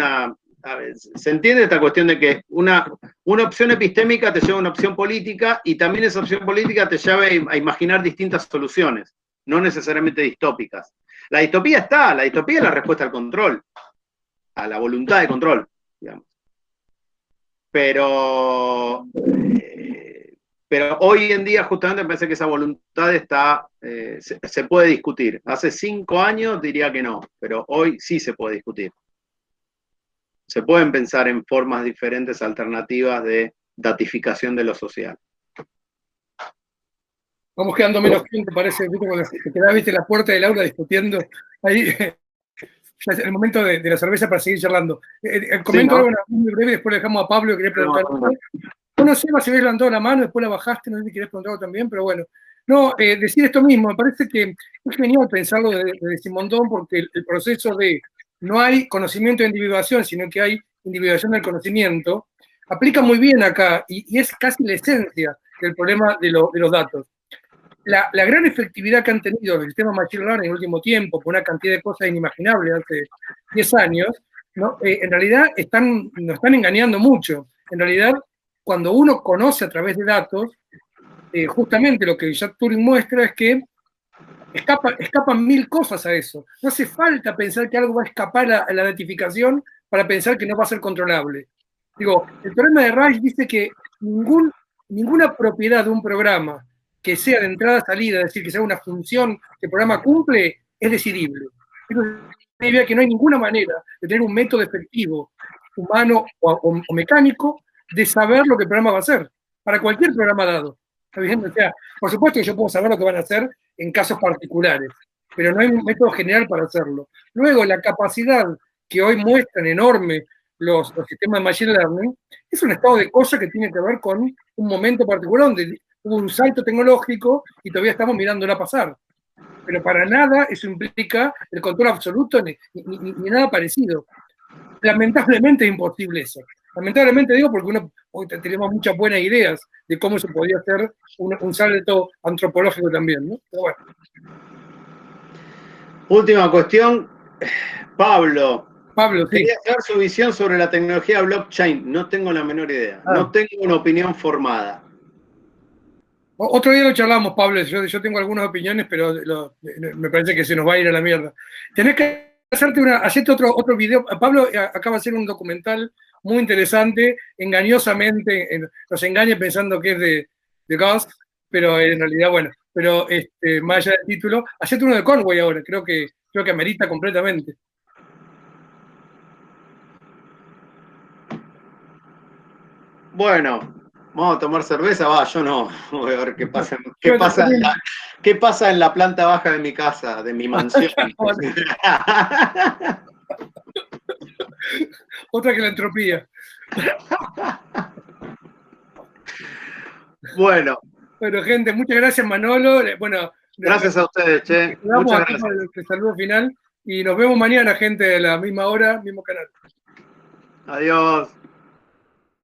se entiende esta cuestión de que una opción epistémica te lleva a una opción política, y también esa opción política te lleva a imaginar distintas soluciones, no necesariamente distópicas. La distopía es la respuesta al control, a la voluntad de control, digamos. Pero hoy en día justamente me parece que esa voluntad se puede discutir. Hace 5 años diría que no, pero hoy sí se puede discutir. Se pueden pensar en formas diferentes, alternativas de datificación de lo social. Vamos quedando menos tiempo, parece, cuando te quedás, viste, en la puerta del aula discutiendo, ahí ya es el momento de la cerveza para seguir charlando. Comento algo muy breve, después le dejamos a Pablo, que quería preguntar. No sé si habías levantado la mano, después la bajaste, no sé si querés preguntar algo también, pero bueno. No, decir esto mismo, me parece que es genial pensarlo de Simondón, porque el proceso de no hay conocimiento de individuación, sino que hay individuación del conocimiento, aplica muy bien acá, y es casi la esencia del problema de los datos. La gran efectividad que han tenido los sistemas Machine Learning en el último tiempo, por una cantidad de cosas inimaginables hace 10 años, ¿no? En realidad nos están engañando mucho. En realidad, cuando uno conoce a través de datos, justamente lo que Jack Turing muestra es que escapan 1000 cosas a eso. No hace falta pensar que algo va a escapar a la datificación para pensar que no va a ser controlable. Digo, el teorema de Reich dice que ninguna propiedad de un programa que sea de entrada-salida, es decir, que sea una función que el programa cumple, es decidible. Es una idea que no hay ninguna manera de tener un método efectivo, humano o mecánico, de saber lo que el programa va a hacer, para cualquier programa dado. ¿Está bien? O sea, por supuesto que yo puedo saber lo que van a hacer en casos particulares, pero no hay un método general para hacerlo. Luego, la capacidad que hoy muestran enorme los sistemas de Machine Learning es un estado de cosas que tiene que ver con un momento particular donde hubo un salto tecnológico y todavía estamos mirándola pasar. Pero para nada eso implica el control absoluto ni nada parecido. Lamentablemente es imposible eso. Lamentablemente digo porque hoy tenemos muchas buenas ideas de cómo se podía hacer un salto antropológico también, ¿no? Pero bueno. Última cuestión, Pablo, sí. Quería saber su visión sobre la tecnología blockchain. No tengo la menor idea. No tengo una opinión formada. Otro día lo charlamos, Pablo. Yo tengo algunas opiniones, pero me parece que se nos va a ir a la mierda. Tenés que hacerte otro video. Pablo acaba de hacer un documental muy interesante, engañosamente, nos engaña pensando que es de Ghost, pero en realidad, bueno, pero más allá del título, hacete uno de Conway ahora, creo que amerita completamente. Bueno, vamos a tomar cerveza, yo no. Voy a ver qué pasa en la planta baja de mi casa, de mi mansión. Otra que la entropía. Bueno, gente, muchas gracias, Manolo. Bueno, gracias a ustedes, che. Muchas gracias. El saludo final y nos vemos mañana, gente, a la misma hora, mismo canal. Adiós.